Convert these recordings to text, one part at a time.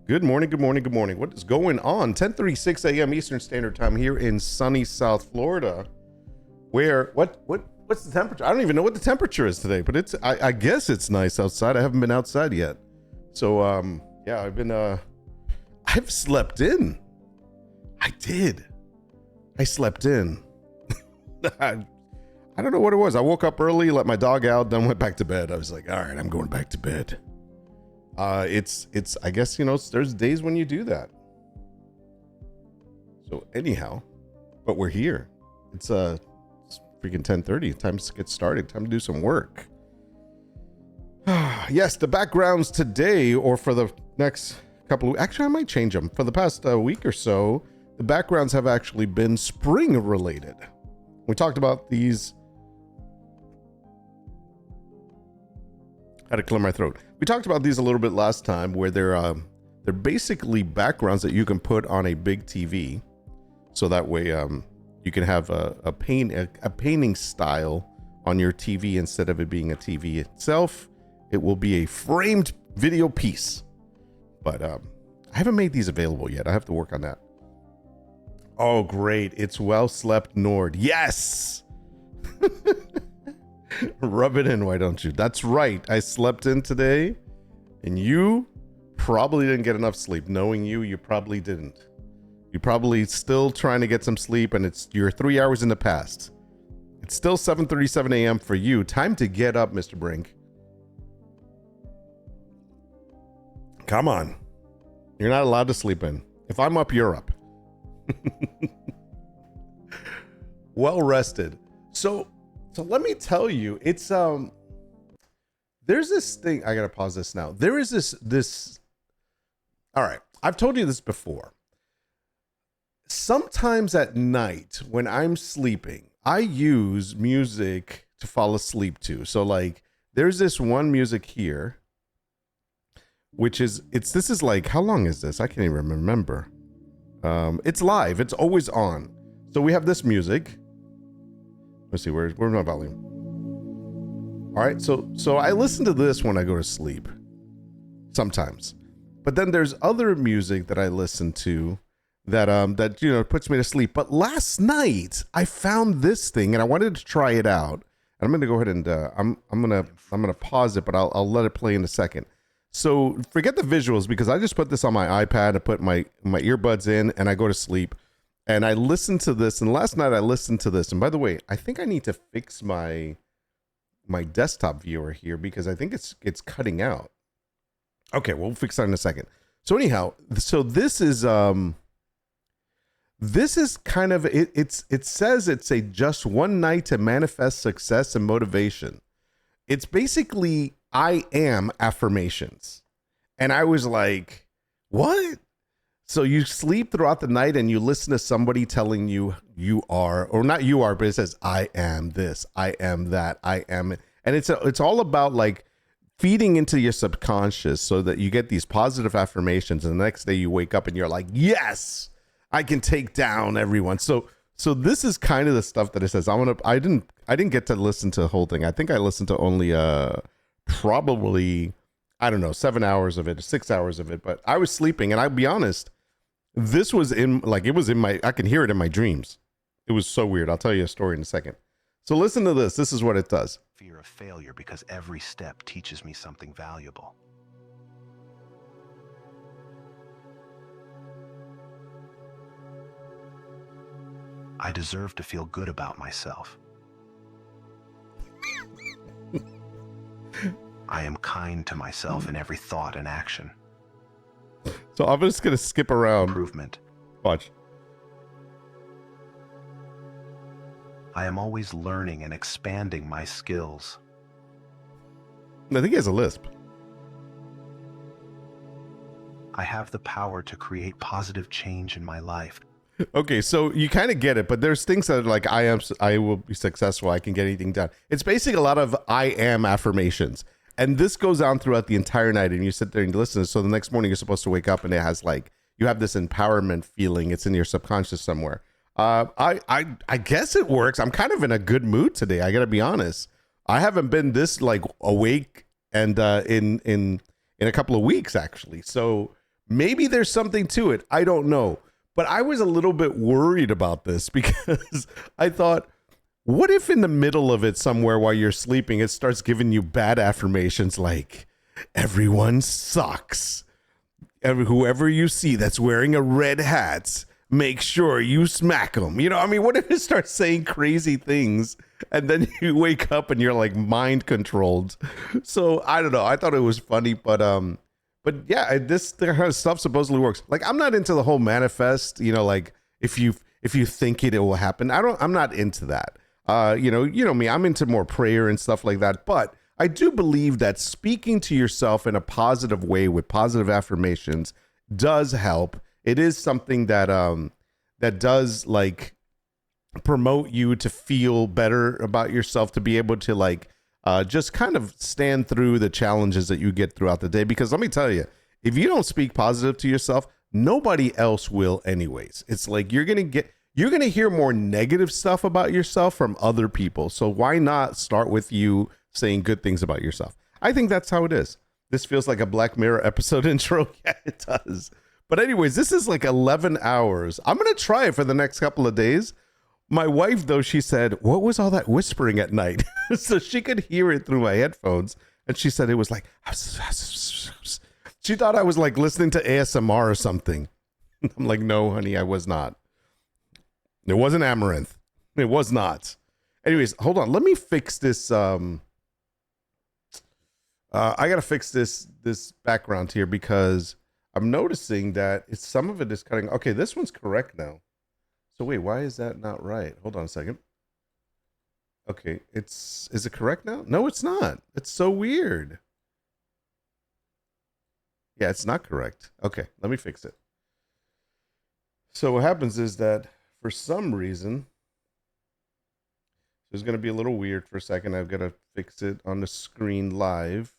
Good morning, good morning, good morning. What is going on? 10:36 a.m. Eastern Standard Time here in sunny South Florida. What's the temperature? I don't even know what the temperature is today, but it's I guess it's nice outside. I haven't been outside yet. So yeah, I've slept in. I did. I slept in. I don't know what it was. I woke up early, let my dog out, then went back to bed. I was like, all right, I'm going back to bed. It's I guess, there's days when you do that. So anyhow, but we're here. It's freaking 10:30. Time to get started. Time to do some work. Yes, the backgrounds today, or for the next couple of, actually I might change them. For the past week or so, the backgrounds have actually been spring related. We talked about these. Had to clear my throat. We talked about these a little bit last time, where they're basically backgrounds that you can put on a big TV, so that way you can have a painting style on your TV instead of it being a TV itself. It will be a framed video piece. But I haven't made these available yet. I have to work on that. Oh, great! It's well slept, Nord. Yes. Rub it in, why don't you? That's right. I slept in today, and you probably didn't get enough sleep. Knowing you probably didn't. You're probably still trying to get some sleep, and you're 3 hours in the past. It's still 7:37 a.m. for you. Time to get up, Mr. Brink. Come on. You're not allowed to sleep in. If I'm up, you're up. Well rested. So let me tell you, it's there's this thing. I gotta pause this now. There is this. All right, I've told you this before. Sometimes at night when I'm sleeping, I use music to fall asleep to. So like, there's this one music here, which is this is like, how long is this? I can't even remember. It's live. It's always on. So we have this music. Let's see, where's my volume? All right, so I listen to this when I go to sleep sometimes, but then there's other music that I listen to that puts me to sleep. But last night I found this thing and I wanted to try it out. And I'm gonna go ahead and I'm gonna pause it, but I'll let it play in a second. So forget the visuals, because I just put this on my iPad. I put my earbuds in and I go to sleep. And I listened to this, and last night I listened to this. And by the way, I think I need to fix my desktop viewer here, because I think it's cutting out. Okay, we'll fix that in a second. So anyhow, so this is kind of it says it's a just one night to manifest success and motivation. It's basically I am affirmations. And I was like, what? So you sleep throughout the night and you listen to somebody telling you are, or not you are, but it says, I am this, I am that, I am. And it's all about like feeding into your subconscious so that you get these positive affirmations. And the next day you wake up and you're like, yes, I can take down everyone. So this is kind of the stuff that it says. I didn't get to listen to the whole thing. I think I listened to only probably, I don't know, 7 hours of it, 6 hours of it, but I was sleeping, and I'll be honest, this was I can hear it in my dreams. It was so weird. I'll tell you a story in a second. So listen to this. This is what it does. Fear of failure, because every step teaches me something valuable. I deserve to feel good about myself. I am kind to myself in every thought and action. So I'm just going to skip around. Improvement. Watch. I am always learning and expanding my skills. I think he has a lisp. I have the power to create positive change in my life. Okay, so you kind of get it, but there's things that are like, I will be successful. I can get anything done. It's basically a lot of I am affirmations. And this goes on throughout the entire night, and you sit there and listen. So the next morning you're supposed to wake up and it has like, you have this empowerment feeling. It's in your subconscious somewhere. I guess it works. I'm kind of in a good mood today. I got to be honest. I haven't been this like awake and in a couple of weeks actually. So Maybe there's something to it. I don't know. But I was a little bit worried about this because I thought, what if in the middle of it somewhere while you're sleeping, it starts giving you bad affirmations like, everyone sucks. Whoever you see that's wearing a red hat, make sure you smack them. You know, I mean, what if it starts saying crazy things and then you wake up and you're like mind controlled? So I don't know. I thought it was funny, but yeah, this kind of stuff supposedly works. Like, I'm not into the whole manifest, you know, like if you think it will happen. I'm not into that. You know me, I'm into more prayer and stuff like that, but I do believe that speaking to yourself in a positive way with positive affirmations does help. It is something that that does like promote you to feel better about yourself, to be able to like just kind of stand through the challenges that you get throughout the day. Because let me tell you, if you don't speak positive to yourself, nobody else will anyways. It's like you're going to hear more negative stuff about yourself from other people. So why not start with you saying good things about yourself? I think that's how it is. This feels like a Black Mirror episode intro. Yeah, it does. But anyways, this is like 11 hours. I'm going to try it for the next couple of days. My wife, though, she said, what was all that whispering at night? So she could hear it through my headphones. And she said it was like, she thought I was like listening to ASMR or something. I'm like, no, honey, I was not. It wasn't Amaranth. It was not. Anyways, hold on. Let me fix this. I got to fix this background here because I'm noticing that some of it is cutting. Okay, this one's correct now. So wait, why is that not right? Hold on a second. Okay, is it correct now? No, it's not. It's so weird. Yeah, it's not correct. Okay, let me fix it. So what happens is that for some reason, it's going to be a little weird for a second. I've got to fix it on the screen live.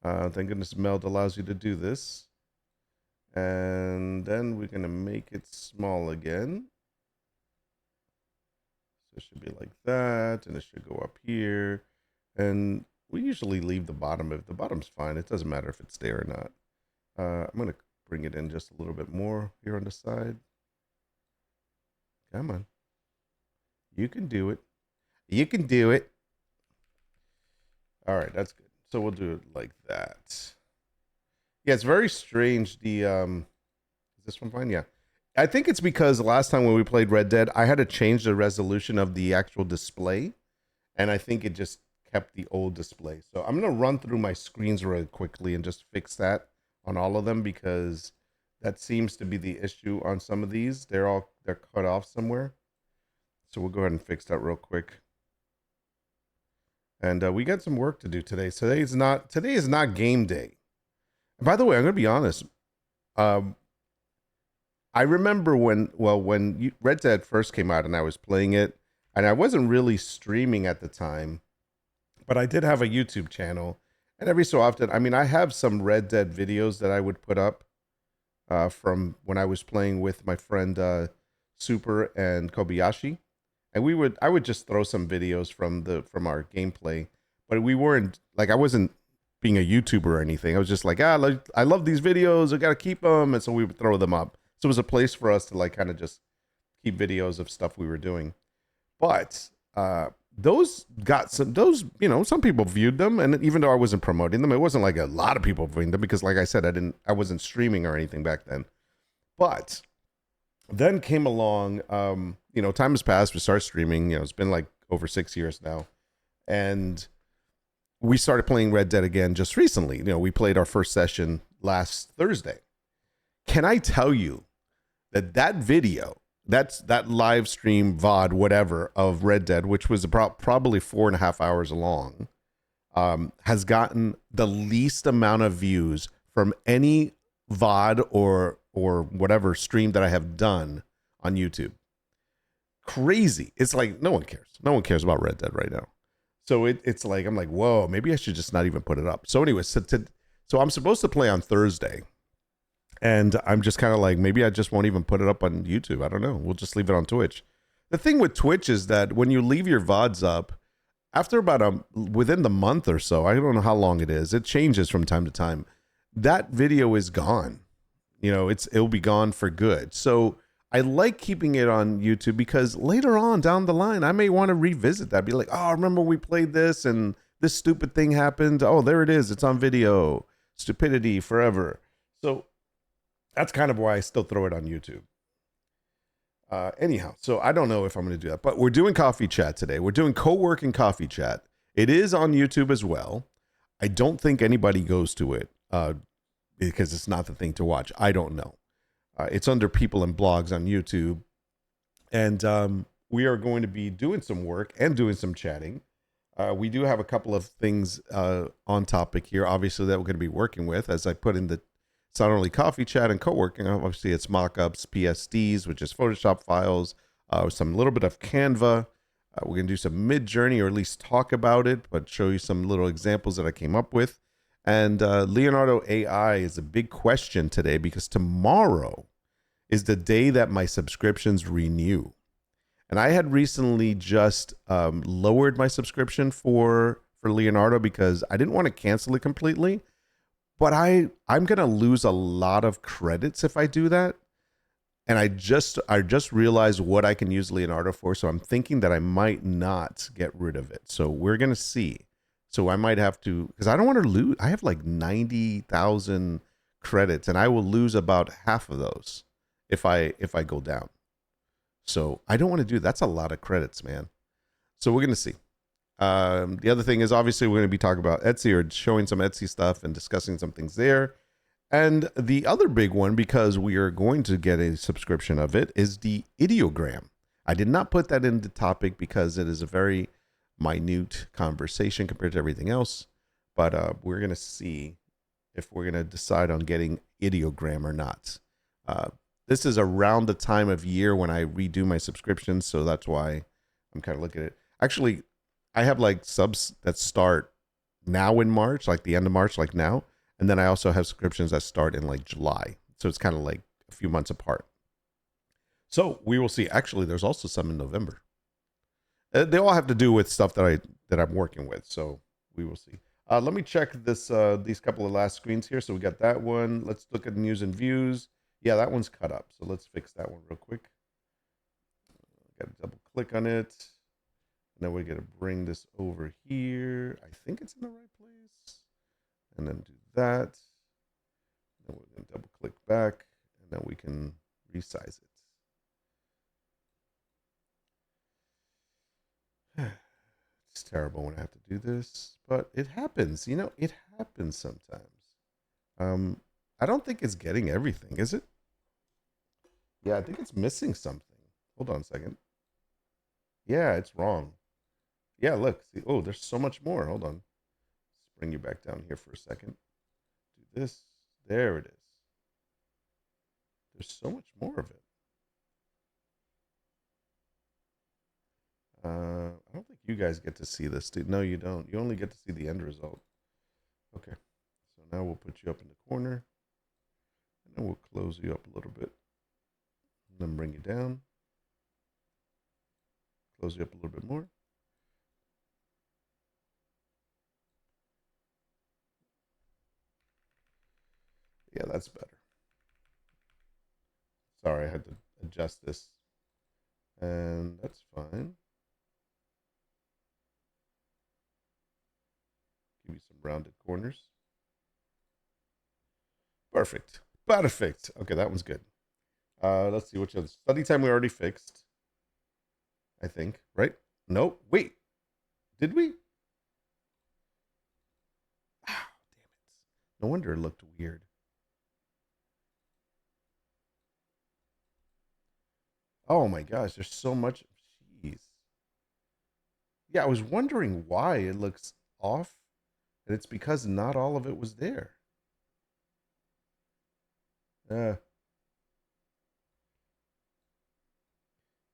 Thank goodness Meld allows you to do this. And then we're going to make it small again. So it should be like that, and it should go up here. And we usually leave the bottom. If the bottom's fine, it doesn't matter if it's there or not. I'm going to bring it in just a little bit more here on the side. Come on. You can do it. You can do it. All right, that's good. So we'll do it like that. Yeah, it's very strange. Is this one fine? Yeah. I think it's because the last time when we played Red Dead, I had to change the resolution of the actual display. And I think it just kept the old display. So I'm going to run through my screens really quickly and just fix that on all of them, because that seems to be the issue on some of these. They're cut off somewhere. So we'll go ahead and fix that real quick. And we got some work to do today. Today is not game day. And by the way, I'm going to be honest. I remember when Red Dead first came out and I was playing it, and I wasn't really streaming at the time, but I did have a YouTube channel. And every so often, I mean, I have some Red Dead videos that I would put up from when I was playing with my friend Super and Kobayashi. And I would just throw some videos from our gameplay, but we weren't like, I wasn't being a YouTuber or anything. I was just like, I love these videos. I got to keep them. And so we would throw them up. So it was a place for us to like kind of just keep videos of stuff we were doing. But those, some people viewed them. And even though I wasn't promoting them, it wasn't like a lot of people viewing them because like I said, I wasn't streaming or anything back then. But then came along, time has passed. We started streaming. It's been like over 6 years now. And we started playing Red Dead again just recently. We played our first session last Thursday. Can I tell you that video, that live stream VOD, whatever, of Red Dead, which was probably 4.5 hours long, has gotten the least amount of views from any VOD or whatever stream that I have done on YouTube. Crazy. It's like no one cares. No one cares about Red Dead right now. So it's like, I'm like, whoa, maybe I should just not even put it up. So anyways, so I'm supposed to play on Thursday. And I'm just kind of like, maybe I just won't even put it up on YouTube. I don't know. We'll just leave it on Twitch. The thing with Twitch is that when you leave your VODs up, after about within the month or so, I don't know how long it is. It changes from time to time. That video is gone. it'll be gone for good. So I like keeping it on YouTube because later on down the line, I may want to revisit that. Be like, oh, remember we played this and this stupid thing happened. Oh, there it is. It's on video. Stupidity forever. So that's kind of why I still throw it on YouTube. Anyhow, so I don't know if I'm going to do that, but we're doing coffee chat today. We're doing co-working coffee chat. It is on YouTube as well. I don't think anybody goes to it because it's not the thing to watch. I don't know. It's under people and blogs on YouTube. And we are going to be doing some work and doing some chatting. We do have a couple of things on topic here, obviously, that we're going to be working with. As I put in it's not only coffee chat and co-working, obviously it's mockups, PSDs, which is Photoshop files, some little bit of Canva. We're going to do some Midjourney, or at least talk about it, but show you some little examples that I came up with. And Leonardo AI is a big question today because tomorrow is the day that my subscriptions renew. And I had recently just lowered my subscription for Leonardo because I didn't want to cancel it completely. But I'm going to lose a lot of credits if I do that. And I just realized what I can use Leonardo for. So I'm thinking that I might not get rid of it. So we're going to see. So I might have to, because I don't want to lose. I have like 90,000 credits and I will lose about half of those if I go down. So I don't want to do, that's a lot of credits, man. So we're going to see. The other thing is obviously we're going to be talking about Etsy, or showing some Etsy stuff and discussing some things there. And the other big one, because we are going to get a subscription of it, is the ideogram. I did not put that in the topic because it is a very minute conversation compared to everything else. But we're going to see if we're going to decide on getting ideogram or not. This is around the time of year when I redo my subscriptions, so that's why I'm kind of looking at it. Actually, I have like subs that start now in March, like the end of March, like now. And then I also have subscriptions that start in like July. So it's kind of like a few months apart. So we will see. Actually, there's also some in November. They all have to do with stuff that I'm working with. So we will see. Let me check these couple of last screens here. So we got that one. Let's look at news and views. Yeah, that one's cut up. So let's fix that one real quick. Got to double click on it. And then we're going to bring this over here. I think it's in the right place. And then do that. Then we're going to double click back. And then we can resize it. It's terrible when I have to do this. But it happens. It happens sometimes. I don't think it's getting everything, is it? Yeah, I think it's missing something. Hold on a second. Yeah, it's wrong. Yeah, look. See, oh, there's so much more. Hold on. Let's bring you back down here for a second. Do this. There it is. There's so much more of it. I don't think you guys get to see this, dude. No, you don't. You only get to see the end result. Okay. So now we'll put you up in the corner. And then we'll close you up a little bit. And then bring you down. Close you up a little bit more. Yeah, that's better. Sorry, I had to adjust this. And that's fine. Give you some rounded corners. Perfect. Perfect. Okay, that one's good. Let's see which other study time we already fixed. I think, right? No, wait. Did we? Ah, damn it. No wonder it looked weird. Oh my gosh, there's so much. Jeez. Yeah, I was wondering why it looks off, and it's because not all of it was there. Yeah,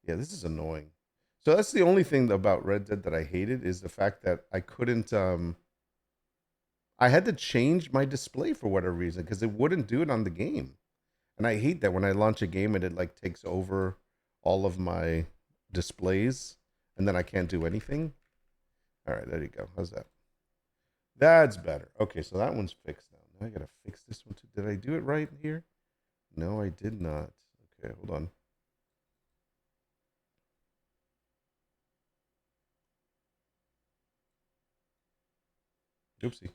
this is annoying. So that's the only thing about Red Dead that I hated, is the fact that I couldn't I had to change my display for whatever reason because it wouldn't do it on the game. And I hate that when I launch a game and it like takes over all of my displays and then I can't do anything. All right, there you go. How's that? That's better. Okay, so that one's fixed now. Now I gotta fix this one too. Did I do it right here? No, I did not. Okay, hold on. Oopsie.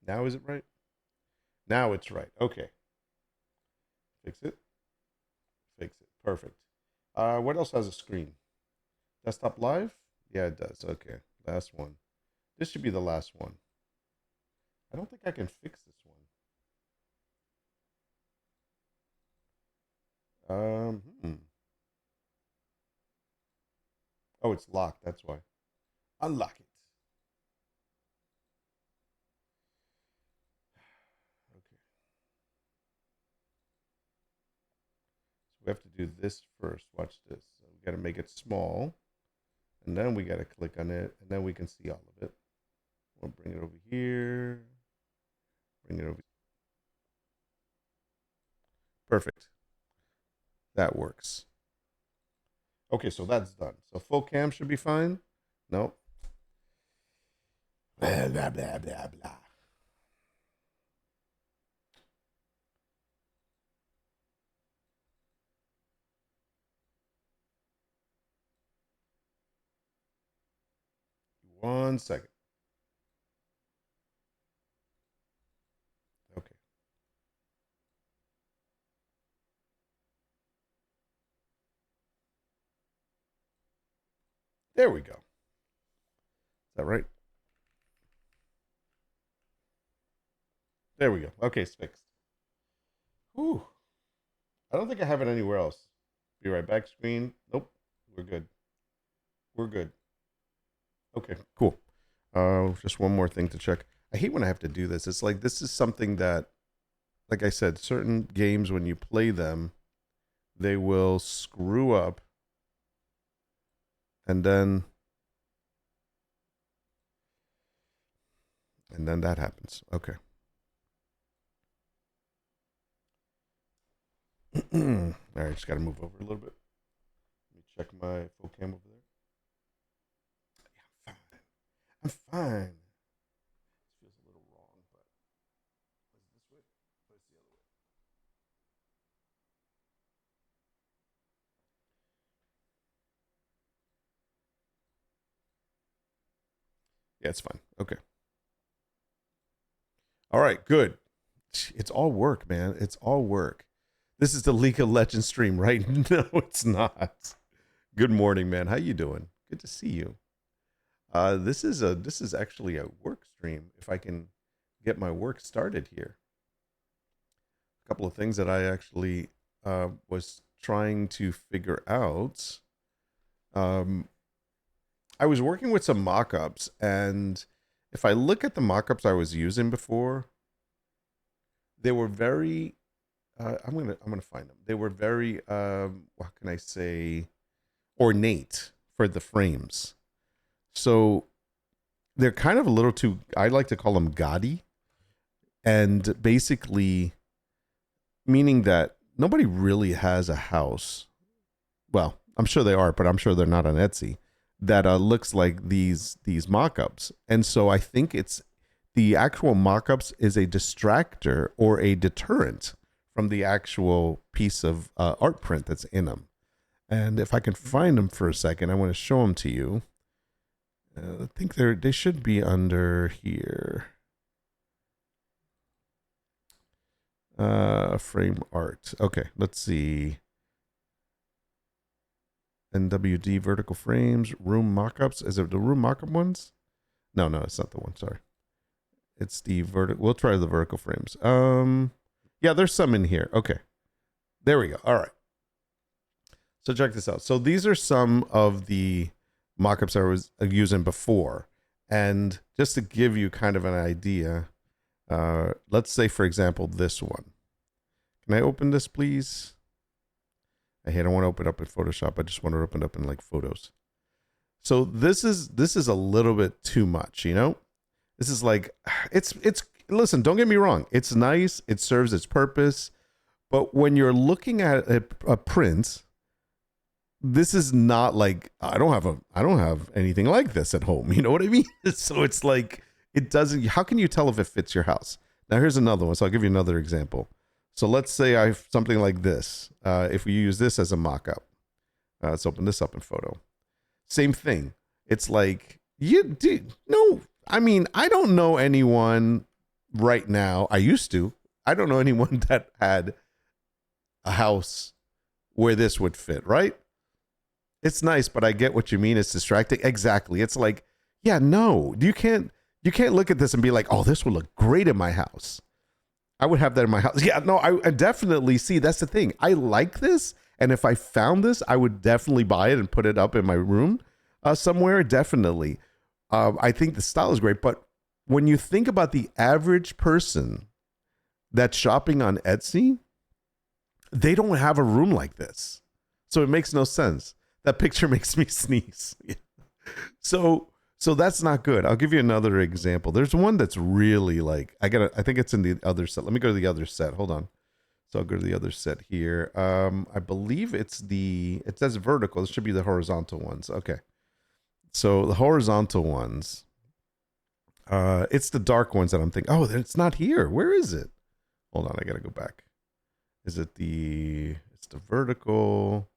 Now is it right? Now it's right. Okay. Fix it. Fix it. Perfect. What else has a screen? Desktop live? Yeah, it does. Okay. Last one. This should be the last one. I don't think I can fix this one. Oh, it's locked. That's why. Unlock it. Okay. So we have to do this first. Watch this. So we got to make it small. And then we got to click on it. And then we can see all of it. We'll bring it over here. Bring it over. Perfect. That works. Okay, so that's done. So full cam should be fine. Nope. Blah, blah, blah, blah, blah. One second. Okay. There we go. Is that right? There we go. Okay, it's fixed. Whew. I don't think I have it anywhere else. Be right back screen. Nope. We're good. We're good. Okay, cool. Just one more thing to check. I hate when I have to do this. It's like this is something that, like I said, certain games when you play them, they will screw up, and then that happens. Okay. All right, just got to move over a little bit. Let me check my full cam over there. Yeah, I'm fine. This feels a little wrong, but is it this way? Or is it the other way? Yeah, it's fine. Okay. All right, good. It's all work, man. It's all work. This is the League of Legends stream, right? No, it's not. Good morning, man. How you doing? Good to see you. This is actually a work stream. If I can get my work started here, a couple of things that I actually was trying to figure out. I was working with some mockups, and if I look at the mockups I was using before, they were very. I'm gonna find them. They were very. What can I say? Ornate for the frames. So they're kind of a little too. I like to call them gaudy, and basically meaning that nobody really has a house. Well, I'm sure they are, but I'm sure they're not on Etsy. That looks like these mock-ups. And so I think it's the actual mock-ups is a distractor or a deterrent from the actual piece of art print that's in them. And if I can find them for a second, I want to show them to you. I think they should be under here. Frame art. Okay, let's see. NWD vertical frames, room mockups. Is it the room mockup ones? No, it's not the one. Sorry. It's the vertical. We'll try the vertical frames. Yeah, there's some in here. Okay. There we go. All right. So check this out. So these are some of the mockups I was using before. And just to give you kind of an idea, let's say, for example, this one. Can I open this, please? I don't want to open up in Photoshop. I just want to open up in like Photos. So this is a little bit too much, you know? This is like, it's listen, don't get me wrong. It's nice. It serves its purpose. But when you're looking at a print, this is not like, I don't have anything like this at home. You know what I mean? So it's like, it doesn't. How can you tell if it fits your house? Now here's another one. So I'll give you another example. So let's say I have something like this. If we use this as a mock-up, let's open this up in photo. Same thing. It's like, no, I mean, I don't know anyone right now. I used to. I don't know anyone that had a house where this would fit, right? It's nice, but I get what you mean. It's distracting. Exactly. It's like, yeah, no, you can't look at this and be like, oh, this will look great in my house. I would have that in my house. Yeah, no, I definitely see. That's the thing. I like this. And if I found this, I would definitely buy it and put it up in my room somewhere. Definitely. I think the style is great. But when you think about the average person that's shopping on Etsy, they don't have a room like this. So it makes no sense. That picture makes me sneeze. So that's not good. I'll give you another example. There's one that's really like, I think it's in the other set. Let me go to the other set. Hold on. So I'll go to the other set here. I believe it says vertical. It should be the horizontal ones. Okay. So the horizontal ones, it's the dark ones that I'm thinking, oh, it's not here. Where is it? Hold on. I got to go back. Is it it's the vertical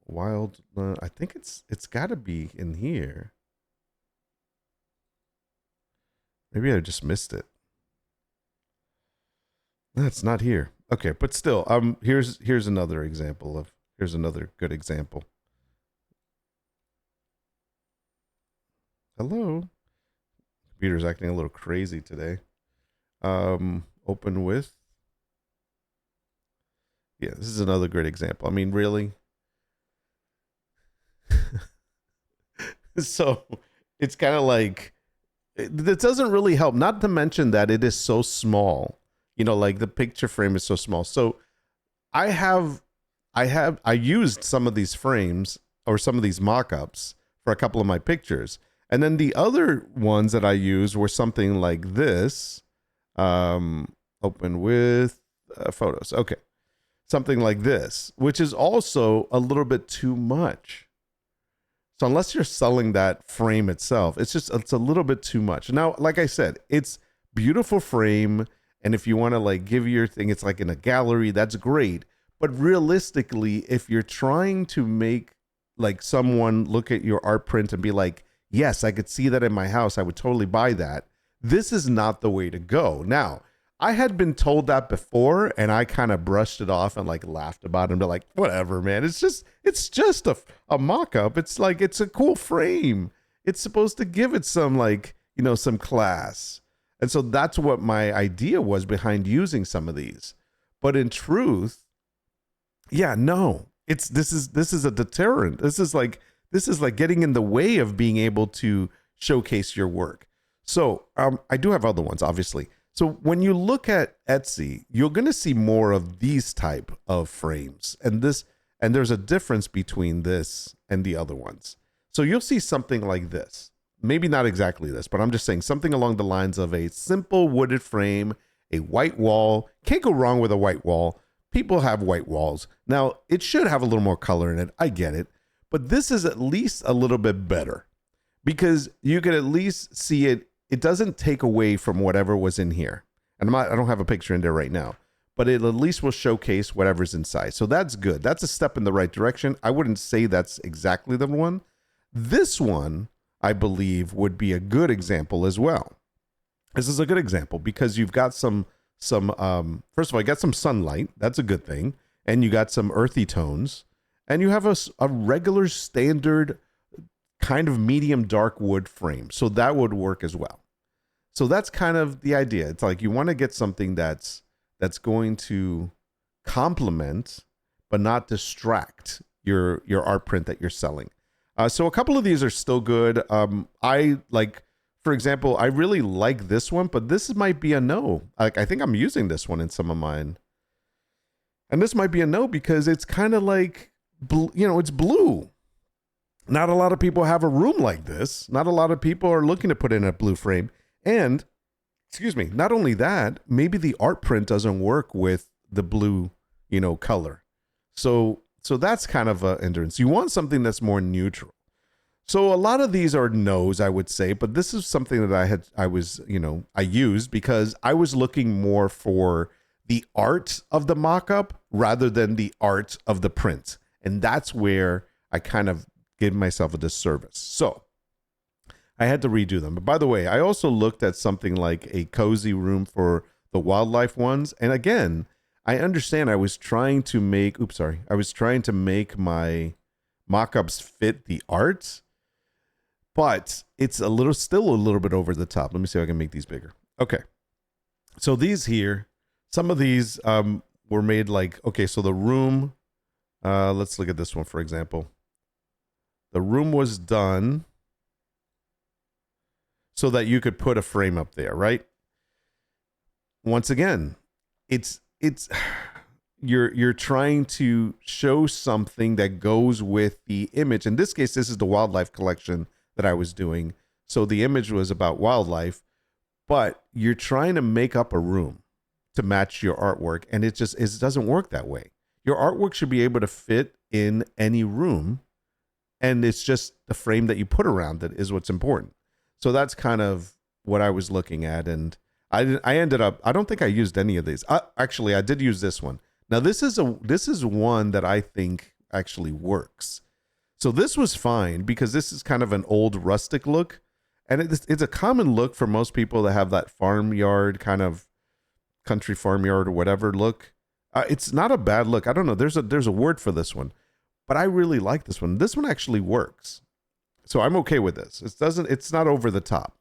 wild? I think it's got to be in here. Maybe I just missed it. That's not here. Okay, but still, here's another example here's another good example. Hello. Computer's acting a little crazy today. Open with. Yeah, this is another great example. I mean, really. So it's kind of like, it doesn't really help. Not to mention that it is so small. You know, like the picture frame is so small. So I used some of these frames or some of these mock-ups for a couple of my pictures. And then the other ones that I used were something like this. Open with photos. Okay. Something like this, which is also a little bit too much. So unless you're selling that frame itself, it's a little bit too much. Now, like I said, it's beautiful frame. And if you want to like give your thing, it's like in a gallery, that's great. But realistically, if you're trying to make like someone look at your art print and be like, yes, I could see that in my house, I would totally buy that. This is not the way to go. Now, I had been told that before and I kind of brushed it off and like laughed about it and be like, whatever, man. It's just a mock-up. It's like, it's a cool frame. It's supposed to give it some like, you know, some class. And so that's what my idea was behind using some of these. But in truth, yeah, no, this is a deterrent. This is like getting in the way of being able to showcase your work. So I do have other ones, obviously. So when you look at Etsy, you're going to see more of these type of frames, and there's a difference between this and the other ones. So you'll see something like this. Maybe not exactly this, but I'm just saying something along the lines of a simple wooded frame, a white wall. Can't go wrong with a white wall. People have white walls. Now, it should have a little more color in it. I get it. But this is at least a little bit better because you can at least see it. It doesn't take away from whatever was in here. And I don't have a picture in there right now, but it at least will showcase whatever's inside. So that's good. That's a step in the right direction. I wouldn't say that's exactly the one. This one, I believe, would be a good example as well. This is a good example because you've got some first of all, you got some sunlight. That's a good thing. And you got some earthy tones. And you have a regular standard kind of medium dark wood frame. So that would work as well. So that's kind of the idea. It's like you want to get something that's going to complement but not distract your art print that you're selling. So a couple of these are still good. I like, for example, I really like this one, but this might be a no. Like I think I'm using this one in some of mine. And this might be a no because it's kind of like, it's blue. Not a lot of people have a room like this. Not a lot of people are looking to put in a blue frame. And, not only that, maybe the art print doesn't work with the blue, color. So that's kind of a hindrance. You want something that's more neutral. So a lot of these are no's, I would say, but this is something that I used because I was looking more for the art of the mock-up rather than the art of the print. And that's where I kind of gave myself a disservice. So I had to redo them. But by the way, I also looked at something like a cozy room for the wildlife ones. And again, I understand I was trying to make my mock-ups fit the art, but it's still a little bit over the top. Let me see if I can make these bigger. Okay. So these here, some of these were made like, okay, so the room, let's look at this one, for example. The room was done so that you could put a frame up there, right? Once again, it's you're trying to show something that goes with the image. In this case, this is the wildlife collection that I was doing. So the image was about wildlife, but you're trying to make up a room to match your artwork. And it doesn't work that way. Your artwork should be able to fit in any room. And it's just the frame that you put around it is what's important. So that's kind of what I was looking at. And I don't think I used any of these. Actually, I did use this one. Now this is one that I think actually works. So this was fine because this is kind of an old rustic look, and it's a common look for most people that have that farmyard kind of country farmyard or whatever look. It's not a bad look. I don't know. There's a word for this one, but I really like this one. This one actually works, so I'm okay with this. It's not over the top.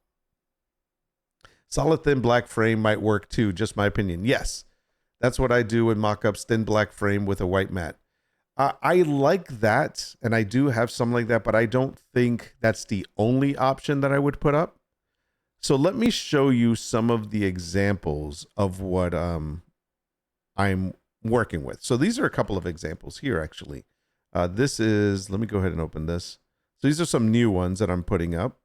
Solid thin black frame might work too. Just my opinion. Yes, that's what I do in mockups. Thin black frame with a white mat. I like that, and I do have some like that, but I don't think that's the only option that I would put up. So let me show you some of the examples of what I'm working with. So these are a couple of examples here, actually. Let me go ahead and open this. So these are some new ones that I'm putting up.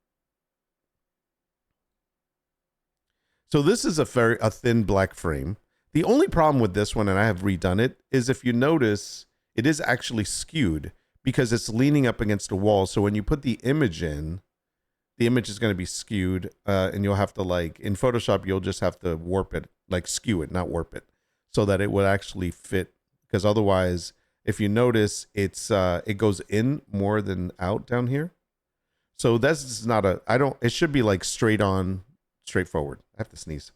So this is a thin black frame. The only problem with this one, and I have redone it, is if you notice, it is actually skewed because it's leaning up against a wall. So when you put the image in, the image is going to be skewed, and you'll have to, like, in Photoshop, you'll just have to warp it, like skew it, not warp it, so that it would actually fit. Because otherwise, if you notice, it goes in more than out down here. So that's not it should be like straightforward. I have to sneeze.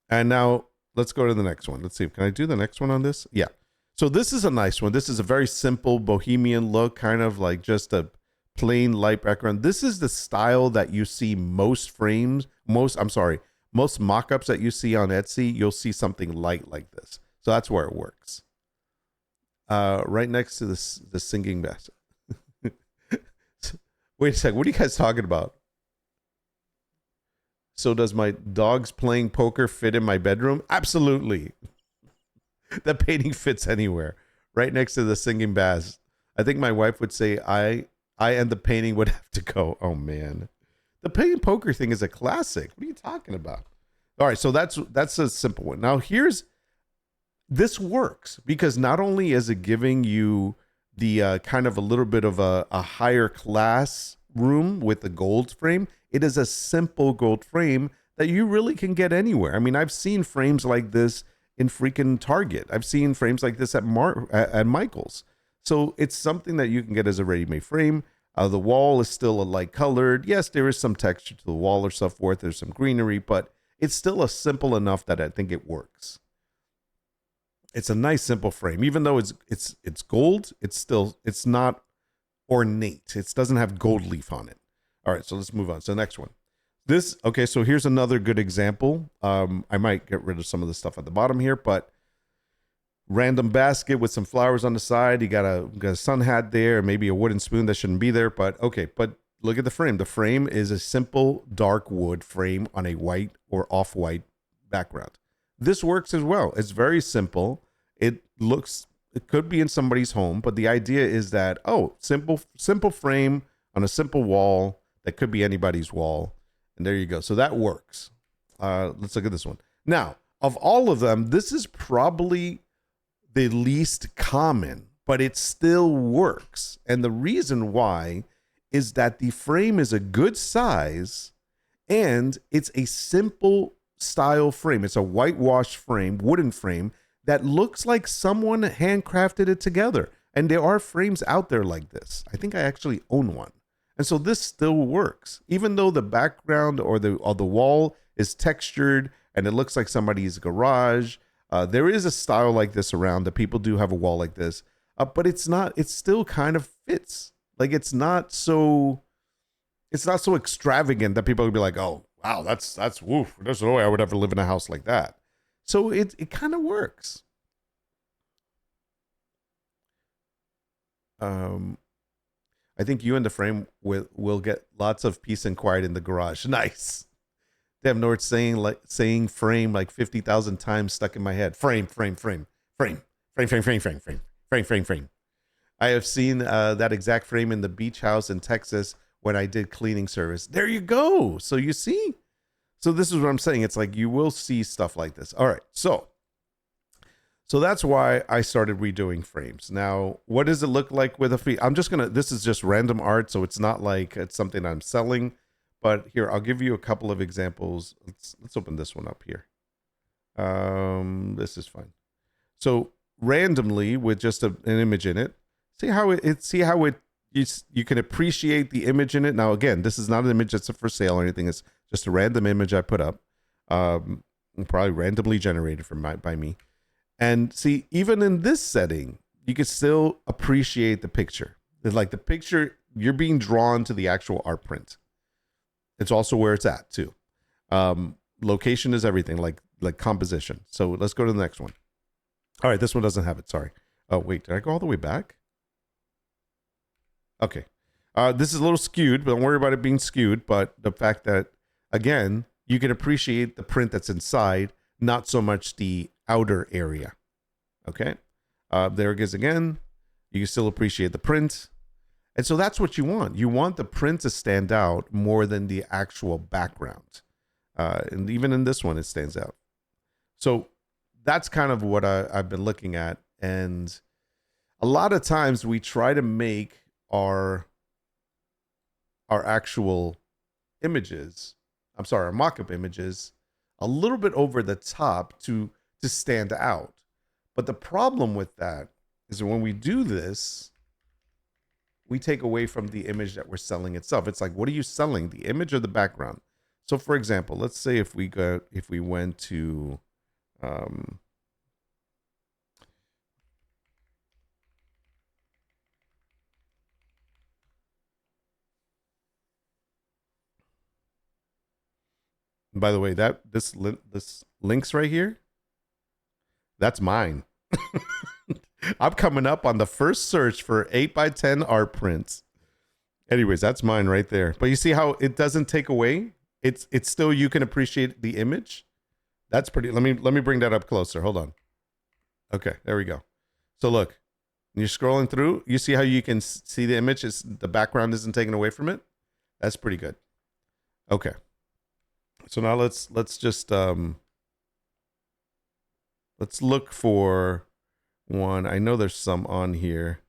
And now let's go to the next one. Let's see. Can I do the next one on this? Yeah. So this is a nice one. This is a very simple bohemian look, kind of like just a plain light background. This is the style that you see most mock-ups that you see on Etsy. You'll see something light like this. So that's where it works. Right next to the singing bass. Wait a second. What are you guys talking about? So does my dogs playing poker fit in my bedroom? Absolutely. That painting fits anywhere. Right next to the singing bass. I think my wife would say I and the painting would have to go. Oh man. The playing poker thing is a classic. What are you talking about? All right, so that's a simple one. Now this works because not only is it giving you the kind of a little bit of a higher class room with the gold frame, it is a simple gold frame that you really can get anywhere. I mean, I've seen frames like this in freaking Target. I've seen frames like this at Michael's. So it's something that you can get as a ready-made frame. The wall is still a light colored. Yes, there is some texture to the wall or so forth. There's some greenery, but it's still a simple enough that I think it works. It's a nice simple frame, even though it's gold. It's not ornate. It doesn't have gold leaf on it. All right, so let's move on. So next one. Okay, so here's another good example. I might get rid of some of the stuff at the bottom here, but random basket with some flowers on the side. You got a sun hat there, maybe a wooden spoon that shouldn't be there, but okay. But look at the frame. The frame is a simple dark wood frame on a white or off-white background. This works as well. It's very simple. It could be in somebody's home, but the idea is that, simple frame on a simple wall that could be anybody's wall. And there you go. So that works. Let's look at this one. Now, of all of them, this is probably the least common but it still works. And the reason why is that the frame is a good size and it's a simple style frame. It's a whitewash frame, wooden frame that looks like someone handcrafted it together. And there are frames out there like this. I think I actually own one. And so this still works, even though the background or the wall is textured and it looks like somebody's garage. There is a style like this around that people do have a wall like this, but it's not. It still kind of fits. Like it's not so extravagant that people would be like, oh wow, that's woof. There's no way I would ever live in a house like that. So it kind of works. I think you and the frame will get lots of peace and quiet in the garage. Nice. Dev Nord saying frame like 50,000 times stuck in my head. Frame. I have seen that exact frame in the beach house in Texas when I did cleaning service. There you go. So you see? So this is what I'm saying. It's like you will see stuff like this. All right. So that's why I started redoing frames. Now, what does it look like with a fee? This is just random art, so it's not like it's something I'm selling. But here, I'll give you a couple of examples. Let's open this one up here. This is fine. So randomly with just an image in it, see how you can appreciate the image in it. Now, again, this is not an image that's for sale or anything. It's just a random image I put up, probably randomly generated by me. And see, even in this setting, you can still appreciate the picture. It's like the picture, you're being drawn to the actual art print. It's also where it's at too. Location is everything, like composition. So let's go to the next one. All right, this one doesn't have it. Sorry. Oh wait, did I go all the way back? Okay. This is a little skewed, but don't worry about it being skewed. But the fact that, again, you can appreciate the print that's inside, not so much the outer area. Okay. There it is again. You can still appreciate the print. And so that's what you want. You want the print to stand out more than the actual background. And even in this one, it stands out. So that's kind of what I've been looking at. And a lot of times we try to make our actual images, our mock-up images, a little bit over the top to stand out. But the problem with that is that when we do this, we take away from the image that we're selling itself. It's like, what are you selling, the image or the background? So for example, let's say if we went to by the way, this links right here, that's mine. I'm coming up on the first search for 8x10 art prints. Anyways, that's mine right there. But you see how it doesn't take away? It's still, you can appreciate the image. That's pretty. Let me bring that up closer. Hold on. Okay, there we go. So look, you're scrolling through, you see how you can see the image, the background isn't taken away from it. That's pretty good. Okay. So now let's just let's look for one. I know there's some on here.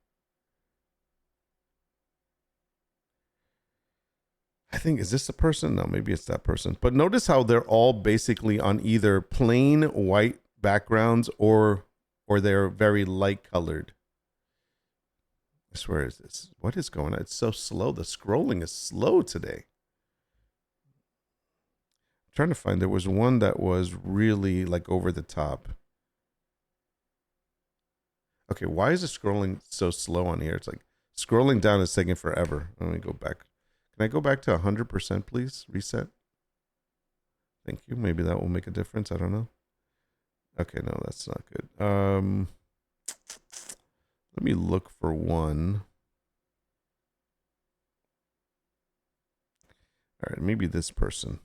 I think, is this the person? No, maybe it's that person. But notice how they're all basically on either plain white backgrounds or they're very light colored. I swear, is this? What is going on? It's so slow. The scrolling is slow today. I'm trying to find, there was one that was really like over the top. Okay, why is it scrolling so slow on here? It's like scrolling down is taking forever. Let me go back. Can I go back to 100%, please? Reset. Thank you. Maybe that will make a difference. I don't know. Okay, no, that's not good. Let me look for one. All right, maybe this person.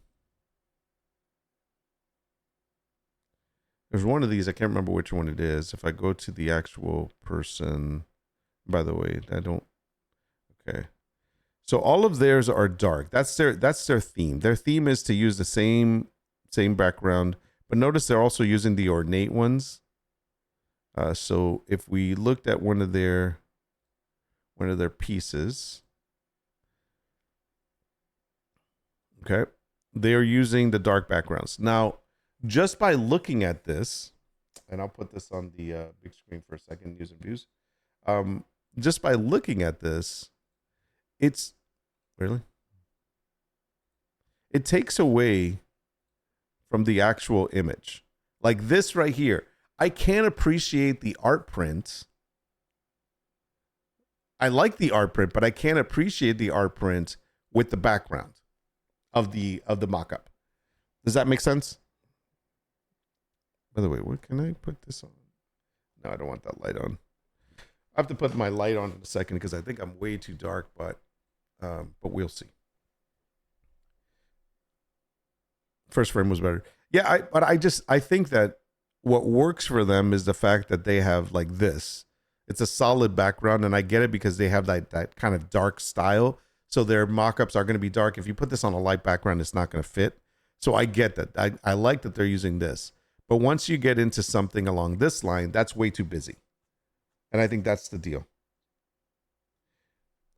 There's one of these. I can't remember which one it is. If I go to the actual person, by the way, I don't. Okay. So all of theirs are dark. That's their theme. Their theme is to use the same background, but notice they're also using the ornate ones. So if we looked at one of their pieces, okay, they are using the dark backgrounds. Now, just by looking at this, and I'll put this on the big screen for a second, using views. Just by looking at this, it's really, it takes away from the actual image. Like this right here, I can't appreciate the art print. I like the art print, but I can't appreciate the art print with the background of the mock-up. Does that make sense? By the way, what can I put this on? No, I don't want that light on. I have to put my light on in a second because I think I'm way too dark, but we'll see. First frame was better. Yeah, but I think that what works for them is the fact that they have like this. It's a solid background, and I get it because they have that kind of dark style. So their mock-ups are going to be dark. If you put this on a light background, it's not going to fit. So I get that. I like that they're using this. But once you get into something along this line, that's way too busy. And I think that's the deal.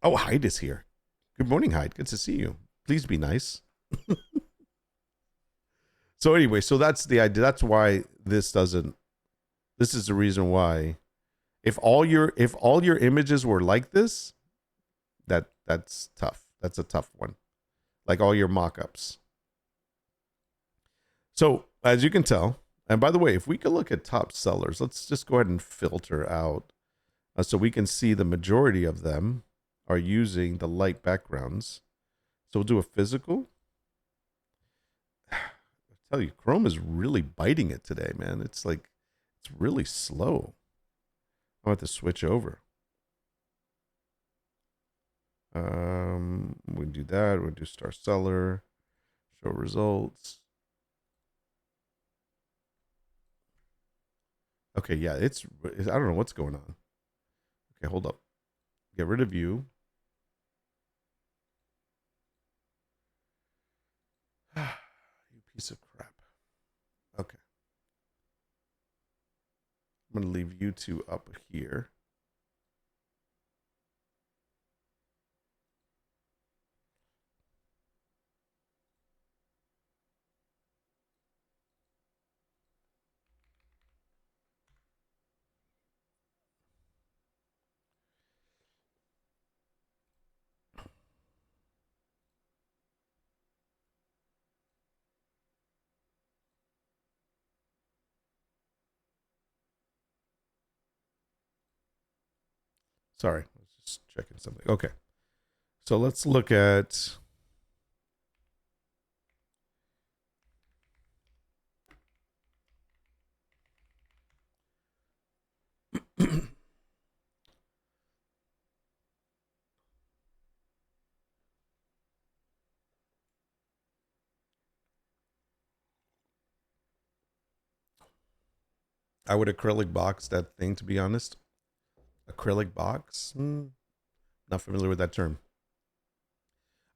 Oh, Hyde is here. Good morning, Hyde. Good to see you. Please be nice. So anyway, so that's the idea. That's why this is the reason why if all your images were like this, that's tough. That's a tough one. Like all your mock-ups. So as you can tell, and by the way, if we could look at top sellers, let's just go ahead and filter out so we can see the majority of them are using the light backgrounds. So we'll do a physical. I tell you, Chrome is really biting it today, man. It's like, it's really slow. I'll have to switch over. We do that. We'll do star seller, show results. Okay, yeah, it's I don't know what's going on. Okay, hold up. Get rid of you. You piece of crap. Okay. I'm going to leave you two up here. Sorry, I was just checking something. Okay. So let's look at I would acrylic box that thing, to be honest. Acrylic box? Not familiar with that term.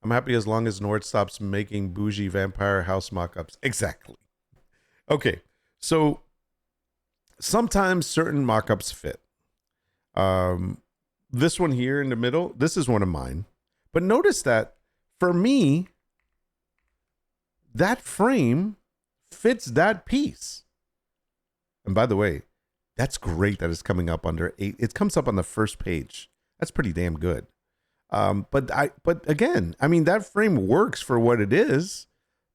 I'm happy as long as Nord stops making bougie vampire house mock-ups. Exactly. Okay. So sometimes certain mock-ups fit. This one here in the middle, this is one of mine. But notice that for me, that frame fits that piece. And by the way, that's great that it's coming up under 8. It comes up on the first page. That's pretty damn good. But again, I mean, that frame works for what it is,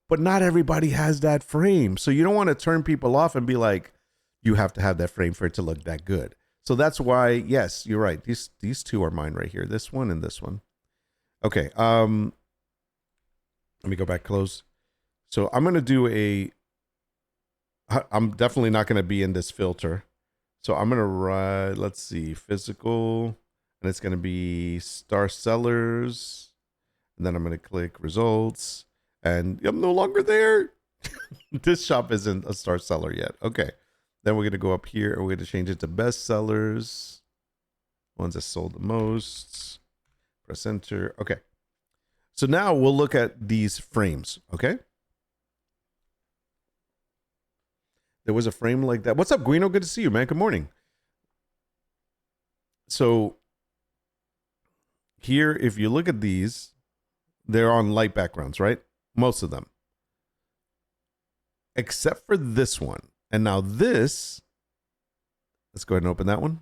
but not everybody has that frame. So you don't want to turn people off and be like, you have to have that frame for it to look that good. So that's why, yes, you're right. These two are mine right here. This one and this one. Okay. Let me go back close. So I'm going to do I'm definitely not going to be in this filter. So I'm going to write, let's see, physical, and it's going to be star sellers. And then I'm going to click results, and I'm no longer there. This shop isn't a star seller yet. Okay. Then we're going to go up here and we're going to change it to best sellers. Ones that sold the most. Press enter. Okay. So now we'll look at these frames. Okay. There was a frame like that. What's up, Guino? Good to see you, man. Good morning. So here, if you look at these, they're on light backgrounds, right? Most of them. Except for this one. And now this, let's go ahead and open that one.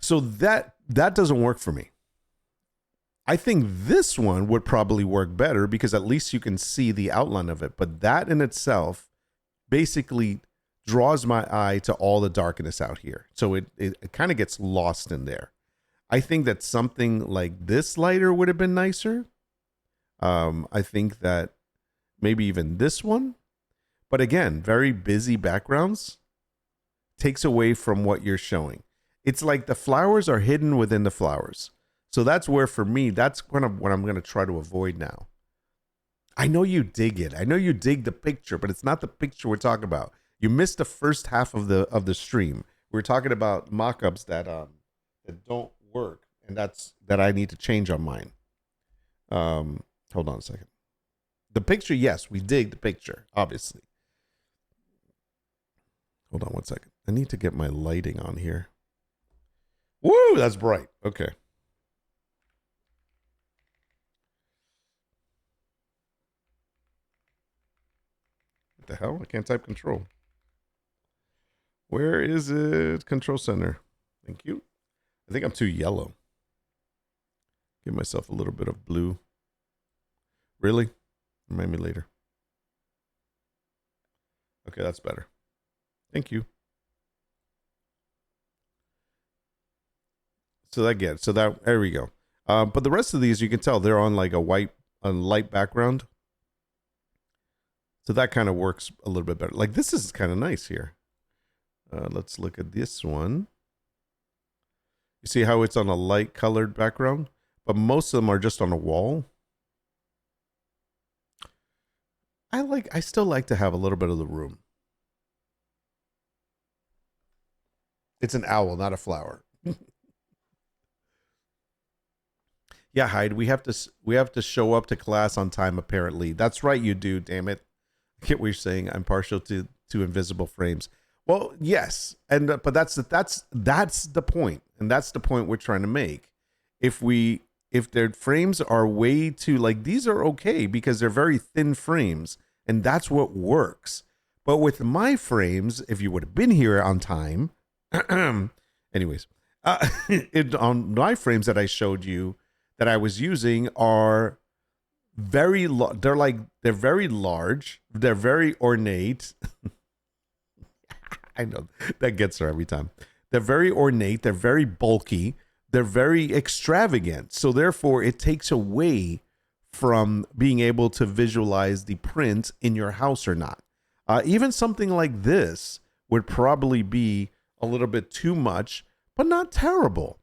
So that doesn't work for me. I think this one would probably work better because at least you can see the outline of it. But that in itself basically draws my eye to all the darkness out here. So it kind of gets lost in there. I think that something like this lighter would have been nicer. I think that maybe even this one. But again, very busy backgrounds takes away from what you're showing. It's like the flowers are hidden within the flowers. So that's where, for me, that's kind of what I'm going to try to avoid now. I know you dig it. I know you dig the picture, but it's not the picture we're talking about. You missed the first half of the stream. We're talking about mock-ups that don't work, and that I need to change on mine. Hold on a second. The picture, yes, we dig the picture, obviously. Hold on one second. I need to get my lighting on here. Woo, that's bright. Okay. What the hell? I can't type control. Where is it? Control center. Thank you. I think I'm too yellow. Give myself a little bit of blue. Really? Remind me later. Okay, that's better. Thank you. So there we go. But the rest of these, you can tell they're on like a light background. So that kind of works a little bit better. Like this is kind of nice here. Let's look at this one. You see how it's on a light colored background, but most of them are just on a wall. I still like to have a little bit of the room. It's an owl, not a flower. Yeah, Hyde, we have to show up to class on time, apparently. That's right, you do, damn it. I get what you're saying. I'm partial to invisible frames. Well, yes. But that's the point. And that's the point we're trying to make. If their frames are way too, like, these are okay because they're very thin frames, and that's what works. But with my frames, if you would have been here on time, anyways, on my frames that I showed you that I was using are very they're very large, they're very ornate. I know that gets her every time. They're very ornate, they're very bulky, they're very extravagant. So therefore it takes away from being able to visualize the print in your house or not. Even something like this would probably be a little bit too much, but not terrible.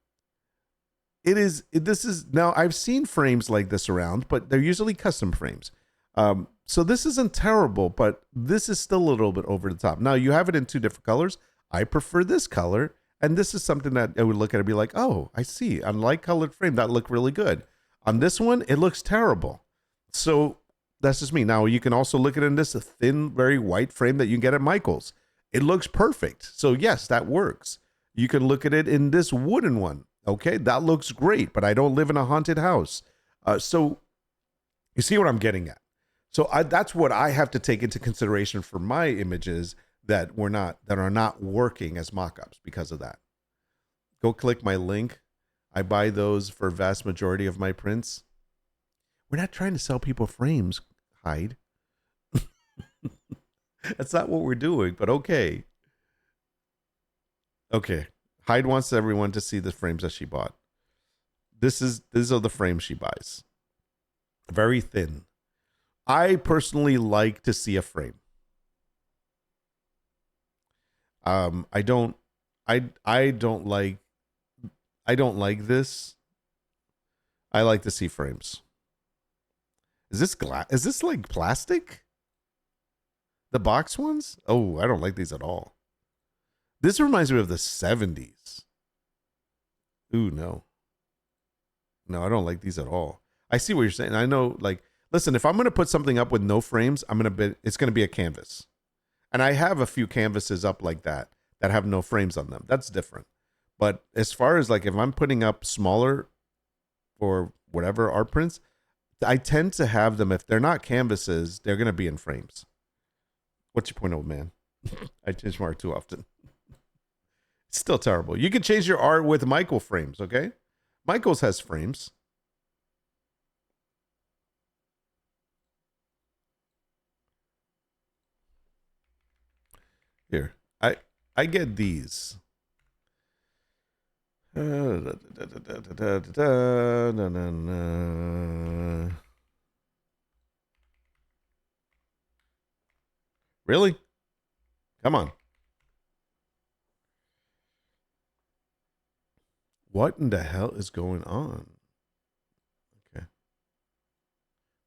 This is now, I've seen frames like this around, but they're usually custom frames. So this isn't terrible, but this is still a little bit over the top. Now you have it in two different colors. I prefer this color, and this is something that I would look at and be like, oh, I see. On light colored frame, that looked really good. On this one, it looks terrible. So that's just me. Now you can also look at it in this thin, very white frame that you can get at Michael's. It looks perfect. So yes, that works. You can look at it in this wooden one. Okay, that looks great, but I don't live in a haunted house. So you see what I'm getting at. So that's what I have to take into consideration for my images that are not working as mock-ups because of that. Go click my link. I buy those for a vast majority of my prints. We're not trying to sell people frames, Hyde. That's not what we're doing, but okay. Okay. Hyde wants everyone to see the frames that she bought. These are the frames she buys. Very thin. I personally like to see a frame. I don't like this. I like to see frames. Is this glass? Is this like plastic? The box ones? Oh, I don't like these at all. This reminds me of the 70s. Ooh, no. No, I don't like these at all. I see what you're saying. I know, like, listen, if I'm going to put something up with no frames, it's going to be a canvas. And I have a few canvases up like that have no frames on them. That's different. But as far as like if I'm putting up smaller or whatever art prints, I tend to have them, if they're not canvases, they're going to be in frames. What's your point, old man? I change my art too often. It's still terrible. You can change your art with Michael frames, okay? Michael's has frames. Here, I get these. Really? Come on. What in the hell is going on? Okay.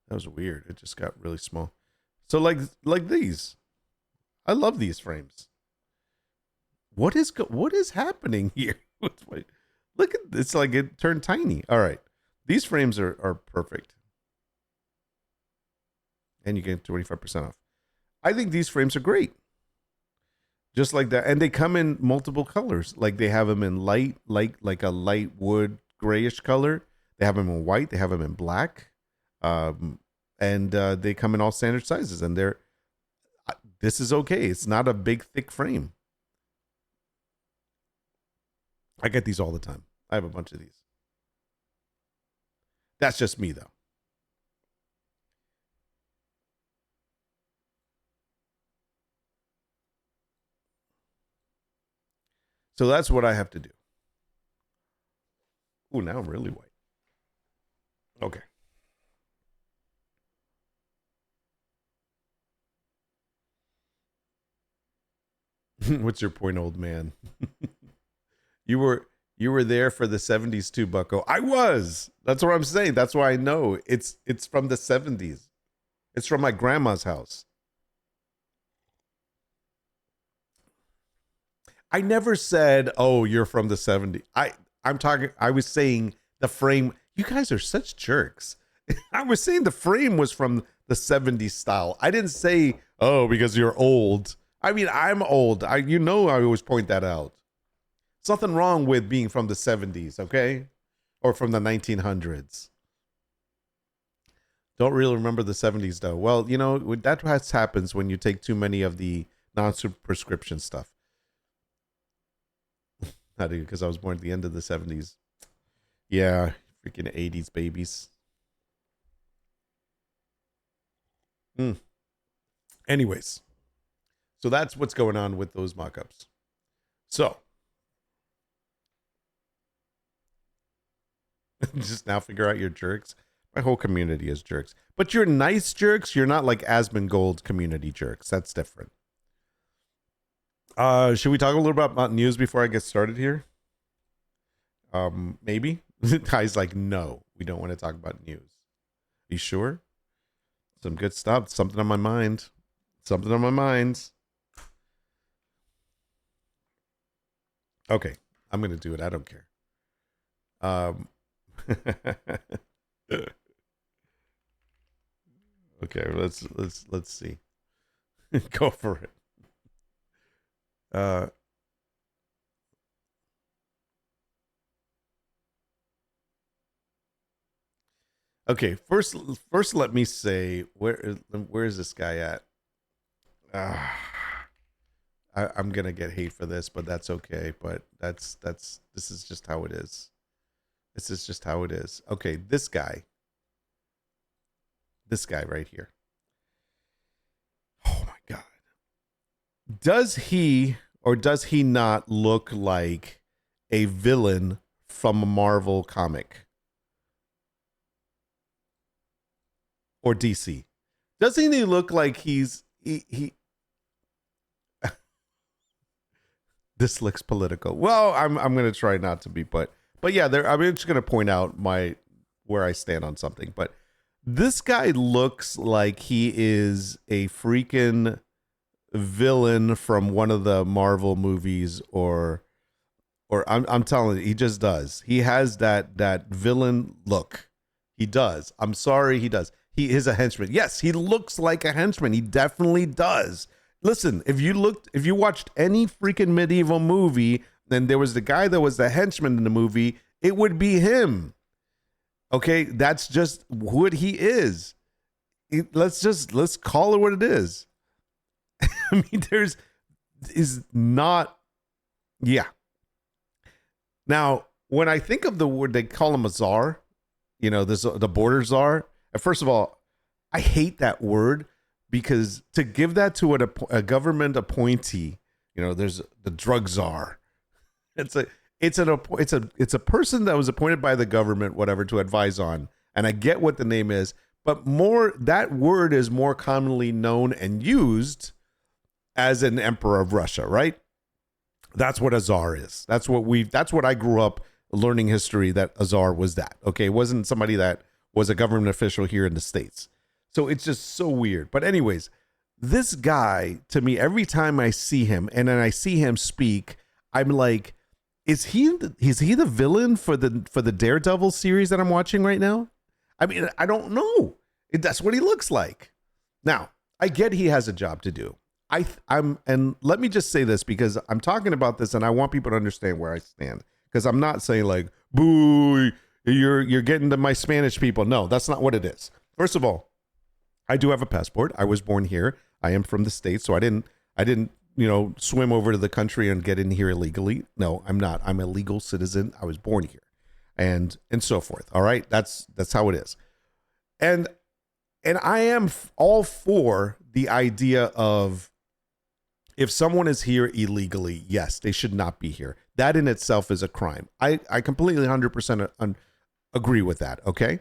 That was weird. It just got really small. So like these. I love these frames. What is happening here? Look at this, like it turned tiny. All right. These frames are perfect. And you get 25% off. I think these frames are great. Just like that. And they come in multiple colors. Like they have them in light, like a light wood grayish color. They have them in white. They have them in black. And they come in all standard sizes. And this is okay. It's not a big, thick frame. I get these all the time. I have a bunch of these. That's just me, though. So that's what I have to do. Oh, now I'm really white. Okay. What's your point, old man? You were there for the 70s too, Bucko. I was. That's what I'm saying. That's why I know it's from the 70s. It's from my grandma's house. I never said, "Oh, you're from the 70s." I was saying the frame. You guys are such jerks. I was saying the frame was from the 70s style. I didn't say, "Oh, because you're old." I mean, I'm old. I always point that out. There's nothing wrong with being from the 70s, okay? Or from the 1900s. Don't really remember the 70s though. Well, that happens when you take too many of the non-prescription stuff. Not because I was born at the end of the 70s. Yeah, freaking 80s babies. Anyways, so that's what's going on with those mock-ups. So, just now figure out your jerks. My whole community is jerks. But you're nice jerks. You're not like Asmongold community jerks. That's different. Should we talk a little bit about news before I get started here? Maybe. Ty's like, no, we don't want to talk about news. You sure? Some good stuff. Something on my mind. Something on my mind. Okay, I'm gonna do it. I don't care. Okay, let's see. Go for it. Okay, first let me say where is this guy at? I'm gonna get hate for this, but that's okay. But this is just how it is. This is just how it is. Okay, this guy right here. Oh my God. Does he or does he not look like a villain from a Marvel comic? Or DC? Doesn't he look like he this looks political. Well, I'm going to try not to be, but yeah, I'm just going to point out where I stand on something. But this guy looks like he is a freaking villain from one of the Marvel movies, or I'm telling you, he just does. He has that villain look. He does. I'm sorry, he does. He is a henchman. Yes, he looks like a henchman. He definitely does. Listen, if you watched any freaking medieval movie, then there was the guy that was the henchman in the movie, it would be him. Okay, that's just what he is. Let's call it what it is. I mean, yeah. Now, when I think of the word, they call him a czar, the border czar. And first of all, I hate that word, because to give that to a government appointee, there's the drug czar. It's a person that was appointed by the government, whatever, to advise on. And I get what the name is, but that word is more commonly known and used as an emperor of Russia, right? That's what a czar is. That's what I grew up learning history, that a czar was that. Okay, it wasn't somebody that was a government official here in the States. So it's just so weird. But anyways, this guy, to me, every time I see him and then I see him speak, I'm like, is he the villain for the Daredevil series that I'm watching right now? I mean, I don't know. That's what he looks like. Now, I get he has a job to do. And let me just say this, because I'm talking about this and I want people to understand where I stand. Because I'm not saying like, boo, you're getting to my Spanish people. No, that's not what it is. First of all, I do have a passport. I was born here. I am from the States, so I didn't swim over to the country and get in here illegally. No, I'm not. I'm a legal citizen. I was born here, and so forth. All right, that's how it is. And I am all for the idea of, if someone is here illegally, yes, they should not be here. That in itself is a crime. I completely 100% agree with that. Okay.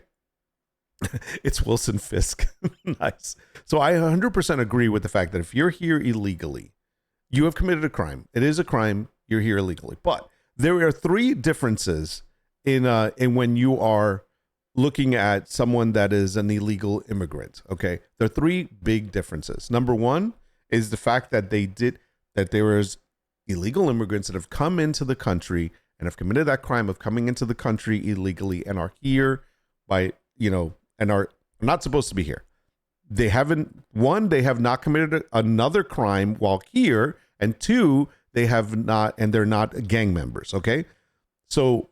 It's Wilson Fisk. Nice. So I 100% agree with the fact that if you're here illegally, you have committed a crime. It is a crime. You're here illegally. But there are three differences in when you are looking at someone that is an illegal immigrant. Okay. There are three big differences. Number one is the fact that there was illegal immigrants that have come into the country and have committed that crime of coming into the country illegally and are here and are not supposed to be here. They have not committed another crime while here, and two, they're not gang members. Okay. So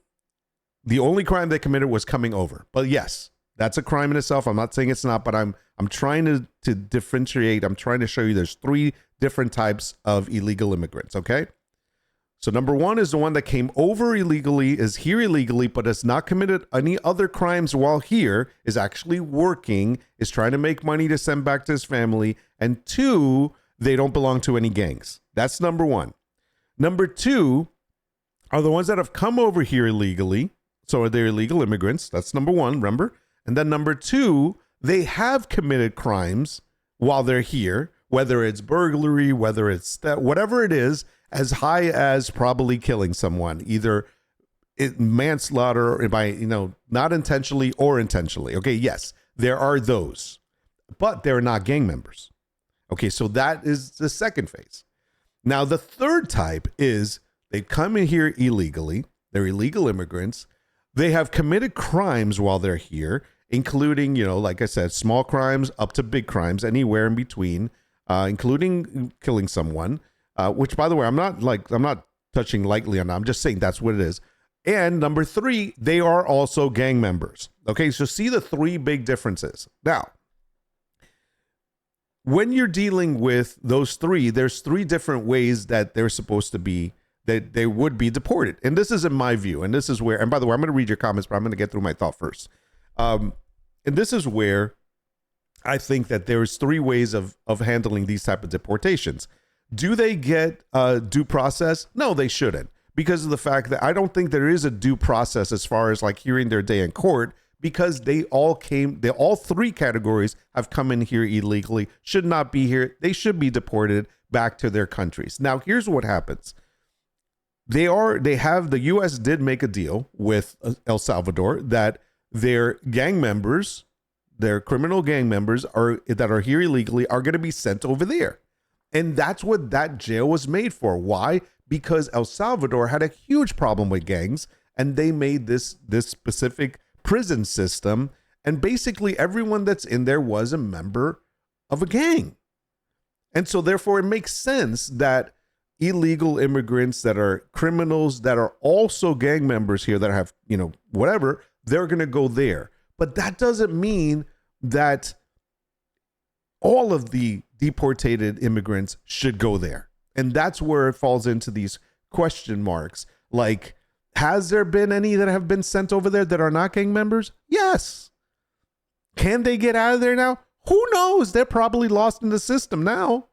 the only crime they committed was coming over. But yes, that's a crime in itself. I'm not saying it's not, but I'm trying to differentiate. I'm trying to show you there's three different types of illegal immigrants. Okay. So number one is the one that came over illegally, is here illegally, but has not committed any other crimes while here, is actually working, is trying to make money to send back to his family. And two, they don't belong to any gangs. That's number one. Number two are the ones that have come over here illegally. So they're illegal immigrants. That's number one, remember? And then number two, they have committed crimes while they're here, whether it's burglary, whether it's whatever it is, as high as probably killing someone, either manslaughter or by, not intentionally or intentionally. Okay, yes, there are those, but they're not gang members. Okay, so that is the second phase. Now, the third type is they come in here illegally. They're illegal immigrants. They have committed crimes while they're here, including, like I said, small crimes up to big crimes, anywhere in between, including killing someone. Which, by the way, I'm not touching lightly on that. I'm just saying that's what it is. And number three, they are also gang members. Okay, so see the three big differences. Now, when you're dealing with those three, there's three different ways that they're supposed to be, that they would be deported. And this is in my view. And this is where, and by the way, I'm going to read your comments, but I'm going to get through my thought first. And this is where I think that there's three ways of handling these type of deportations. Do they get due process? No, they shouldn't, because of the fact that I don't think there is a due process as far as like hearing their day in court, because all three categories have come in here illegally, should not be here. They should be deported back to their countries. Now, here's what happens. The U.S. did make a deal with El Salvador that their gang members, their criminal gang members that are here illegally are going to be sent over there. And that's what that jail was made for. Why? Because El Salvador had a huge problem with gangs, and they made this specific prison system. And basically everyone that's in there was a member of a gang. And so therefore it makes sense that illegal immigrants that are criminals that are also gang members here that have, whatever, they're going to go there. But that doesn't mean that all of the deportated immigrants should go there. And that's where it falls into these question marks. Like, has there been any that have been sent over there that are not gang members? Yes. Can they get out of there now? Who knows? They're probably lost in the system now.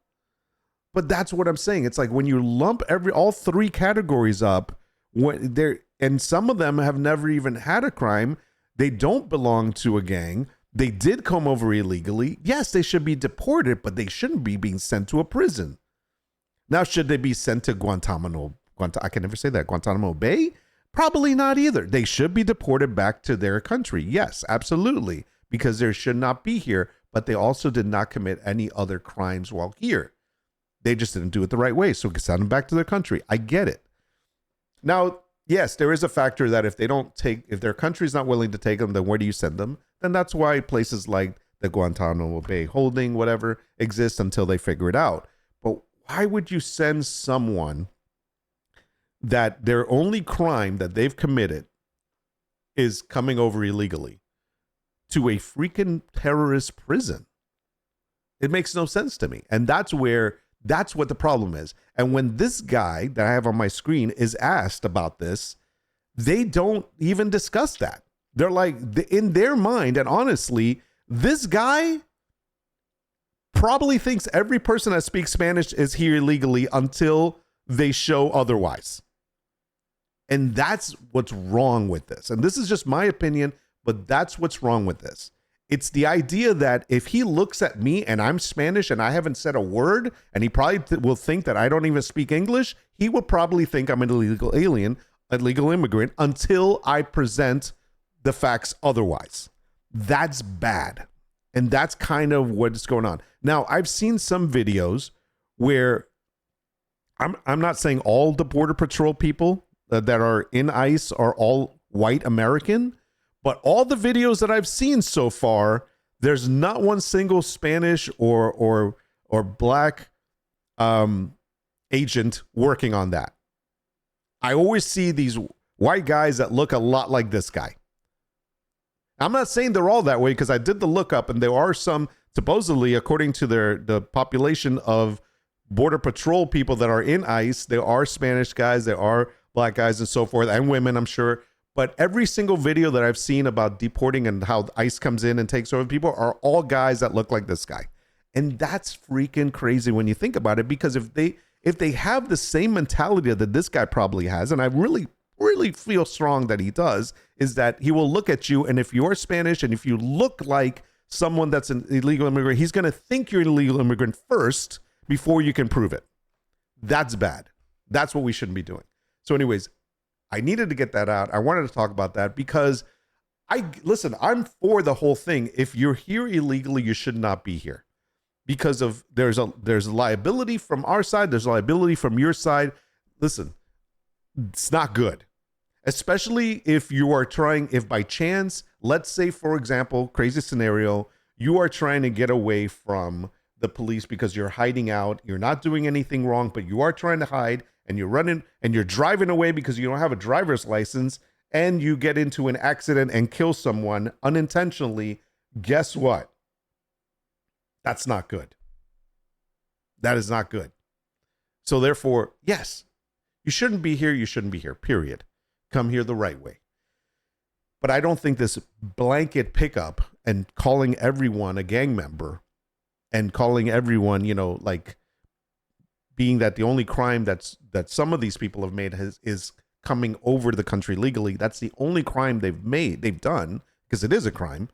But that's what I'm saying. It's like when you lump all three categories up, and some of them have never even had a crime. They don't belong to a gang. They did come over illegally. Yes, they should be deported, but they shouldn't be being sent to a prison. Now, should they be sent to Guantanamo? I can never say that. Guantanamo Bay? Probably not either. They should be deported back to their country. Yes, absolutely, because they should not be here. But they also did not commit any other crimes while here. They just didn't do it the right way. So send them back to their country. I get it. Now, yes, there is a factor that if their country's not willing to take them, then where do you send them? Then that's why places like the Guantanamo Bay holding, whatever, exist until they figure it out. But why would you send someone that their only crime that they've committed is coming over illegally to a freaking terrorist prison? It makes no sense to me. And that's what the problem is. And when this guy that I have on my screen is asked about this, they don't even discuss that. They're like, in their mind, and honestly, this guy probably thinks every person that speaks Spanish is here illegally until they show otherwise. And that's what's wrong with this. And this is just my opinion, but that's what's wrong with this. It's the idea that if he looks at me and I'm Spanish and I haven't said a word, and he probably will think that I don't even speak English, he will probably think I'm an illegal alien, illegal immigrant, until I present the facts otherwise. That's bad. And that's kind of what's going on. Now, I've seen some videos where I'm not saying all the Border Patrol people that are in ICE are all white American, but all the videos that I've seen so far, there's not one single Spanish or black agent working on that. I always see these white guys that look a lot like this guy. I'm not saying they're all that way, because I did the lookup, and there are some, supposedly, according to the population of Border Patrol people that are in ICE, there are Spanish guys, there are black guys and so forth, and women, I'm sure. But every single video that I've seen about deporting and how ICE comes in and takes over people are all guys that look like this guy. And that's freaking crazy when you think about it, because if they have the same mentality that this guy probably has, and I really feel strong that he does, is that he will look at you, and if you're Spanish and if you look like someone that's an illegal immigrant, he's going to think you're an illegal immigrant first before you can prove it. That's bad. That's what we shouldn't be doing. So anyways, I needed to get that out. I wanted to talk about that because I'm for the whole thing. If you're here illegally, you should not be here, because of there's a liability from our side. There's liability from your side. Listen, it's not good. Especially if you are if by chance, let's say, for example, crazy scenario, you are trying to get away from the police because you're hiding out. You're not doing anything wrong, but you are trying to hide, and you're running and you're driving away because you don't have a driver's license, and you get into an accident and kill someone unintentionally. Guess what? That's not good. That is not good. So therefore, yes, you shouldn't be here. You shouldn't be here, period. Come here the right way. But I don't think this blanket pickup and calling everyone a gang member and calling everyone, like being that the only crime that some of these people have made is coming over to the country legally. That's the only crime they've done, because it is a crime.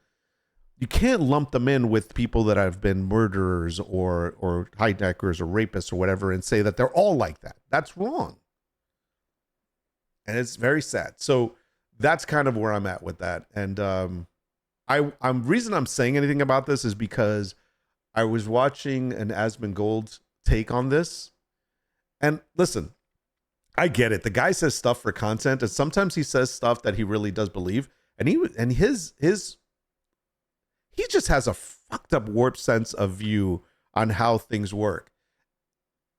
You can't lump them in with people that have been murderers or hijackers or rapists or whatever and say that they're all like that. That's wrong. And it's very sad. So that's kind of where I'm at with that. And reason I'm saying anything about this is because I was watching an Asmongold take on this. And listen, I get it. The guy says stuff for content, and sometimes he says stuff that he really does believe. And he just has a fucked up warped sense of view on how things work.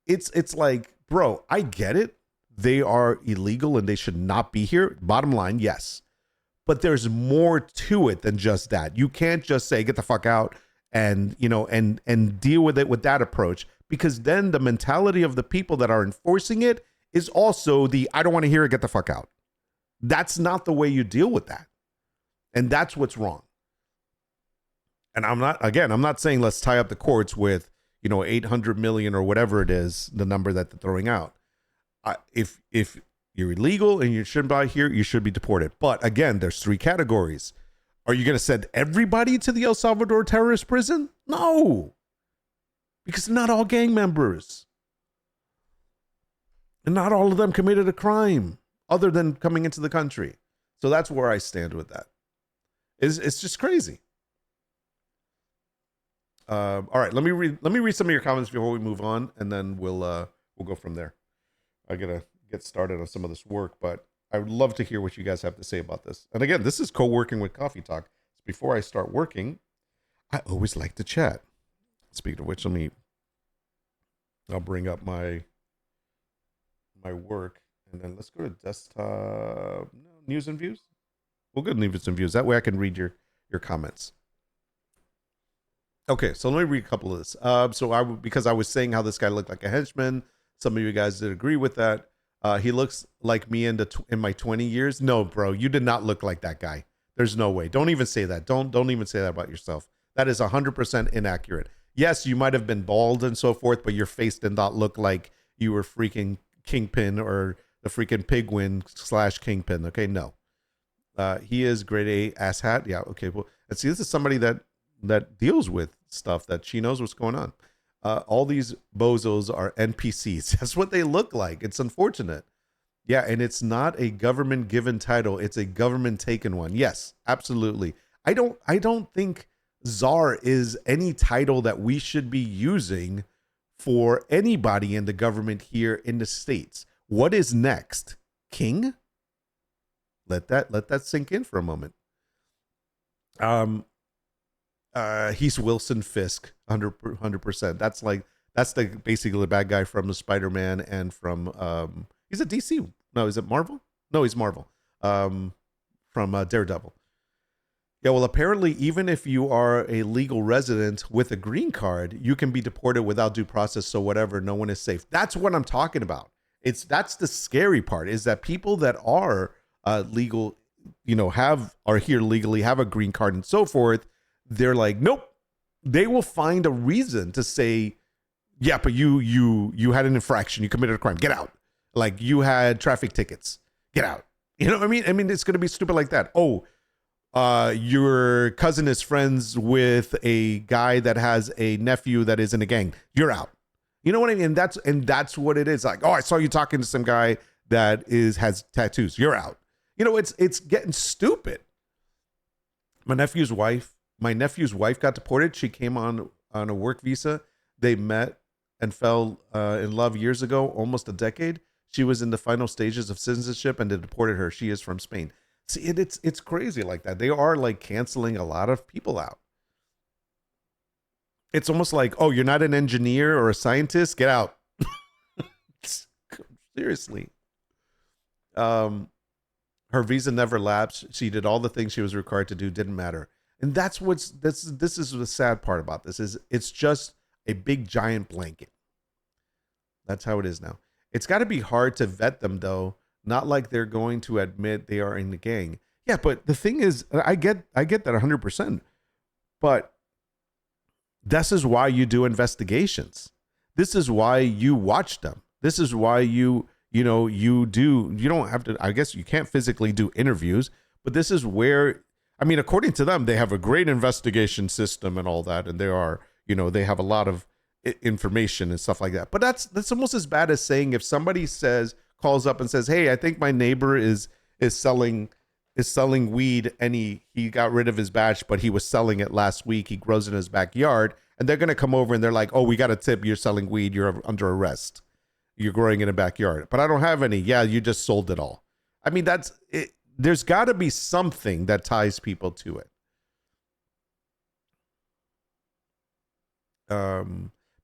it's like, bro, I get it. They are illegal and they should not be here. Bottom line, yes. But there's more to it than just that. You can't just say, get the fuck out and, and deal with it with that approach, because then the mentality of the people that are enforcing it is also the, I don't want to hear it, get the fuck out. That's not the way you deal with that. And that's what's wrong. And I'm not saying let's tie up the courts with, 800 million or whatever it is, the number that they're throwing out. If you're illegal and you shouldn't be here, you should be deported. But again, there's 3 categories. Are you going to send everybody to the El Salvador terrorist prison? No, because not all gang members. And not all of them committed a crime other than coming into the country. So that's where I stand with that. It's just crazy. All right, let me read some of your comments before we move on, and then we'll go from there. I gotta get started on some of this work, but I would love to hear what you guys have to say about this. And again, this is co-working with Coffee Talk. Before I start working, I always like to chat. Speaking of which, I'll bring up my work, and then let's go to desktop. News and views. We'll go to news and views. That way I can read your comments. Okay, so let me read a couple of this. Because I was saying how this guy looked like a henchman. Some of you guys did agree with that. He looks like me in my 20 years. No, bro, you did not look like that guy. There's no way. Don't even say that. Don't even say that about yourself. That is 100% inaccurate. Yes, you might have been bald and so forth, but your face did not look like you were freaking Kingpin or the freaking Pigwin / Kingpin. Okay, no. He is grade A ass hat. Yeah, okay. Well, let's see. This is somebody that deals with stuff, that she knows what's going on. All these bozos are NPCs. That's what they look like. It's unfortunate. Yeah, and it's not a government given title. It's a government taken one. Yes, absolutely. I don't think czar is any title that we should be using for anybody in the government here in the States. What is next? King? Let that sink in for a moment. He's Wilson Fisk, 100%. That's basically the bad guy from the Spider-Man and from he's a DC. No, is it Marvel? No, he's Marvel. From Daredevil. Yeah, well, apparently, even if you are a legal resident with a green card, you can be deported without due process. So whatever, no one is safe. That's what I'm talking about. That's the scary part, is that people that are legal, are here legally, have a green card and so forth, they're like, nope. They will find a reason to say, yeah, but you had an infraction, you committed a crime, get out. Like, you had traffic tickets, get out. You know what I mean? I mean, it's gonna be stupid like that. Oh, your cousin is friends with a guy that has a nephew that is in a gang, you're out. You know what I mean? And that's what it is. Like, oh, I saw you talking to some guy that has tattoos, you're out. It's getting stupid. My nephew's wife got deported. She came on a work visa. They met and fell in love years ago, almost a decade. She was in the final stages of citizenship and they deported her. She is from Spain. See, it's crazy like that. They are like canceling a lot of people out. It's almost like, oh, you're not an engineer or a scientist, get out. Seriously. Her visa never lapsed. She did all the things she was required to do, didn't matter. And this is the sad part about this, is it's just a big giant blanket. That's how it is now. It's got to be hard to vet them, though. Not like they're going to admit they are in the gang. Yeah, but the thing is, I get that 100%. But this is why you do investigations. This is why you watch them. This is why you don't have to, I guess you can't physically do interviews, but this is where, I mean, according to them, they have a great investigation system and all that. And they have a lot of information and stuff like that. But that's almost as bad as saying, if somebody calls up and says, hey, I think my neighbor is selling weed and he got rid of his batch, but he was selling it last week. He grows in his backyard, and they're going to come over and they're like, oh, we got a tip. You're selling weed. You're under arrest. You're growing in a backyard, but I don't have any. Yeah. You just sold it all. I mean, that's it. There's got to be something that ties people to it.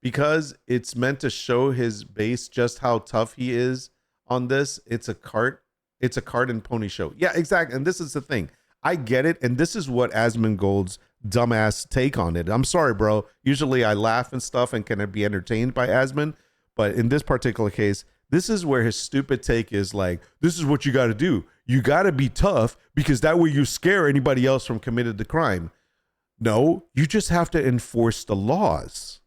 because it's meant to show his base just how tough he is on this. It's a cart and pony show. Yeah, exactly. And this is the thing. I get it. And this is what Asmongold's dumbass take on it. I'm sorry, bro. Usually I laugh and stuff and can be entertained by Asmon. But in this particular case, this is where his stupid take is like, this is what you got to do. You got to be tough because that way you scare anybody else from committing the crime. No, you just have to enforce the laws.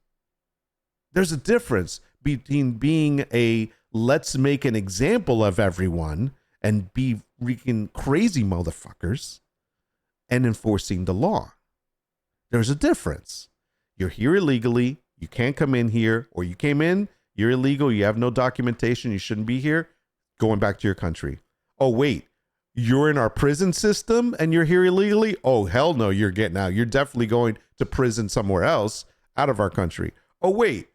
There's a difference between being a let's make an example of everyone and be freaking crazy motherfuckers and enforcing the law. There's a difference. You're here illegally. You can't come in here, or you came in, you're illegal. You have no documentation. You shouldn't be here. Going back to your country. Oh, wait, you're in our prison system and you're here illegally? Oh, hell no, you're getting out. You're definitely going to prison somewhere else out of our country. Oh, wait,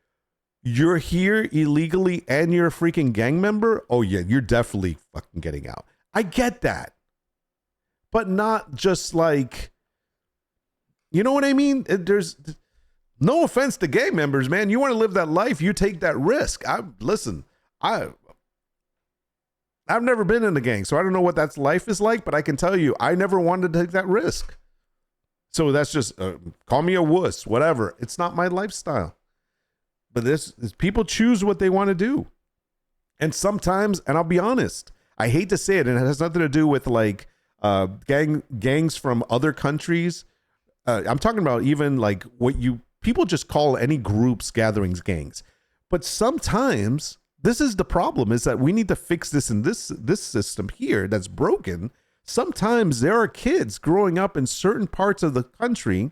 you're here illegally and you're a freaking gang member? Oh, yeah, you're definitely fucking getting out. I get that. But not just like, you know what I mean? There's no offense to gang members, man. You want to live that life, you take that risk. I've never been in a gang, so I don't know what that life is like, but I can tell you, I never wanted to take that risk. So that's just, call me a wuss, whatever. It's not my lifestyle. But this people choose what they want to do. And sometimes, and I'll be honest, I hate to say it, and it has nothing to do with like gangs from other countries. I'm talking about even like what people just call any groups, gatherings, gangs. But sometimes this is the problem, is that we need to fix this in this system here that's broken. Sometimes there are kids growing up in certain parts of the country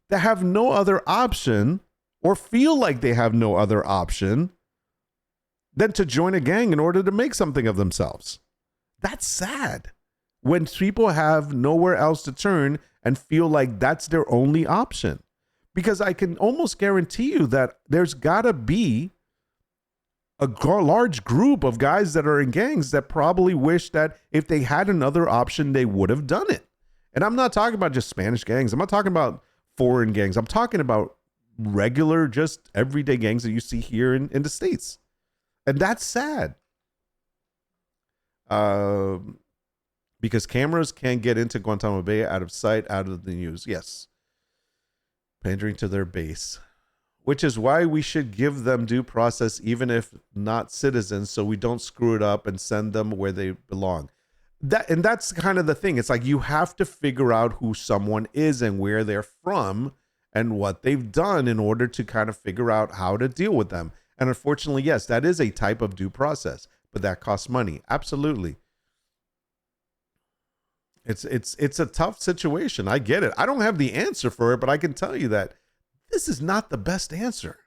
that have no other option, or feel like they have no other option than to join a gang in order to make something of themselves. That's sad. When people have nowhere else to turn and feel like that's their only option. Because I can almost guarantee you that there's got to be a large group of guys that are in gangs that probably wish that if they had another option, they would have done it. And I'm not talking about just Spanish gangs. I'm not talking about foreign gangs. I'm talking about regular, just everyday gangs that you see here in the States. And that's sad. Because cameras can't get into Guantanamo Bay, out of sight, out of the news. Yes. Pandering to their base. Which is why we should give them due process, even if not citizens, so we don't screw it up and send them where they belong. That's kind of the thing. It's like you have to figure out who someone is and where they're from and what they've done in order to kind of figure out how to deal with them. And unfortunately, yes, that is a type of due process, but that costs money. Absolutely. It's a tough situation. I get it. I don't have the answer for it, but I can tell you that this is not the best answer.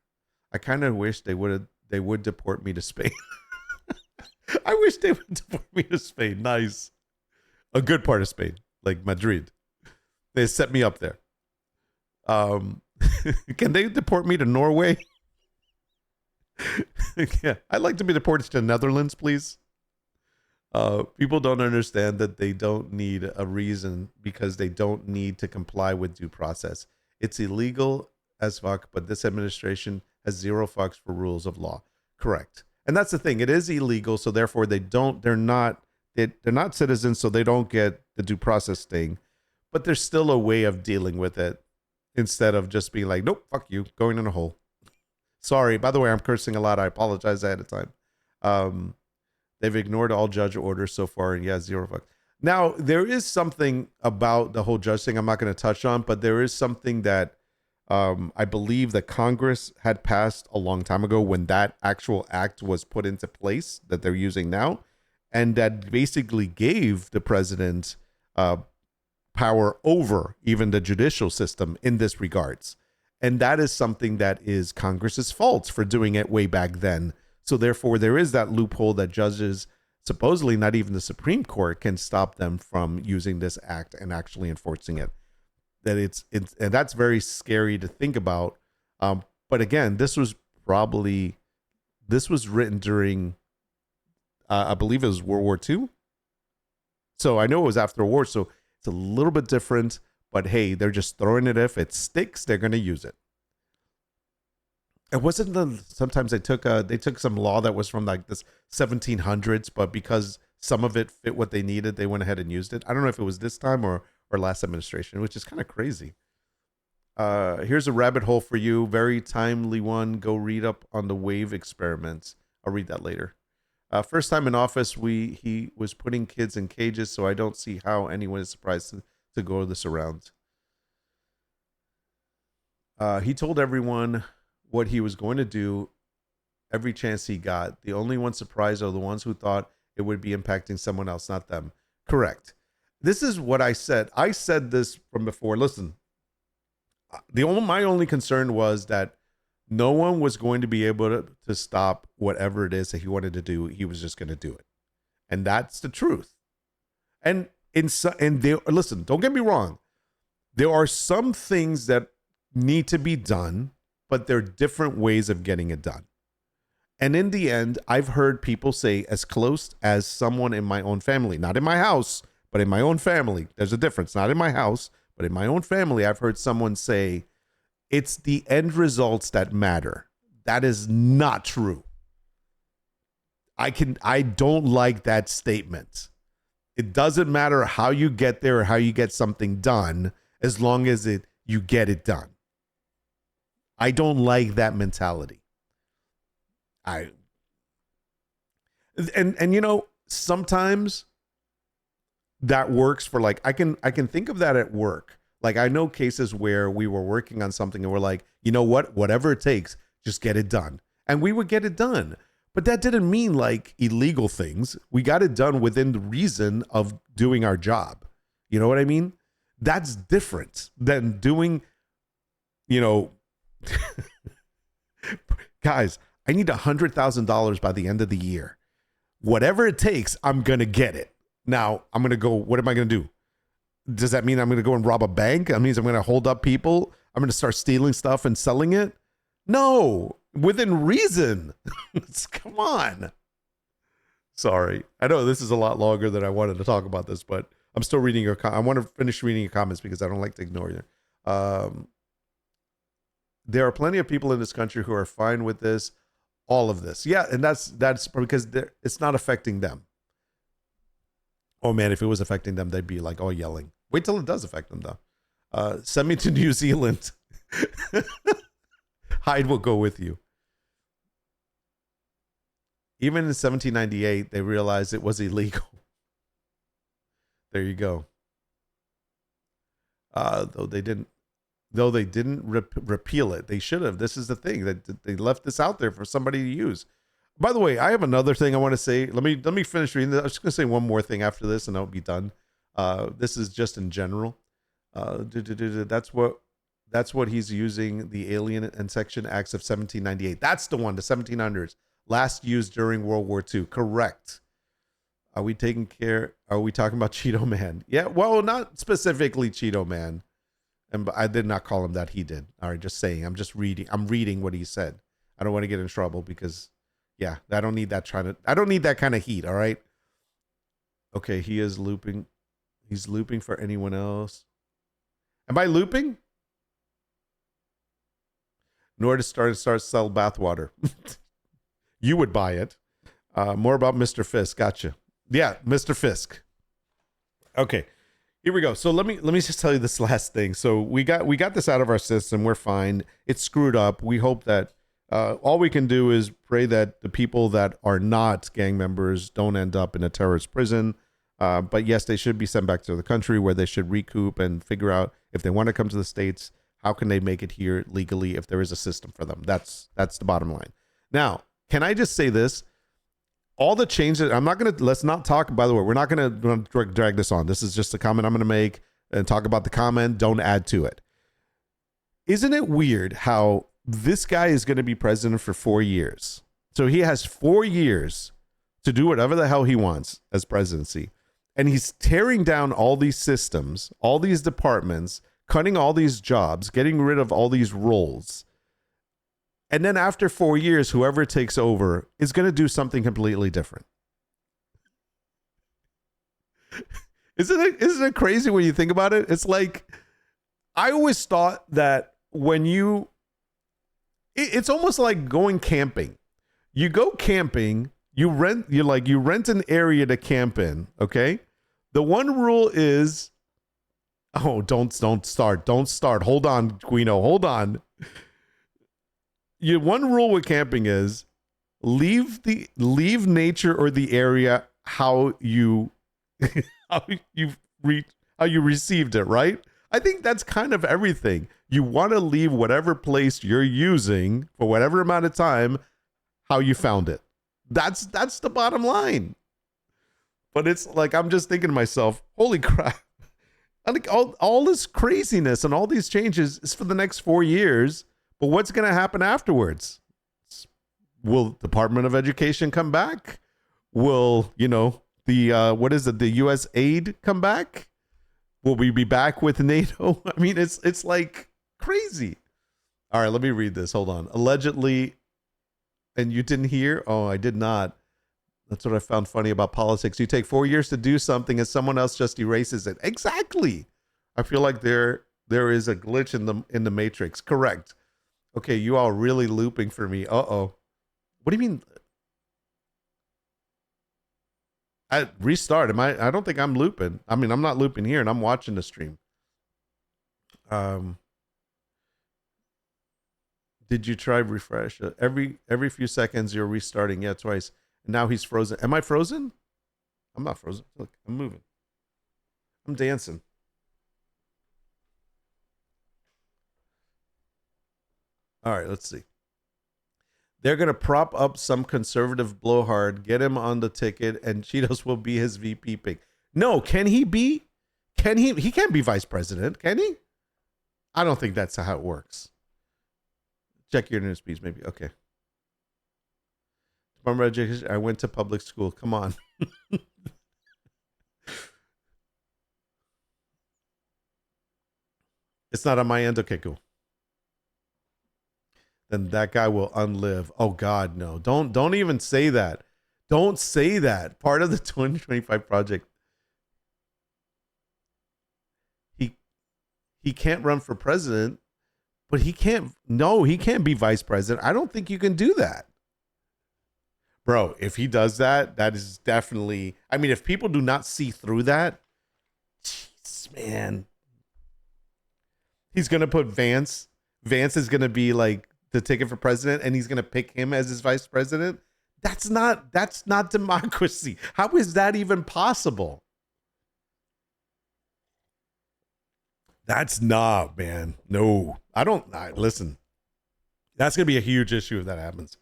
I kind of wish they would deport me to Spain. I wish they would deport me to Spain. Nice. A good part of Spain, like Madrid. They set me up there. Can they deport me to Norway? Yeah, I'd like to be deported to the Netherlands, please. People don't understand that they don't need a reason because they don't need to comply with due process. It's illegal as fuck, but this administration has zero fucks for rules of law. Correct. And that's the thing. It is illegal, so therefore they're not citizens, so they don't get the due process thing. But there's still a way of dealing with it instead of just being like, nope, fuck you, going in a hole. Sorry. By the way, I'm cursing a lot. I apologize ahead of time. They've ignored all judge orders so far, and yeah, zero fucks. Now, there is something about the whole judge thing I'm not going to touch on, but there is something that I believe that Congress had passed a long time ago when that actual act was put into place that they're using now, and that basically gave the president power over even the judicial system in this regards. And that is something that is Congress's fault for doing it way back then. So therefore, there is that loophole that judges, supposedly not even the Supreme Court, can stop them from using this act and actually enforcing it. That it's and that's very scary to think about. But again, this was written during, I believe it was World War II. So I know it was after a war, so it's a little bit different. But hey, they're just throwing it. If it sticks, they're going to use it. It wasn't sometimes they took some law that was from like this 1700s, but because some of it fit what they needed, they went ahead and used it. I don't know if it was this time or last administration, which is kind of crazy. Here's a rabbit hole for you, very timely one. Go read up on the wave experiments. I'll read that later. First time in office, he was putting kids in cages, so I don't see how anyone is surprised to go this around. He told everyone what he was going to do every chance he got. The only ones surprised are the ones who thought it would be impacting someone else, not them. Correct. This is what I said. I said this from before. Listen, my only concern was that no one was going to be able to stop whatever it is that he wanted to do. He was just going to do it. And that's the truth. And listen, don't get me wrong. There are some things that need to be done, but there are different ways of getting it done. And in the end, I've heard people say, as close as someone in my own family, not in my house, but in my own family. There's a difference. Not in my house, but in my own family, I've heard someone say, it's the end results that matter. That is not true. I don't like that statement. It doesn't matter how you get there or how you get something done, as long as you get it done. I don't like that mentality. And you know, sometimes that works for, like, I can think of that at work. Like, I know cases where we were working on something and we're like, you know what, whatever it takes, just get it done. And we would get it done. But that didn't mean like illegal things. We got it done within the reason of doing our job. You know what I mean? That's different than doing, you know, guys, I need $100,000 by the end of the year. Whatever it takes, I'm going to get it. Now, I'm going to go, what am I going to do? Does that mean I'm going to go and rob a bank? That means I'm going to hold up people? I'm going to start stealing stuff and selling it? No, within reason. Come on. Sorry. I know this is a lot longer than I wanted to talk about this, but I'm still reading your I want to finish reading your comments because I don't like to ignore you. There are plenty of people in this country who are fine with this, all of this. Yeah, and that's because it's not affecting them. Oh man, if it was affecting them, they'd be like all yelling. Wait till it does affect them though. Send me to New Zealand. Hyde will go with you. Even in 1798, they realized it was illegal. There you go. Though they didn't repeal it. They should have. This is the thing, that they left this out there for somebody to use. By the way, I have another thing I want to say. Let me finish reading this. I'm just going to say one more thing after this, and I'll be done. This is just in general. That's what he's using, the Alien and Section Acts of 1798. That's the one, the 1700s. Last used during World War II. Correct. Are we talking about Cheeto Man? Yeah, well, not specifically Cheeto Man. And I did not call him that. He did. All right, just saying. I'm reading what he said. I don't want to get in trouble because, yeah, I don't need that kind of heat. All right. Okay, he is looping. He's looping for anyone else. Am I looping? Nor to start sell bathwater. You would buy it. More about Mr. Fisk. Gotcha. Yeah, Mr. Fisk. Okay. Here we go. So let me just tell you this last thing. So we got this out of our system. We're fine. It's screwed up. We hope that all we can do is pray that the people that are not gang members don't end up in a terrorist prison. But yes, they should be sent back to the country where they should recoup and figure out if they want to come to the States, how can they make it here legally if there is a system for them. That's the bottom line. Now, can I just say this? All the changes, let's not talk, by the way, we're not going to drag this on. This is just a comment I'm going to make and talk about the comment. Don't add to it. Isn't it weird how this guy is going to be president for 4 years? So he has 4 years to do whatever the hell he wants as presidency. And he's tearing down all these systems, all these departments, cutting all these jobs, getting rid of all these roles. And then after 4 years, whoever takes over is going to do something completely different. Isn't it crazy when you think about it? It's like, I always thought that when you It's almost like going camping. You go camping, you rent an area to camp in, okay? The one rule is, oh, don't start. Don't start. Hold on, Guino. Hold on. One rule with camping is leave nature or the area how you how you received it, right? I think that's kind of everything. You want to leave whatever place you're using for whatever amount of time how you found it. That's the bottom line. But it's like, I'm just thinking to myself, holy crap. I think all this craziness and all these changes is for the next 4 years. But what's going to happen afterwards? Will Department of Education come back? Will, the what is it? The U.S. aid come back? Will we be back with NATO? I mean, it's like crazy. All right, let me read this. Hold on. Allegedly, and you didn't hear? Oh, I did not. That's what I found funny about politics. You take 4 years to do something and someone else just erases it. Exactly. I feel like there is a glitch in the matrix. Correct. Okay, you all really looping for me. Uh-oh. What do you mean? I restart. I don't think I'm looping. I mean, I'm not looping here and I'm watching the stream. Did you try refresh? Every few seconds you're restarting. Yeah, twice. And now he's frozen. Am I frozen? I'm not frozen. Look, I'm moving. I'm dancing. All right, let's see. They're going to prop up some conservative blowhard, get him on the ticket, and Cheetos will be his VP pick. No, can he be? He can't be vice president, can he? I don't think that's how it works. Check your news speech, maybe. Okay. Department of Education, I went to public school. Come on. It's not on my end. Okay, cool. Then that guy will unlive. Oh God, no. Don't even say that. Don't say that. Part of the 2025 project. He can't run for president, but he can't be vice president. I don't think you can do that. Bro, if he does that, that is definitely, I mean, if people do not see through that, jeez, man. He's going to put Vance. Vance is going to be like the ticket for president and he's going to pick him as his vice president. That's not democracy. How is that even possible? That's not, man. No, listen. That's going to be a huge issue if that happens.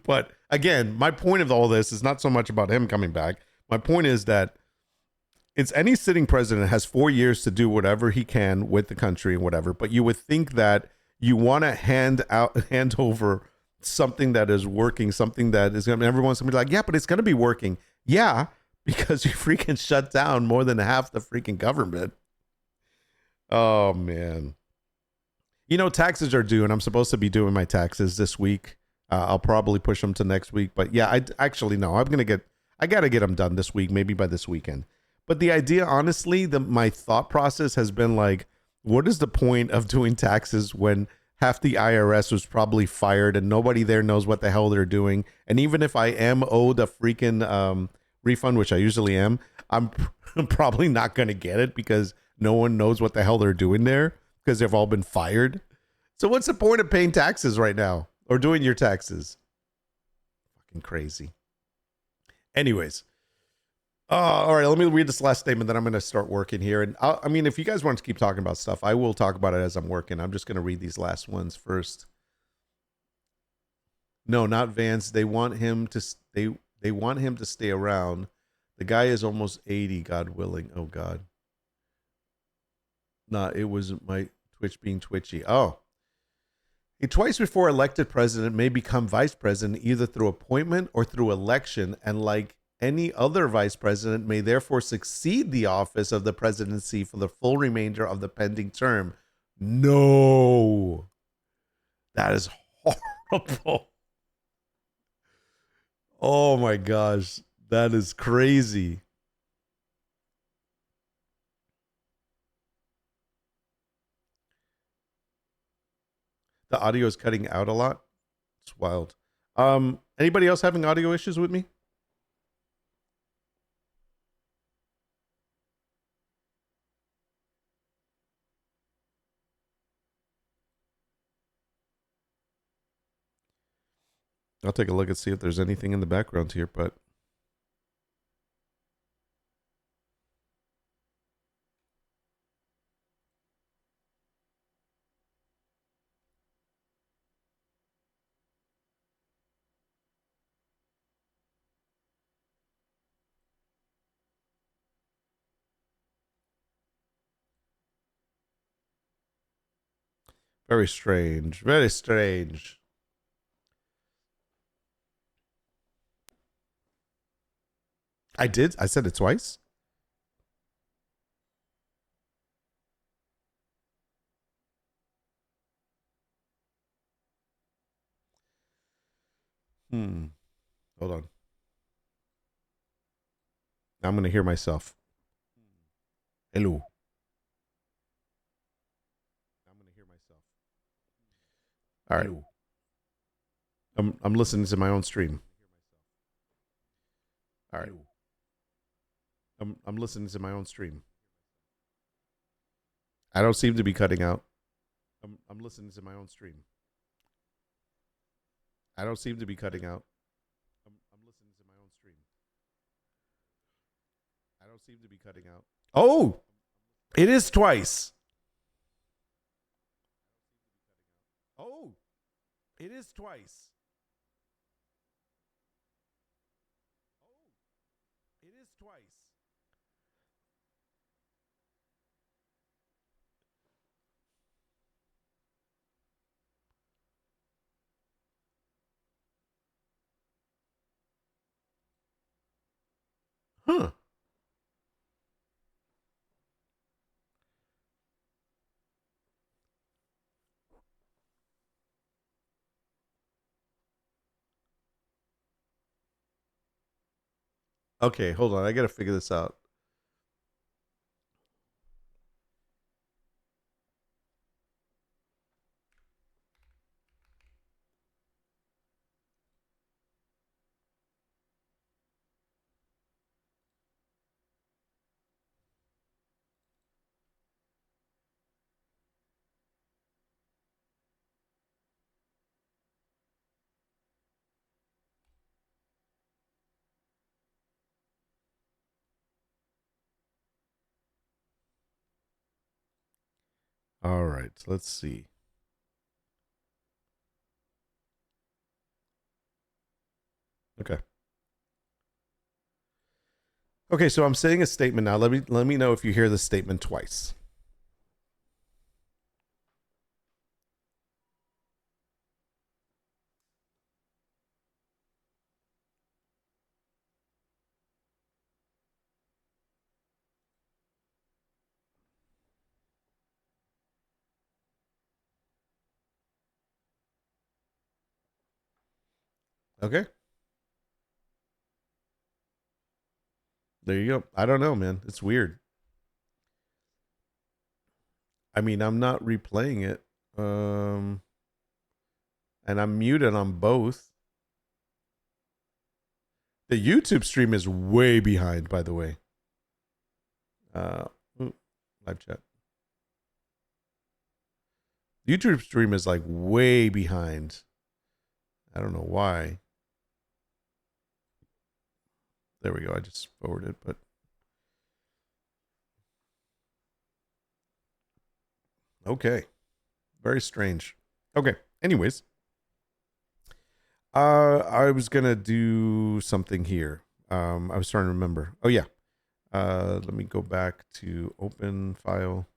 But again, my point of all this is not so much about him coming back. My point is that it's any sitting president has 4 years to do whatever he can with the country and whatever. But you would think that you want to hand over something that is working, something that is going to, everyone's going to be like, yeah, but it's going to be working. Yeah, because you freaking shut down more than half the freaking government. Oh, man. Taxes are due and I'm supposed to be doing my taxes this week. I'll probably push them to next week. But yeah, I got to get them done this week, maybe by this weekend. But the idea, honestly, my thought process has been like, what is the point of doing taxes when half the IRS was probably fired and nobody there knows what the hell they're doing? And even if I am owed a freaking refund, which I usually am, I'm probably not going to get it because no one knows what the hell they're doing there because they've all been fired. So what's the point of paying taxes right now or doing your taxes? Fucking crazy. Anyways. All right, let me read this last statement, then I'm going to start working here. And I mean, if you guys want to keep talking about stuff, I will talk about it as I'm working. I'm just going to read these last ones first. No, not Vance. They want him to stay around. The guy is almost 80, God willing. Oh God. Nah, it was my Twitch being twitchy. Oh. A twice before elected president may become vice president either through appointment or through election, and like any other vice president may therefore succeed the office of the presidency for the full remainder of the pending term. No. That is horrible. Oh my gosh. That is crazy. The audio is cutting out a lot. It's wild. Anybody else having audio issues with me? I'll take a look and see if there's anything in the background here, but very strange. Very strange. I did. I said it twice. Hold on. I'm going to hear myself. Hello. I'm going to hear myself. All right. I'm listening to my own stream. All right. I'm listening to my own stream. I don't seem to be cutting out. I'm listening to my own stream. I don't seem to be cutting out. I'm listening to my own stream. I don't seem to be cutting out. Oh, it is twice. Oh, it is twice. Oh, it is twice. Huh. Okay, hold on. I got to figure this out. All right, let's see. Okay. Okay, so I'm saying a statement now. Let me know if you hear the statement twice. Okay. There you go. I don't know, man. It's weird. I mean, I'm not replaying it. And I'm muted on both. The YouTube stream is way behind, by the way. Live chat. YouTube stream is like way behind. I don't know why. There we go. I just forwarded, but okay. Very strange. Okay. Anyways, I was gonna do something here. I was trying to remember. Oh yeah. Let me go back to open file.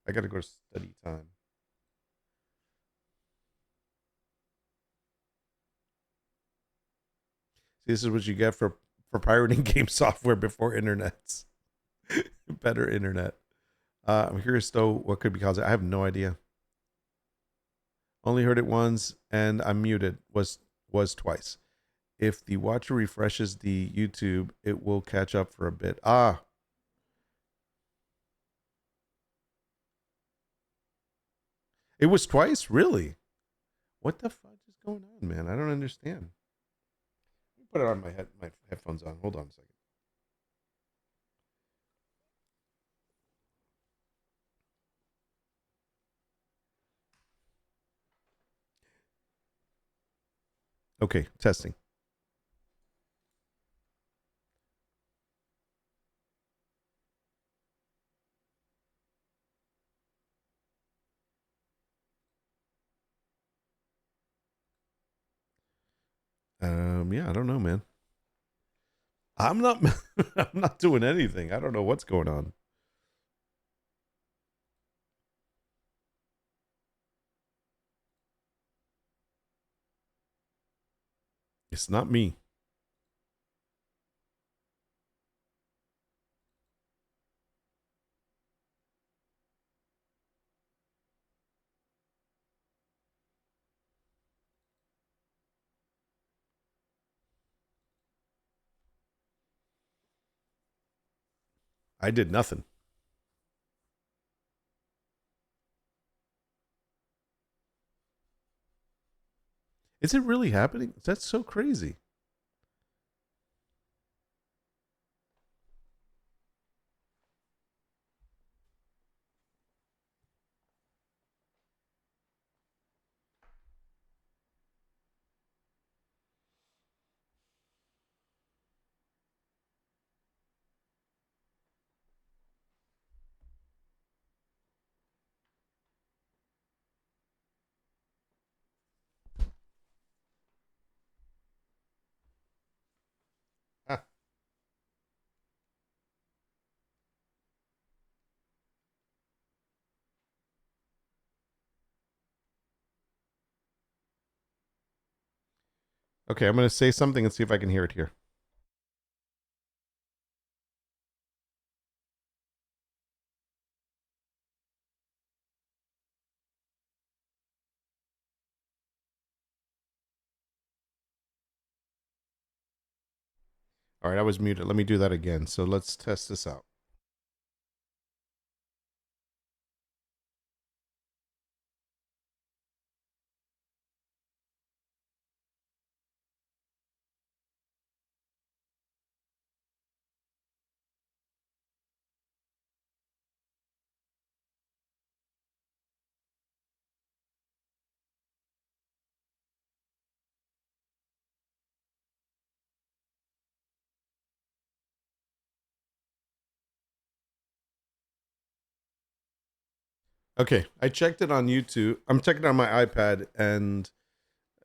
I gotta go to study time. See, this is what you get for pirating game software before internets. Better internet. I'm curious though, what could be caused? I have no idea. Only heard it once, and I'm muted. Was twice. If the watcher refreshes the YouTube, it will catch up for a bit. Ah. It was twice? Really? What the fuck is going on, man? I don't understand. Let me put it on my headphones on. Hold on a second. Okay, testing. Yeah, I don't know, man. I'm not I'm not doing anything. I don't know what's going on. It's not me. I did nothing. Is it really happening? That's so crazy. Ah, okay, I'm going to say something and see if I can hear it here. All right, I was muted. Let me do that again. So let's test this out. Okay, I checked it on YouTube. I'm checking it on my iPad, and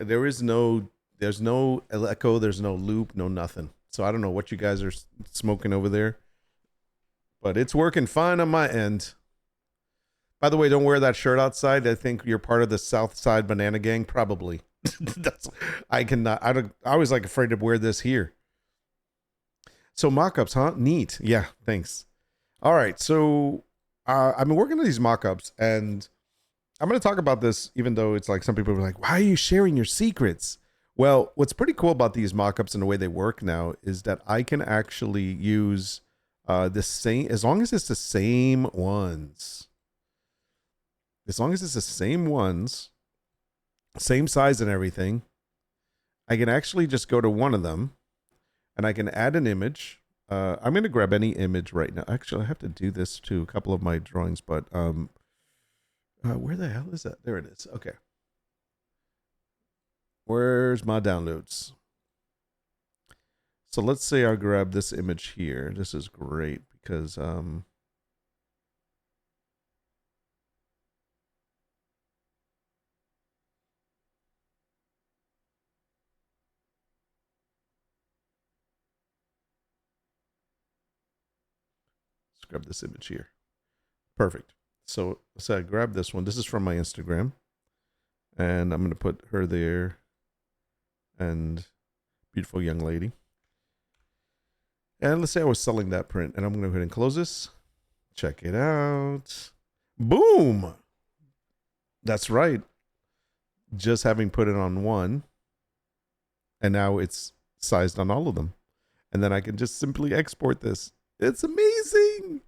there's no echo, there's no loop, no nothing. So I don't know what you guys are smoking over there, but it's working fine on my end. By the way, don't wear that shirt outside. I think you're part of the South Side Banana Gang, probably. That's I cannot. I don't. I was like afraid to wear this here. So mockups, huh? Neat. Yeah. Thanks. All right. So I've been working on these mockups, and I'm going to talk about this, even though it's like some people are like, "Why are you sharing your secrets?" Well, what's pretty cool about these mockups and the way they work now is that I can actually use the same, as long as it's the same ones. As long as it's the same ones, same size and everything, I can actually just go to one of them and I can add an image. I'm going to grab any image right now. Actually, I have to do this to a couple of my drawings, but where the hell is that? There it is. Okay. Where's my downloads? So let's say I grab this image here. This is great because let's grab this image here. Perfect. So I grab this one. This is from my Instagram. And I'm going to put her there and beautiful young lady. And let's say I was selling that print, and I'm going to go ahead and close this. Check it out. Boom. That's right. Just having put it on one, and now it's sized on all of them. And then I can just simply export this. It's amazing.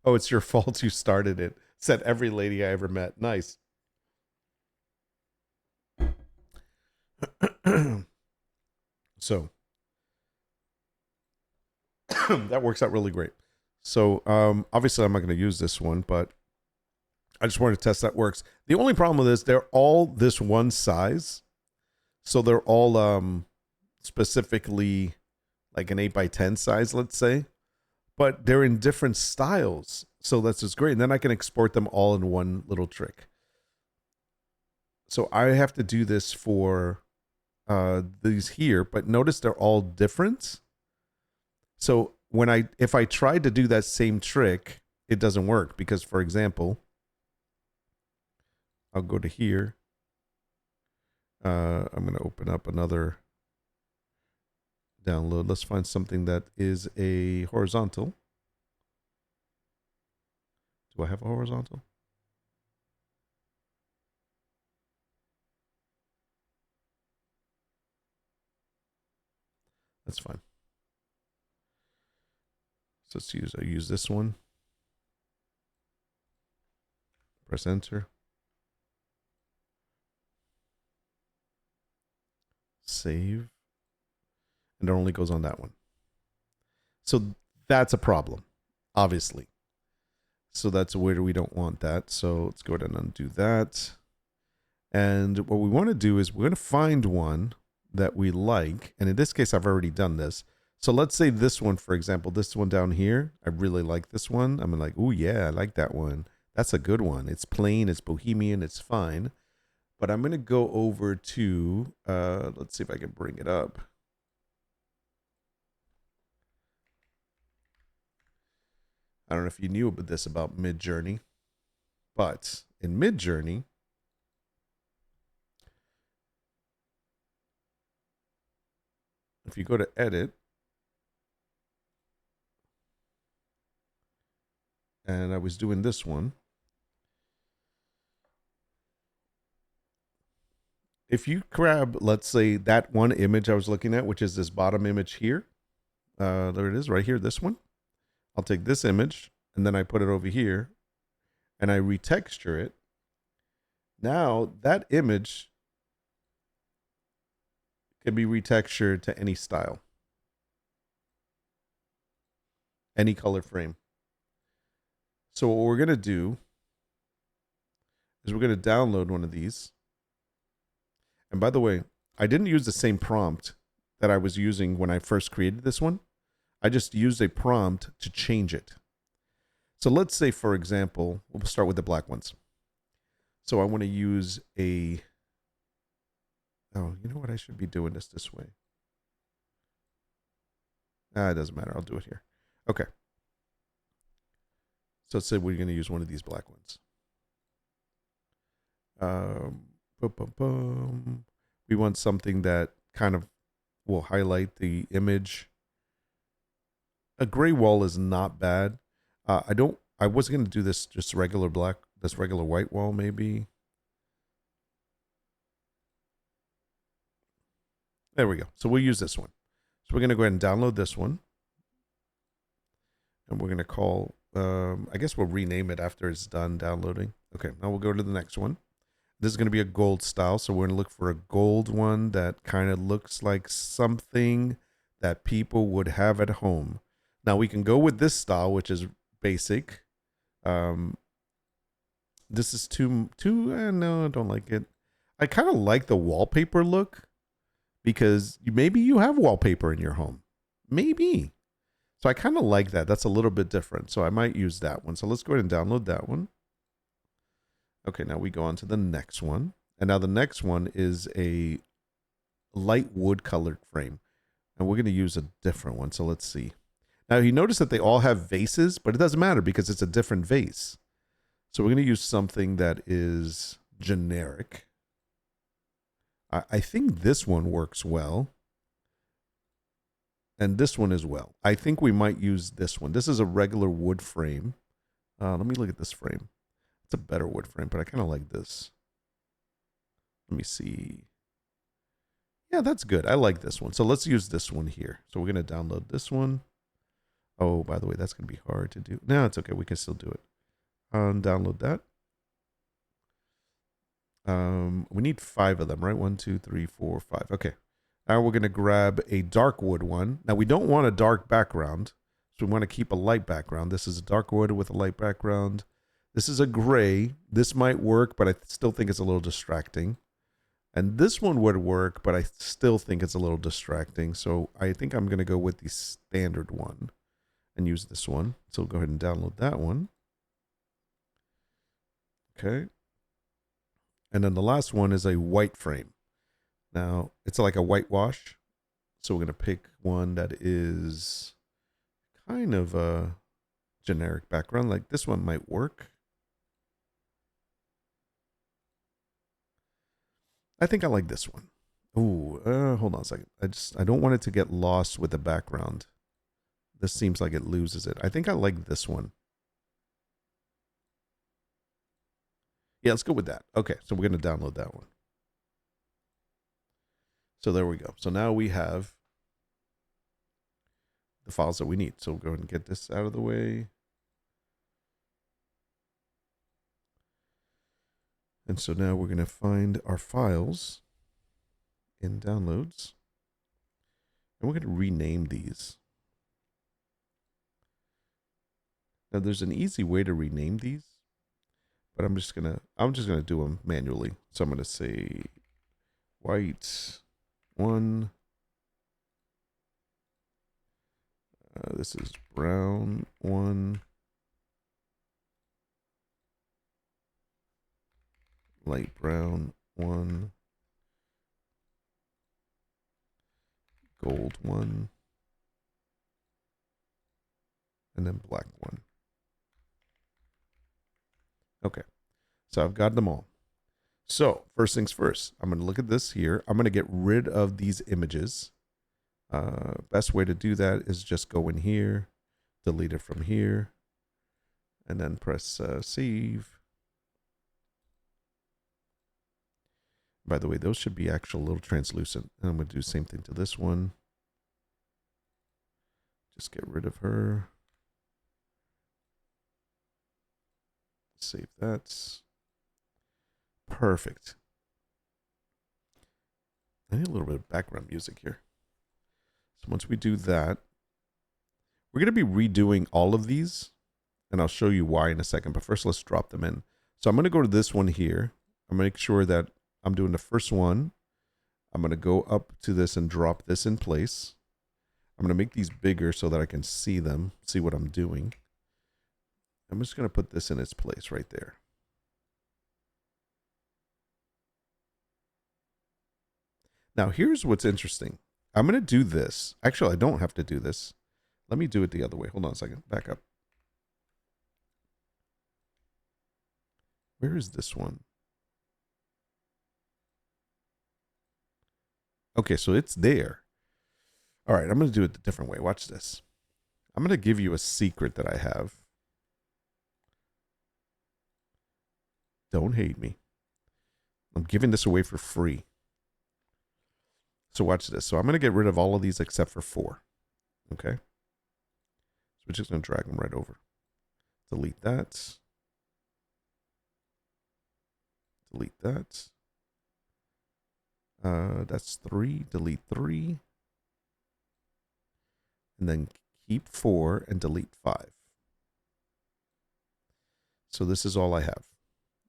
Oh, it's your fault you started it. Said every lady I ever met. Nice. So that works out really great. So obviously I'm not going to use this one, but I just wanted to test that works. The only problem with this, they're all this one size. So they're all specifically like an 8x10 size, let's say. But they're in different styles. So that's just great. And then I can export them all in one little trick. So I have to do this for these here, but notice they're all different. So if I tried to do that same trick, it doesn't work because, for example, I'll go to here. I'm going to open up another download. Let's find something that is a horizontal. Do I have a horizontal? That's fine. So I use this one. Press enter. Save. And it only goes on that one. So that's a problem, obviously. So that's where we don't want that. So let's go ahead and undo that. And what we want to do is we're going to find one that we like. And in this case, I've already done this. So let's say this one, for example, this one down here. I really like this one. I'm like, oh yeah, I like that one. That's a good one. It's plain, it's bohemian, it's fine. But I'm going to go over to, let's see if I can bring it up. I don't know if you knew this about Midjourney, but in Midjourney, if you go to edit, and I was doing this one, if you grab, let's say, that one image I was looking at, which is this bottom image here, there it is right here, this one. I'll take this image and then I put it over here and I retexture it. Now that image can be retextured to any style, any color frame. So what we're going to do is we're going to download one of these. And by the way, I didn't use the same prompt that I was using when I first created this one. I just used a prompt to change it. So let's say, for example, we'll start with the black ones. So I want to use a, oh, you know what? I should be doing this way. It doesn't matter. I'll do it here. Okay. So let's say we're going to use one of these black ones. We want something that kind of will highlight the image. A gray wall is not bad. I was going to do this just regular black, this regular white wall maybe. There we go. So we'll use this one. So we're going to go ahead and download this one. And we're going to call, I guess we'll rename it after it's done downloading. Okay, now we'll go to the next one. This is going to be a gold style. So we're going to look for a gold one that kind of looks like something that people would have at home. Now we can go with this style, which is basic. This is too no, I don't like it. I kind of like the wallpaper look because maybe you have wallpaper in your home. Maybe. So I kind of like that. That's a little bit different. So I might use that one. So let's go ahead and download that one. Okay, now we go on to the next one. And now the next one is a light wood colored frame. And we're going to use a different one. So let's see. Now you notice that they all have vases, but it doesn't matter because it's a different vase. So we're going to use something that is generic. I think this one works well. And this one as well. I think we might use this one. This is a regular wood frame. Let me look at this frame. It's a better wood frame, but I kind of like this. Let me see. Yeah, that's good. I like this one. So let's use this one here. So we're going to download this one. Oh, by the way, that's going to be hard to do. No, it's okay. We can still do it. Download that. We need 5 of them, right? 1, 2, 3, 4, 5. Okay. Now we're going to grab a dark wood one. Now we don't want a dark background, so we want to keep a light background. This is a dark wood with a light background. This is a gray. This might work, but I still think it's a little distracting. And this one would work, but I still think it's a little distracting. So I think I'm going to go with the standard one and use this one. So go ahead and download that one. Okay. And then the last one is a white frame. Now, it's like a whitewash. So we're going to pick one that is kind of a generic background. Like this one might work. I think I like this one. Ooh, hold on a second. I don't want it to get lost with the background. This seems like it loses it. I think I like this one. Yeah, let's go with that. Okay, so we're going to download that one. So there we go. So now we have the files that we need. So we'll go ahead and get this out of the way. And so now we're going to find our files in downloads. And we're going to rename these. Now there's an easy way to rename these, but I'm just gonna do them manually. So I'm gonna say white one. This is brown one. Light brown one. Gold one. And then black one. Okay, so I've got them all. So first things first, I'm going to look at this here. I'm going to get rid of these images. Best way to do that is just go in here, delete it from here, and then press save. By the way, those should be actual little translucent. And I'm going to do the same thing to this one. Just get rid of her. Save that. Perfect. I need a little bit of background music here. So once we do that, we're going to be redoing all of these, and I'll show you why in a second. But first, let's drop them in. So I'm going to go to this one here. I'm going to make sure that I'm doing the first one. I'm going to go up to this and drop this in place. I'm going to make these bigger so that I can see them, see what I'm doing. I'm just going to put this in its place right there. Now, here's what's interesting. I'm going to do this. Actually, I don't have to do this. Let me do it the other way. Hold on a second. Back up. Where is this one? Okay, so it's there. All right, I'm going to do it a different way. Watch this. I'm going to give you a secret that I have. Don't hate me. I'm giving this away for free. So watch this. So I'm going to get rid of all of these except for 4. Okay. So we're just going to drag them right over. Delete that. Delete that. That's 3. Delete 3. And then keep 4 and delete 5. So this is all I have.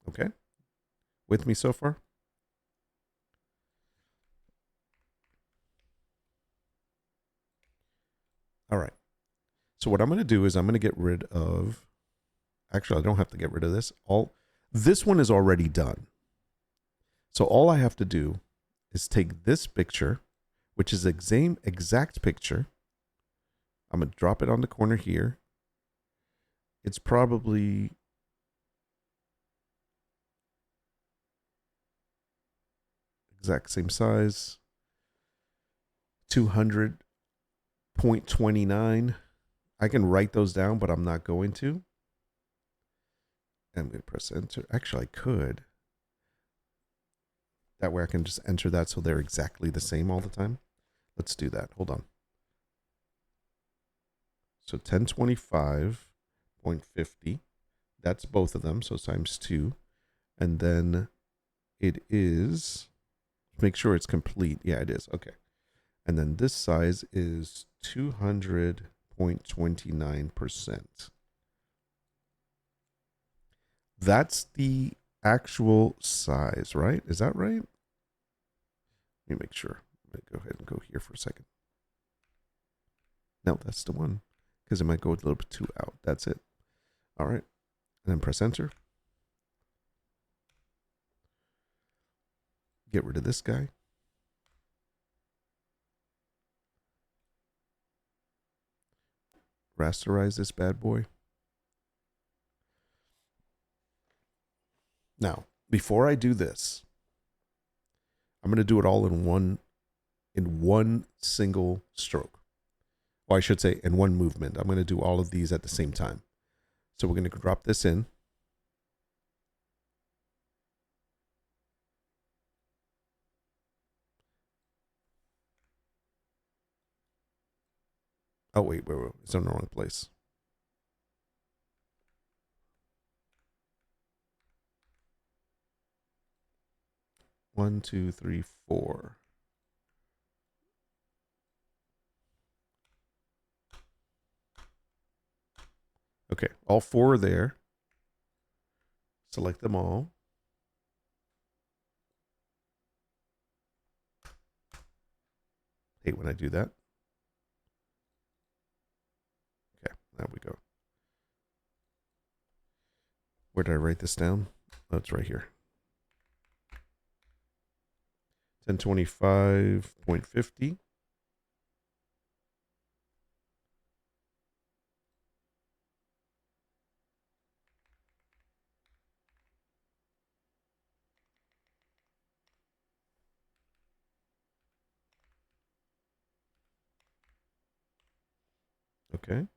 Okay. With me so far? All right. So what I'm going to do is I'm going to get rid of, actually, I don't have to get rid of this. This one is already done. So all I have to do is take this picture, which is the same exact picture. I'm going to drop it on the corner here. It's probably exact same size. 200.29. I can write those down, but I'm not going to. I'm going to press enter. Actually, I could. That way I can just enter that so they're exactly the same all the time. Let's do that. Hold on. So 1025.50. That's both of them. So times 2. And then it is, make sure it's complete. Yeah, it is. Okay. And then this size is 200.29%. That's the actual size, right? Is that right? Let me make sure. I'm going to go ahead and go here for a second. No, that's the one. Because it might go a little bit too out. That's it. All right. And then press enter. Get rid of this guy. Rasterize this bad boy. Now, before I do this, I'm going to do it all in one single stroke. Or I should say in one movement. I'm going to do all of these at the same time. So we're going to drop this in. Oh, wait. It's in the wrong place. One, two, three, four. Okay, all four are there. Select them all. Hate when I do that. Okay, there we go. Where did I write this down? Oh, it's right here. 1025.50. Okay.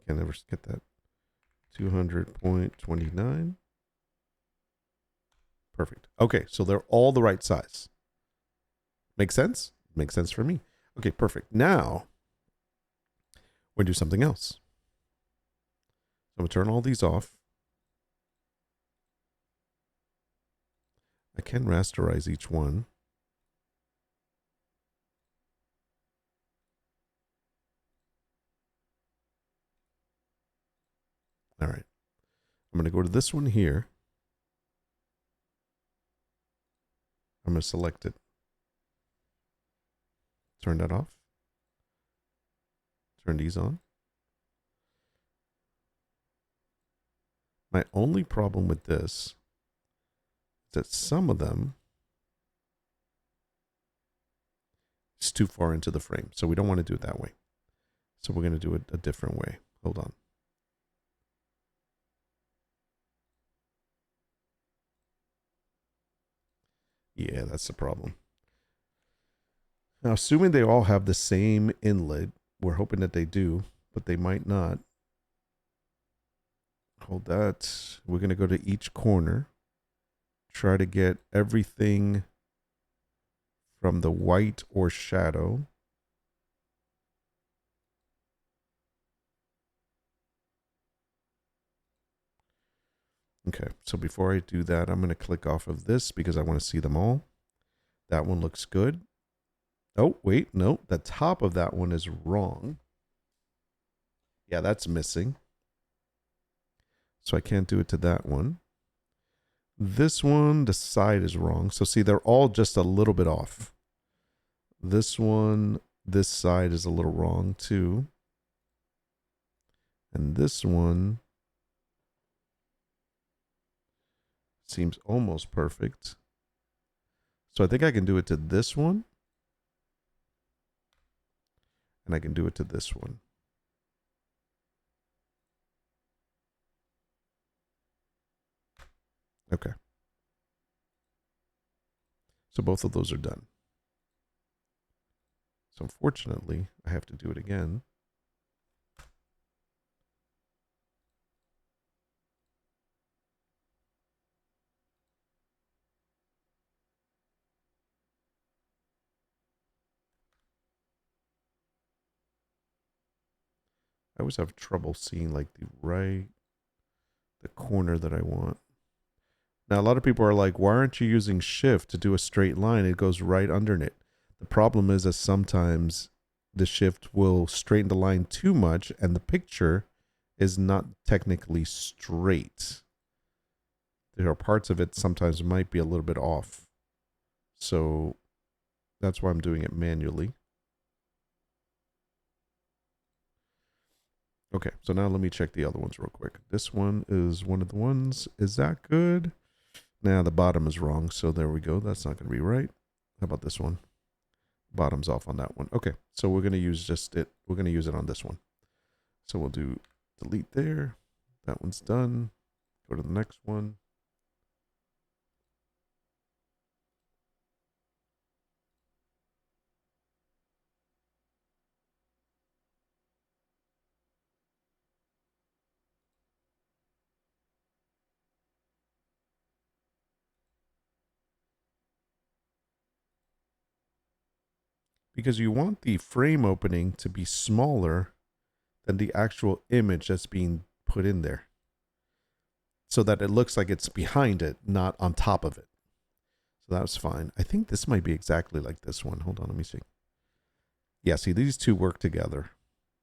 Can't ever get that. 200.29. Perfect. Okay, so they're all the right size. Make sense? Makes sense for me. Okay, perfect. Now, we're going to do something else. I'm going to turn all these off. I can rasterize each one. All right. I'm going to go to this one here. I'm going to select it. Turn that off. Turn these on. My only problem with this is that some of them is too far into the frame. So we don't want to do it that way. So we're going to do it a different way. Hold on. Yeah, that's the problem. Now, assuming they all have the same inlet, we're hoping that they do, but they might not. Hold that. We're going to go to each corner. Try to get everything from the white or shadow. Okay, so before I do that, I'm going to click off of this because I want to see them all. That one looks good. Oh, wait, no, the top of that one is wrong. Yeah, that's missing. So I can't do it to that one. This one, the side is wrong. So see, they're all just a little bit off. This one, this side is a little wrong too. And this one seems almost perfect. So I think I can do it to this one. And I can do it to this one. Okay. So both of those are done. So unfortunately, I have to do it again. I always have trouble seeing like the corner that I want. Now, a lot of people are like, why aren't you using shift to do a straight line? It goes right under it. The problem is that sometimes the shift will straighten the line too much and the picture is not technically straight. There are parts of it sometimes might be a little bit off. So that's why I'm doing it manually. Okay, so now let me check the other ones real quick. This one is one of the ones. Is that good? Nah, the bottom is wrong. So there we go. That's not going to be right. How about this one? Bottom's off on that one. Okay, so we're going to use just it. We're going to use it on this one. So we'll do delete there. That one's done. Go to the next one. Because you want the frame opening to be smaller than the actual image that's being put in there, so that it looks like it's behind it, not on top of it. So that was fine. I think this might be exactly like this one. Hold on, let me see. Yeah, see, these two work together.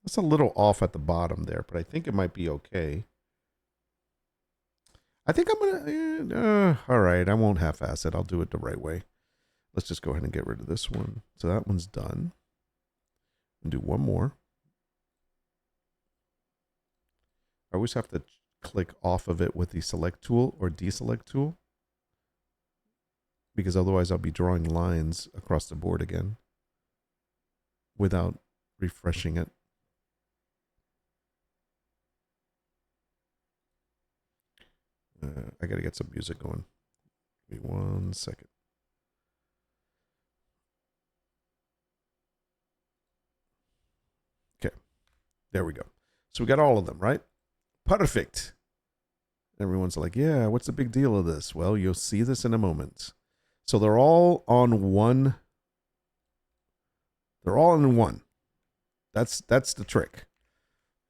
It's a little off at the bottom there, but I think it might be okay. I think I'm going to... all right, I won't half-ass it. I'll do it the right way. Let's just go ahead and get rid of this one. So that one's done. And do one more. I always have to click off of it with the select tool or deselect tool, because otherwise I'll be drawing lines across the board again without refreshing it. I got to get some music going. Give me 1 second. Okay, there we go. So we got all of them, right? Perfect. Everyone's like, yeah, what's the big deal of this? Well, you'll see this in a moment. So they're all on one. They're all in one. That's the trick.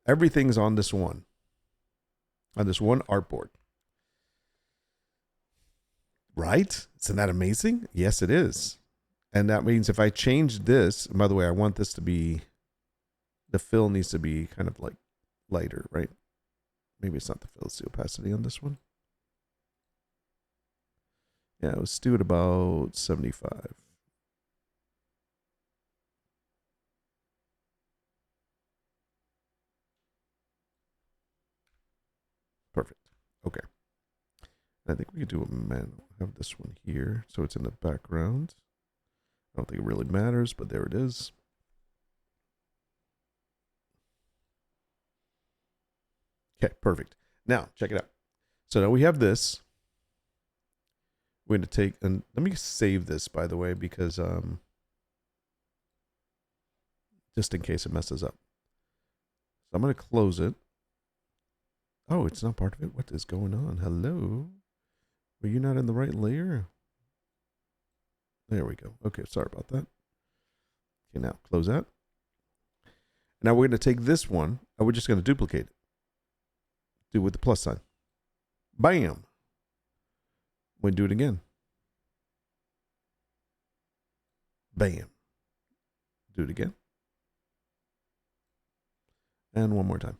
Everything's on this one artboard. Right? Isn't that amazing? Yes, it is. And that means if I change this, and by the way, I want this to be, the fill needs to be kind of like lighter, right? Maybe it's not the fill, it's the opacity on this one. Yeah, let's do it about 75. Perfect. Okay. I think we could do a manual. Have this one here, so it's in the background. I don't think it really matters, but there it is. Okay, perfect. Now, check it out. So now we have this. We're going to take, and let me save this, by the way, because just in case it messes up. So I'm going to close it. Oh, it's not part of it. What is going on? Hello? Were you not in the right layer? There we go. Okay, sorry about that. Okay, now close that. Now we're going to take this one, and we're just going to duplicate it. Do it with the plus sign. Bam. We do it again. Bam. Do it again. And one more time.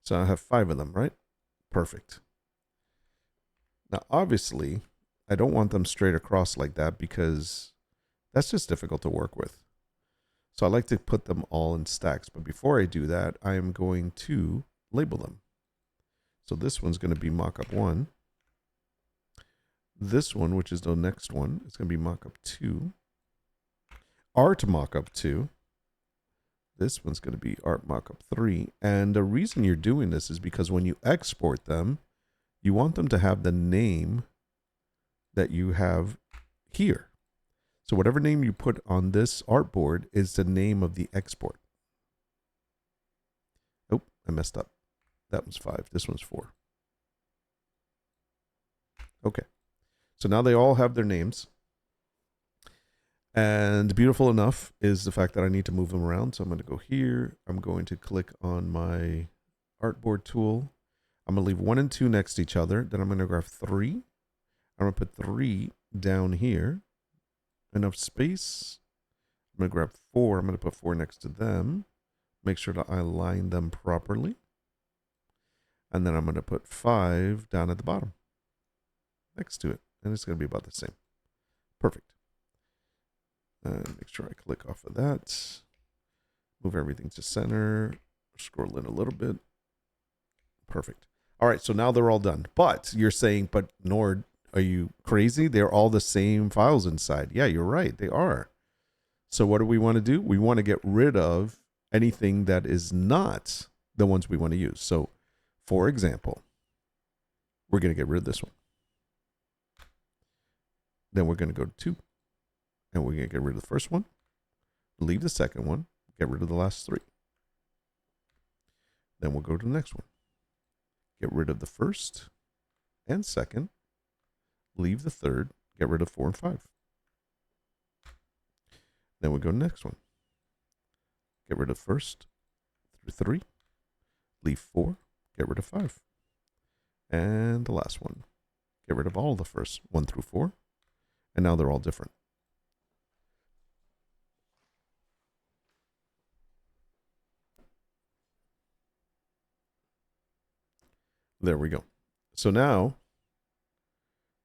So I have 5 of them, right? Perfect. Now, obviously, I don't want them straight across like that because that's just difficult to work with. So I like to put them all in stacks. But before I do that, I am going to label them. So this one's going to be mockup 1. This one, which is the next one, is going to be mockup 2. Art mockup 2. This one's going to be art mockup 3. And the reason you're doing this is because when you export them, you want them to have the name that you have here. So whatever name you put on this artboard is the name of the export. Oh, I messed up. That one's 5. This one's 4. Okay. So now they all have their names. And beautiful enough is the fact that I need to move them around. So I'm going to go here. I'm going to click on my artboard tool. I'm going to leave 1 and 2 next to each other. Then I'm going to grab 3. I'm going to put 3 down here. Enough space. I'm going to grab 4. I'm going to put 4 next to them. Make sure that I align them properly. And then I'm going to put 5 down at the bottom next to it. And it's going to be about the same. Perfect. And make sure I click off of that. Move everything to center. Scroll in a little bit. Perfect. All right, so now they're all done. But you're saying, but Nord, are you crazy? They're all the same files inside. Yeah, you're right. They are. So what do we want to do? We want to get rid of anything that is not the ones we want to use. So, for example, we're going to get rid of this one. Then we're going to go to 2. And we're going to get rid of the first one. Leave the second one. Get rid of the last 3. Then we'll go to the next one. Get rid of the first and second. Leave the third. Get rid of 4 and 5. Then we'll go to the next one. Get rid of first through 3. Leave 4. Get rid of 5. And the last one. Get rid of all the first 1 through 4. And now they're all different. There we go. So now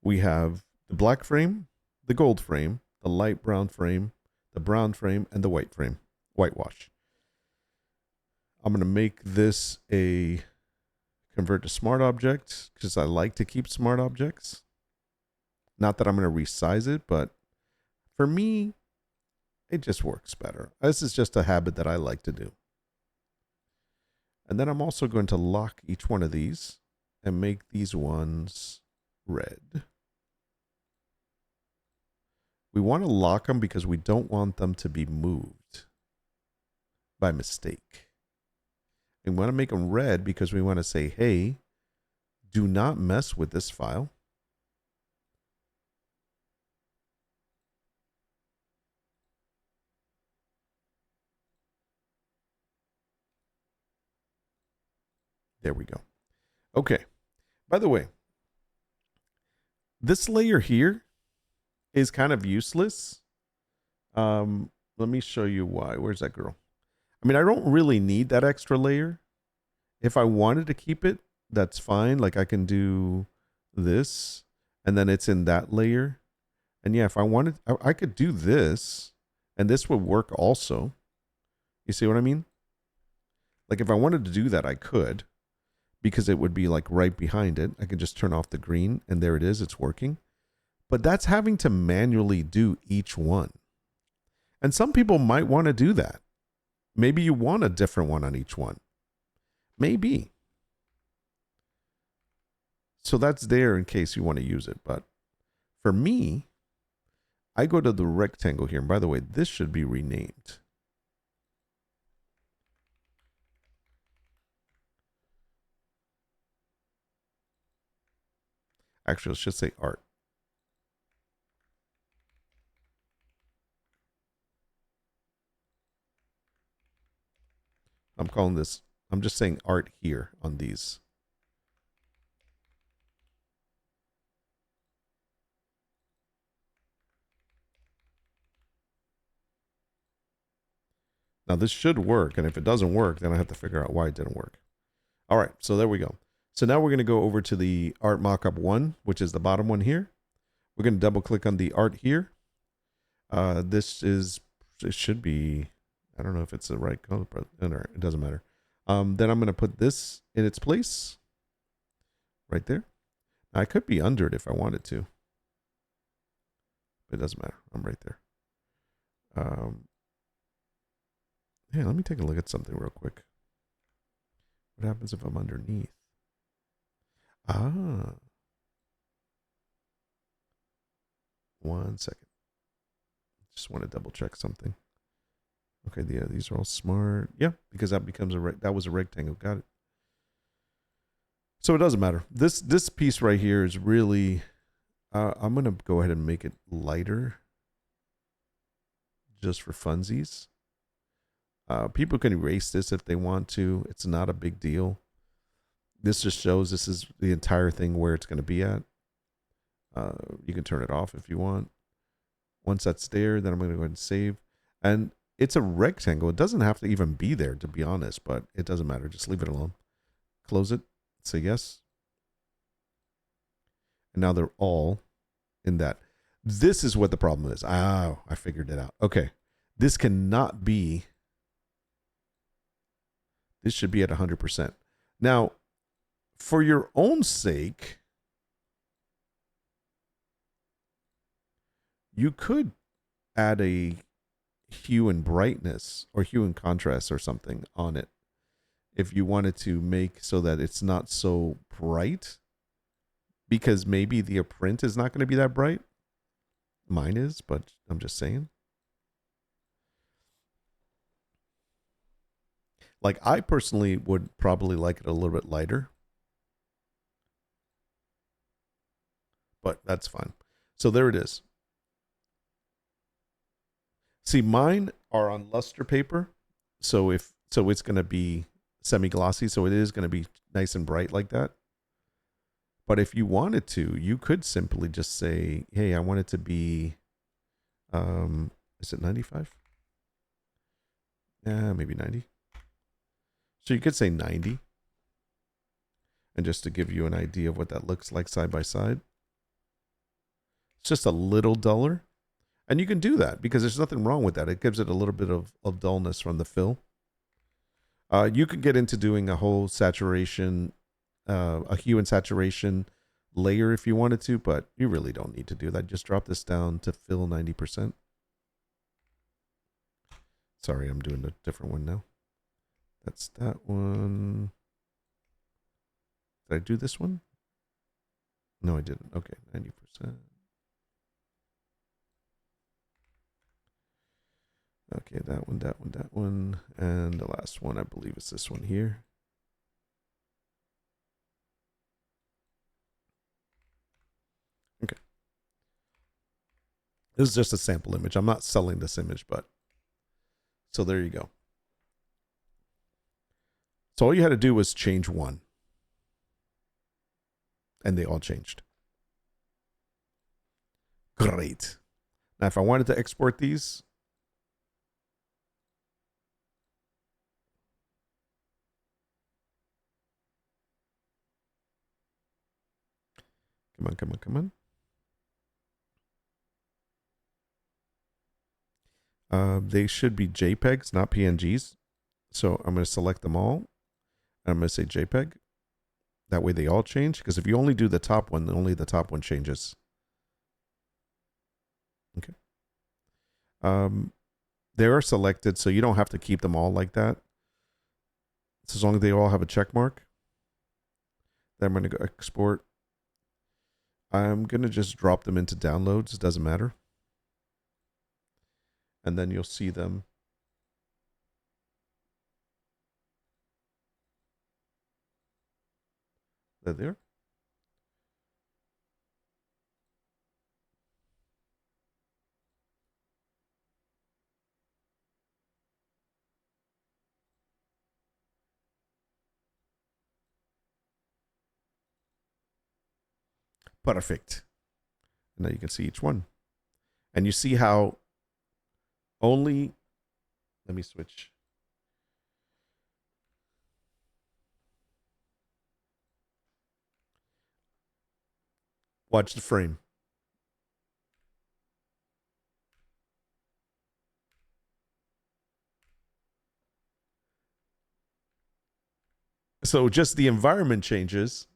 we have the black frame, the gold frame, the light brown frame, the brown frame, and the white frame, whitewash. I'm going to make this a convert to smart object because I like to keep smart objects. Not that I'm going to resize it, but for me, it just works better. This is just a habit that I like to do. And then I'm also going to lock each one of these and make these ones red. We want to lock them because we don't want them to be moved by mistake. And we want to make them red because we want to say, hey, do not mess with this file. There we go. Okay. By the way, this layer here is kind of useless. Let me show you why. Where's that girl? I mean, I don't really need that extra layer. If I wanted to keep it, that's fine. Like I can do this and then it's in that layer. And yeah, if I wanted, I could do this and this would work also. You see what I mean? Like if I wanted to do that, I could. Because it would be like right behind it. I can just turn off the green and there it is. It's working. But that's having to manually do each one. And some people might want to do that. Maybe you want a different one on each one. Maybe. So that's there in case you want to use it. But for me, I go to the rectangle here. And by the way, this should be renamed. Actually, let's just say art. I'm calling this, I'm just saying art here on these. Now this should work. And if it doesn't work, then I have to figure out why it didn't work. All right, so there we go. So now we're going to go over to the art mockup 1, which is the bottom one here. We're going to double click on the art here. This is, it should be, I don't know if it's the right color, but it doesn't matter. Then I'm going to put this in its place right there. Now, I could be under it if I wanted to. But it doesn't matter. I'm right there. Yeah, let me take a look at something real quick. What happens if I'm underneath? Ah. 1 second. Just want to double check something. Okay, yeah, these are all smart. Yeah, because that becomes that was a rectangle. Got it. So it doesn't matter. This piece right here is really, I'm going to go ahead and make it lighter. just for funsies. People can erase this if they want to. It's not a big deal. This just shows this is the entire thing where it's going to be at. You can turn it off if you want. Once that's there, then I'm going to go ahead and save. And it's a rectangle. It doesn't have to even be there, to be honest, but it doesn't matter. Just leave it alone. Close it. Say yes. And now they're all in that. This is what the problem is. Oh, I figured it out. Okay. This cannot be. This should be at 100%. Now, for your own sake, you could add a hue and brightness or hue and contrast or something on it if you wanted to make so that it's not so bright, because maybe the print is not going to be that bright. Mine is, but I'm just saying. Like, I personally would probably like it a little bit lighter, but that's fine. So there it is. See, mine are on luster paper, so it's going to be semi-glossy, so it is going to be nice and bright like that. But if you wanted to, you could simply just say, hey, I want it to be, is it 95? Yeah, maybe 90. So you could say 90. And just to give you an idea of what that looks like side by side. It's just a little duller. And you can do that because there's nothing wrong with that. It gives it a little bit of dullness from the fill. You could get into doing a whole saturation, a hue and saturation layer if you wanted to, but you really don't need to do that. Just drop this down to fill 90%. Sorry, I'm doing a different one now. That's that one. Did I do this one? No, I didn't. Okay, 90%. Okay, that one, that one, that one. And the last one, I believe, is this one here. Okay. This is just a sample image. I'm not selling this image, but. So there you go. So all you had to do was change one. And they all changed. Great. Now, if I wanted to export these. Come on, come on, come on. They should be JPEGs, not PNGs. So I'm going to select them all. I'm going to say JPEG. That way they all change. Because if you only do the top one, then only the top one changes. Okay. They are selected, so you don't have to keep them all like that. So as long as they all have a check mark. Then I'm going to go export. I'm going to just drop them into downloads. It doesn't matter. And then you'll see them. They're there. Perfect. And now you can see each one. And you see how only, let me switch. Watch the frame. So just the environment changes.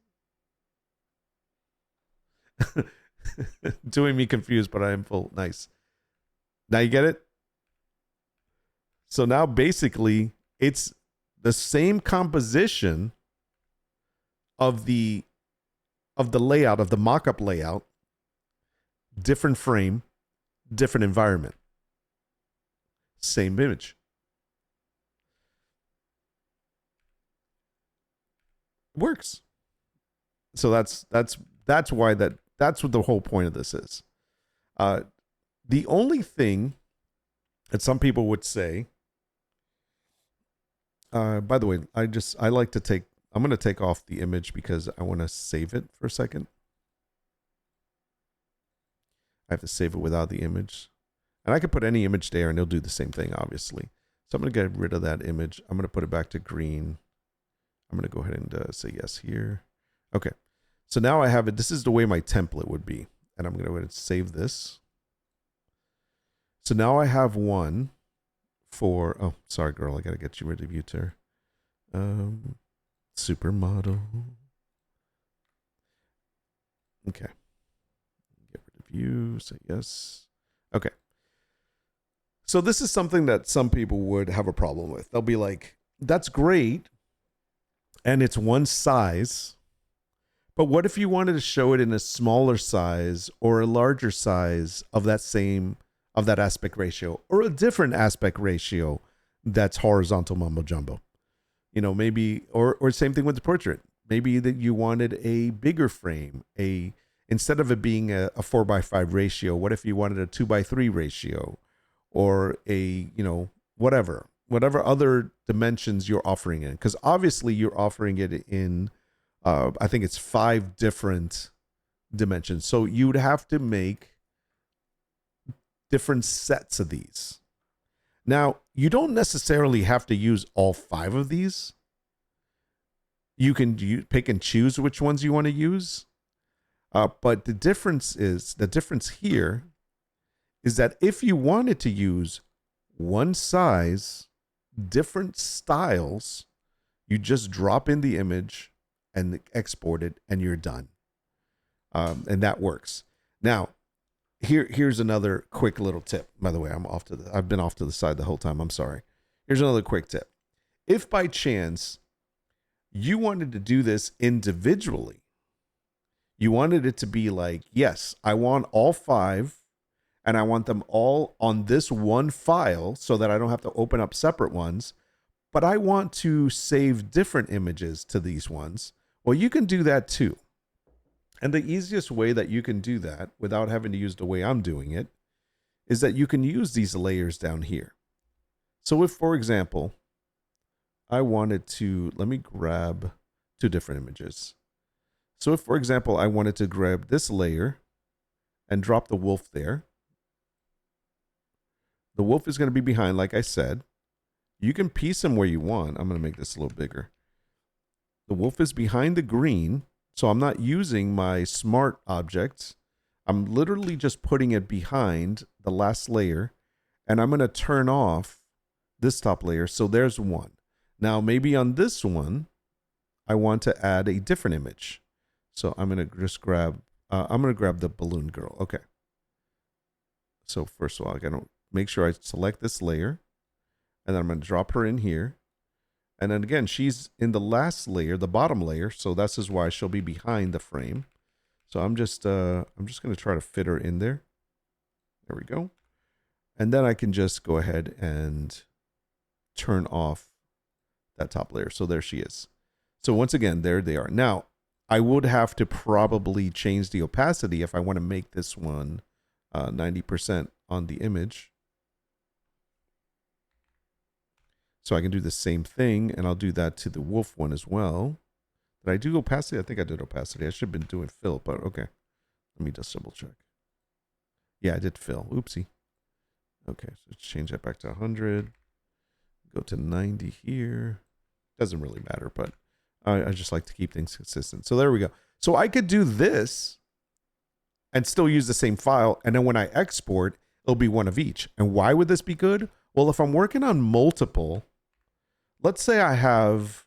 Doing me confused, but I am full. Nice. Now you get it? So now basically it's the same composition of the layout, of the mock-up layout, different frame, different environment. Same image. Works. So that's why that's what the whole point of this is. The only thing And some people would say, by the way, I like to take, I'm going to take off the image because I want to save it for a second. I have to save it without the image. And I could put any image there and it'll do the same thing, obviously. So I'm going to get rid of that image. I'm going to put it back to green. I'm going to go ahead and say yes here. Okay. So now I have it. This is the way my template would be. And I'm going to go ahead and save this. So now I have one for, oh, sorry, girl. I got to get you rid of you, Ter. Supermodel. Okay. Get rid of you. Say yes. Okay. So this is something that some people would have a problem with. They'll be like, that's great. And it's one size. But what if you wanted to show it in a smaller size or a larger size of that aspect ratio, or a different aspect ratio that's horizontal mumbo jumbo? You know, maybe, or same thing with the portrait. Maybe that you wanted a bigger frame, instead of it being a 4:5 ratio, what if you wanted a 2:3 ratio, or a, you know, whatever other dimensions you're offering in? Because obviously you're offering it in, I think it's 5 different dimensions. So you would have to make different sets of these. Now, you don't necessarily have to use all 5 of these. You can pick and choose which ones you want to use. But the difference here is that if you wanted to use one size, different styles, you just drop in the image and export it, and you're done. And that works. Now, here's another quick little tip. By the way, I've been off to the side the whole time. I'm sorry. Here's another quick tip. If by chance you wanted to do this individually, you wanted it to be like, yes, I want all 5, and I want them all on this one file so that I don't have to open up separate ones, but I want to save different images to these ones. Well, you can do that too. And the easiest way that you can do that without having to use the way I'm doing it is that you can use these layers down here. So if, for example, I wanted to, let me grab 2 different images. So if, for example, I wanted to grab this layer and drop the wolf there, the wolf is going to be behind, like I said. You can piece him where you want. I'm going to make this a little bigger. The wolf is behind the green, so I'm not using my smart objects. I'm literally just putting it behind the last layer, and I'm going to turn off this top layer. So there's one. Now, maybe on this one, I want to add a different image. So I'm going to just grab, the balloon girl. Okay. So first of all, I got to make sure I select this layer, and then I'm going to drop her in here. And then again, she's in the last layer, the bottom layer. So this is why she'll be behind the frame. So I'm just going to try to fit her in there. There we go. And then I can just go ahead and turn off that top layer. So there she is. So once again, there they are. Now, I would have to probably change the opacity if I want to make this one 90% on the image. So I can do the same thing, and I'll do that to the wolf one as well. Did I do opacity? I think I did opacity. I should have been doing fill, but okay. Let me just double check. Yeah, I did fill. Oopsie. Okay, so let's change that back to 100. Go to 90 here. Doesn't really matter, but I just like to keep things consistent. So there we go. So I could do this and still use the same file, and then when I export, it'll be one of each. And why would this be good? Well, if I'm working on multiple, let's say I have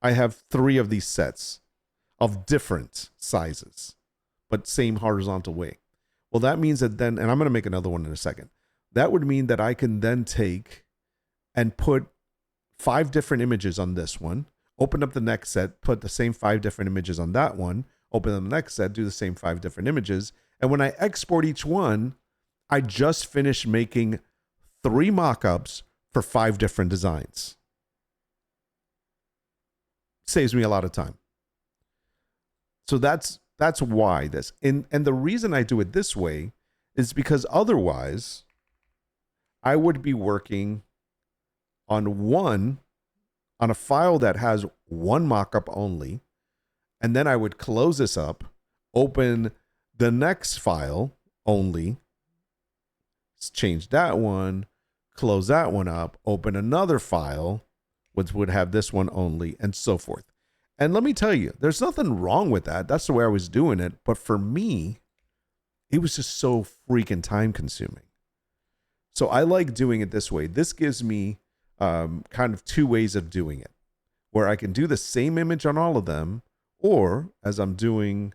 3 of these sets of different sizes, but same horizontal way. Well, that means that then, and I'm going to make another one in a second. That would mean that I can then take and put 5 different images on this one, open up the next set, put the same 5 different images on that one, open up the next set, do the same 5 different images. And when I export each one, I just finished making 3 mockups for 5 different designs. Saves me a lot of time. So that's why this. And the reason I do it this way is because otherwise, I would be working on a file that has one mockup only. And then I would close this up, open the next file only, change that one, close that one up, open another file, which would have this one only, and so forth. And let me tell you, there's nothing wrong with that. That's the way I was doing it. But for me, it was just so freaking time consuming. So I like doing it this way. This gives me kind of two ways of doing it, where I can do the same image on all of them, or as I'm doing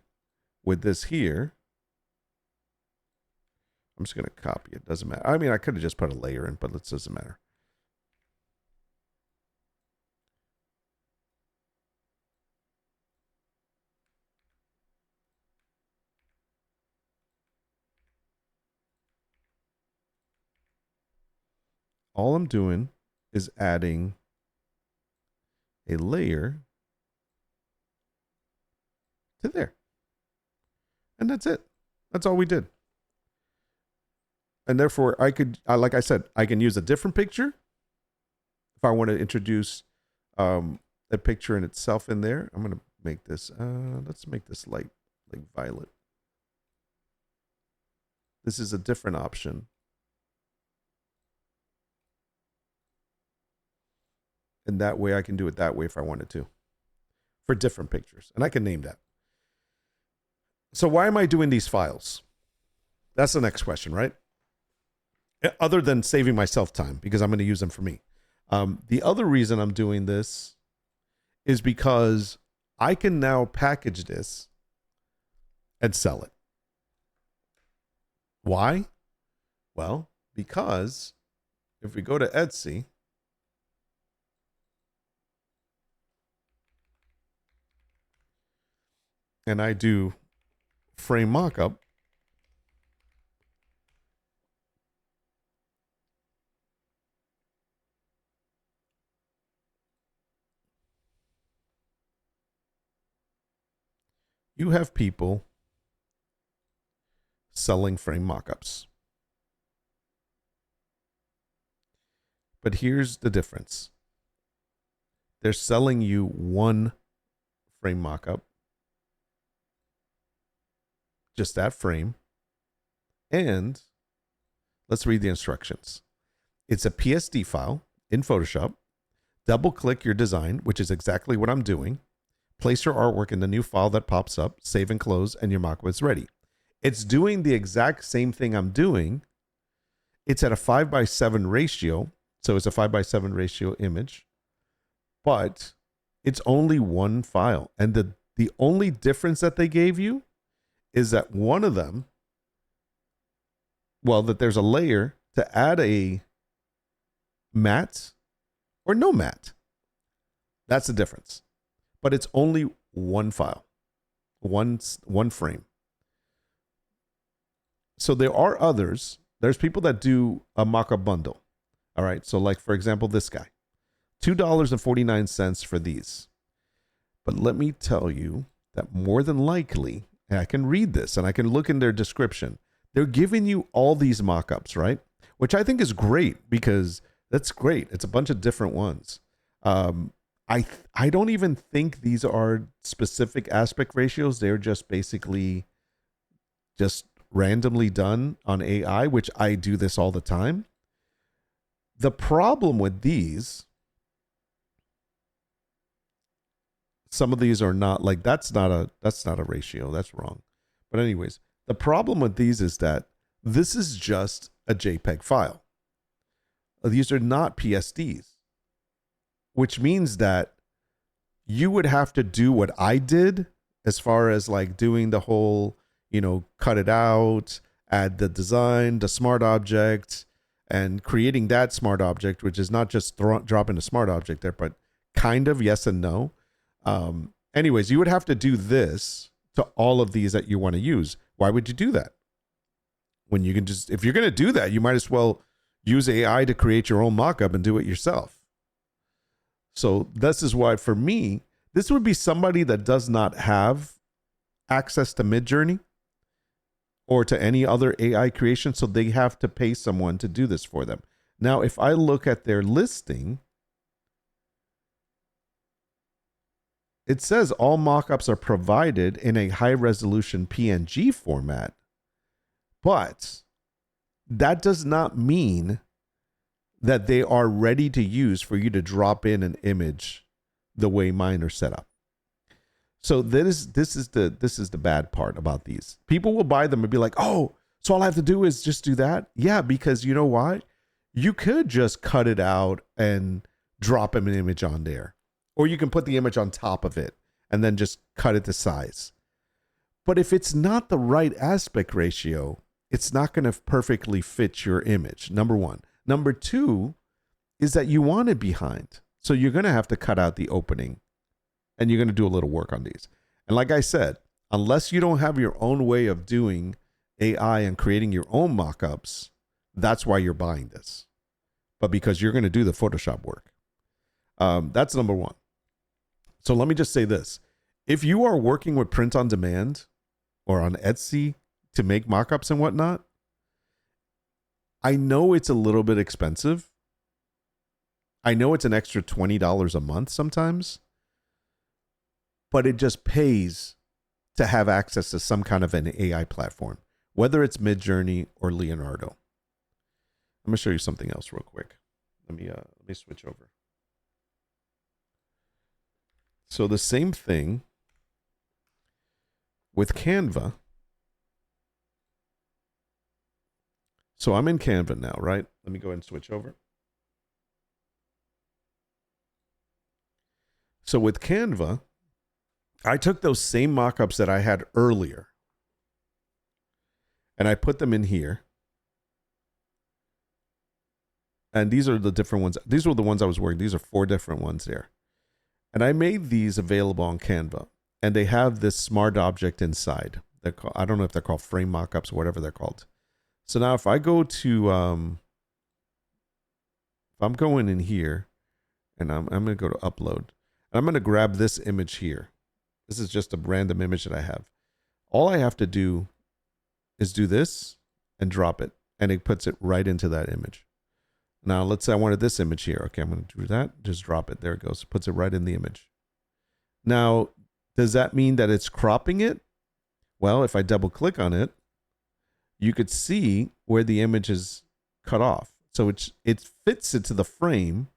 with this here, I'm just going to copy it. Doesn't matter. I mean, I could have just put a layer in, but it doesn't matter. All I'm doing is adding a layer to there. And that's it. That's all we did. And therefore, I could, like I said, I can use a different picture. If I want to introduce a picture in itself in there, I'm going to make this, let's make this light, like violet. This is a different option. And that way I can do it that way if I wanted to for different pictures. And I can name that. So why am I doing these files? That's the next question, right? Other than saving myself time, because I'm going to use them for me. The other reason I'm doing this is because I can now package this and sell it. Why? Well, because if we go to Etsy, and I do frame mockup, you have people selling frame mockups. But here's the difference. They're selling you one frame mockup, just that frame. And let's read the instructions. It's a PSD file in Photoshop. Double click your design, which is exactly what I'm doing. Place your artwork in the new file that pops up, save and close, and your mockup is ready. It's doing the exact same thing I'm doing. It's at a 5:7 ratio. So it's a 5:7 ratio image, but it's only one file. And the only difference that they gave you is that one of them, well, that there's a layer to add a matte or no matte. That's the difference. But it's only one file, one frame. So there are others. There's people that do a mockup bundle. All right. So like, for example, this guy, $2.49 for these. But let me tell you that more than likely, and I can read this and I can look in their description, they're giving you all these mockups, right? Which I think is great because that's great. It's a bunch of different ones. I don't even think these are specific aspect ratios. They're just basically just randomly done on AI, which I do this all the time. The problem with these, some of these are not like, that's not a ratio. That's wrong. But anyways, the problem with these is that this is just a JPEG file. These are not PSDs, which means that you would have to do what I did as far as like doing the whole, cut it out, add the design, the smart object, and creating that smart object, which is not just dropping a smart object there, but kind of yes and no. Anyways, you would have to do this to all of these that you want to use. Why would you do that? When you can just, if you're going to do that, you might as well use AI to create your own mockup and do it yourself. So this is why, for me, this would be somebody that does not have access to Midjourney or to any other AI creation, so they have to pay someone to do this for them. Now, if I look at their listing, it says all mockups are provided in a high resolution PNG format, but that does not mean that they are ready to use for you to drop in an image the way mine are set up. So this is the bad part about these. People will buy them and be like, "Oh, so all I have to do is just do that?" Yeah, because you know why? You could just cut it out and drop an image on there. Or you can put the image on top of it and then just cut it to size. But if it's not the right aspect ratio, it's not going to perfectly fit your image, number one. Number two is that you want it behind. So you're going to have to cut out the opening and you're going to do a little work on these. And like I said, unless you don't have your own way of doing AI and creating your own mockups, that's why you're buying this. But because you're going to do the Photoshop work. That's number one. So let me just say this. If you are working with print on demand or on Etsy to make mockups and whatnot, I know it's a little bit expensive. I know it's an extra $20 a month sometimes, but it just pays to have access to some kind of an AI platform, whether it's Midjourney or Leonardo. I'm going to show you something else real quick. Let me switch over. So the same thing with Canva. So I'm in Canva now, right? Let me go ahead and switch over. So with Canva, I took those same mockups that I had earlier and I put them in here. And these are the different ones. These were the ones I was working. These are 4 different ones there. And I made these available on Canva. And they have this smart object inside. They're called, I don't know if they're called frame mockups or whatever they're called. So now if I go to, if I'm going in here, and I'm going to go to upload. And I'm going to grab this image here. This is just a random image that I have. All I have to do is do this and drop it. And it puts it right into that image. Now, let's say I wanted this image here. Okay, I'm going to do that. Just drop it. There it goes. It puts it right in the image. Now, does that mean that it's cropping it? Well, if I double click on it, you could see where the image is cut off. So it fits it to the frame,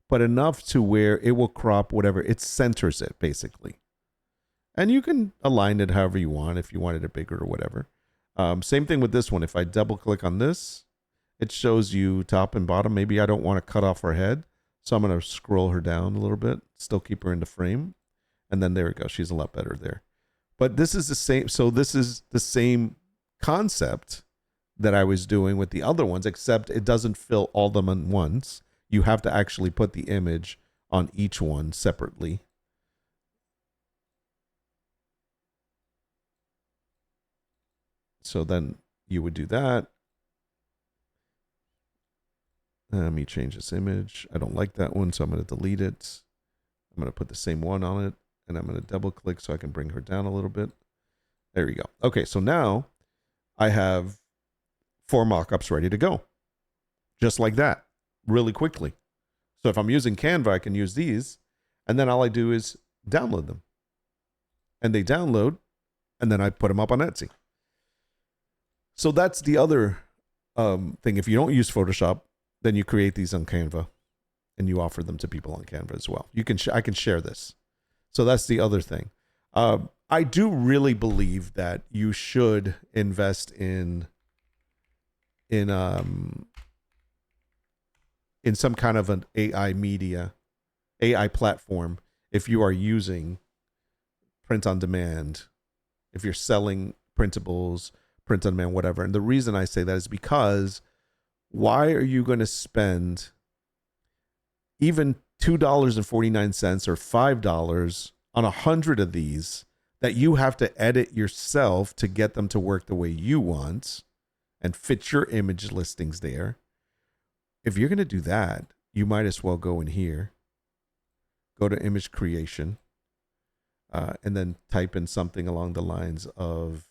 but enough to where it will crop whatever. It centers it, basically. And you can align it however you want, if you wanted it bigger or whatever. Same thing with this one. If I double click on this, it shows you top and bottom. Maybe I don't want to cut off her head, so I'm going to scroll her down a little bit, still keep her in the frame. And then there we go. She's a lot better there. But this is the same. So this is the same concept that I was doing with the other ones, except it doesn't fill all them at once. You have to actually put the image on each one separately. So then you would do that. Let me change this image. I don't like that one, so I'm going to delete it. I'm going to put the same one on it, and I'm going to double click so I can bring her down a little bit. There we go. Okay, so now I have 4 mockups ready to go. Just like that, really quickly. So if I'm using Canva, I can use these, and then all I do is download them. And they download, and then I put them up on Etsy. So that's the other thing. If you don't use Photoshop, then you create these on Canva and you offer them to people on Canva as well. You can I can share this. So that's the other thing. I do really believe that you should invest in some kind of an AI platform if you are using print on demand, if you're selling printables, print on demand, whatever. And the reason I say that is because why are you going to spend even $2.49 or $5 on 100 of these that you have to edit yourself to get them to work the way you want and fit your image listings there? If you're going to do that, you might as well go in here, go to image creation, and then type in something along the lines of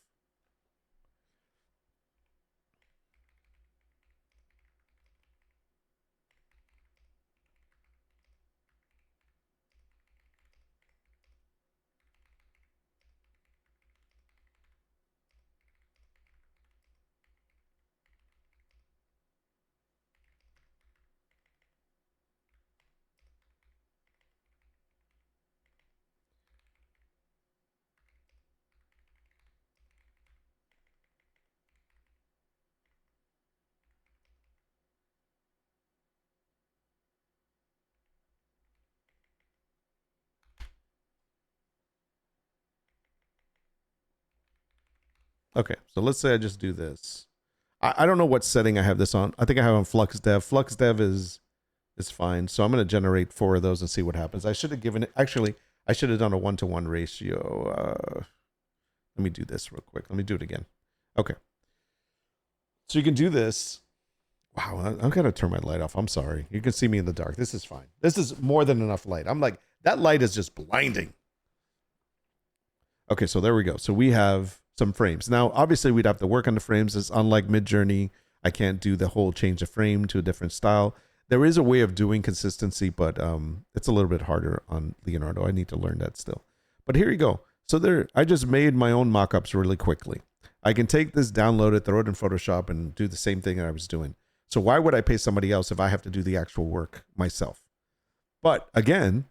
Okay, so let's say I just do this. I don't know what setting I have this on. I think I have on Flux Dev. Flux Dev is fine. So I'm going to generate 4 of those and see what happens. I should have given it, actually, I should have done a 1-to-1 ratio. Let me do this real quick. Let me do it again. Okay. So you can do this. Wow, I'm going to turn my light off. I'm sorry. You can see me in the dark. This is fine. This is more than enough light. I'm like, that light is just blinding. Okay, so there we go. So we have some frames. Now, obviously, we'd have to work on the frames. It's unlike Midjourney. I can't do the whole change of frame to a different style. There is a way of doing consistency, but it's a little bit harder on Leonardo. I need to learn that still. But here you go. So there, I just made my own mockups really quickly. I can take this, download it, throw it in Photoshop, and do the same thing that I was doing. So why would I pay somebody else if I have to do the actual work myself? But again,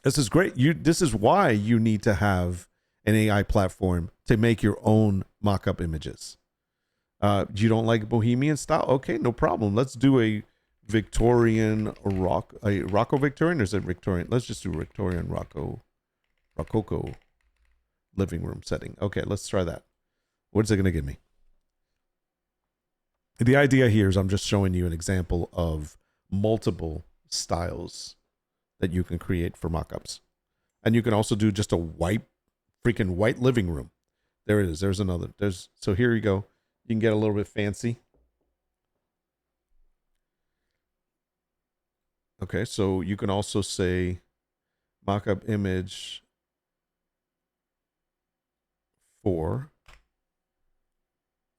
this is great. This is why you need to have an AI platform to make your own mock-up images. You don't like bohemian style? Okay, no problem. Let's do a Victorian Rocco Victorian, or is it Victorian? Let's just do Victorian Rococo living room setting. Okay, let's try that. What's it going to give me? The idea here is I'm just showing you an example of multiple styles that you can create for mockups. And you can also do just a freaking white living room. There it is. There's another. So here you go. You can get a little bit fancy. Okay, so you can also say mockup image for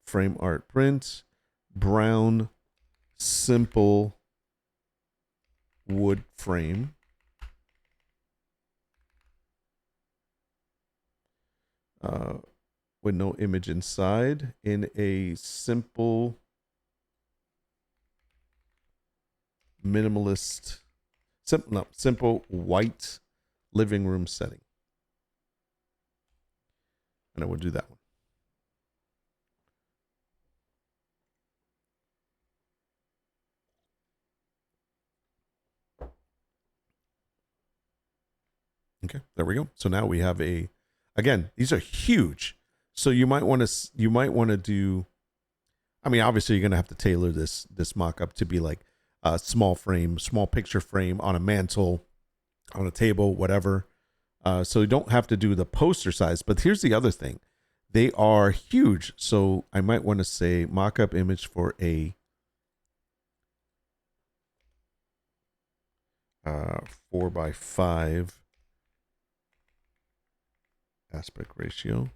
frame art print, brown, simple wood frame. With no image inside, in a simple minimalist, simple white living room setting. And I will do that one. Okay, there we go. So now we have again, these are huge. So you might want to do, I mean, obviously you're going to have to tailor this mock-up to be like a small frame, small picture frame on a mantle, on a table, whatever. So you don't have to do the poster size, but here's the other thing. They are huge. So I might want to say mock-up image for a 4:5 aspect ratio.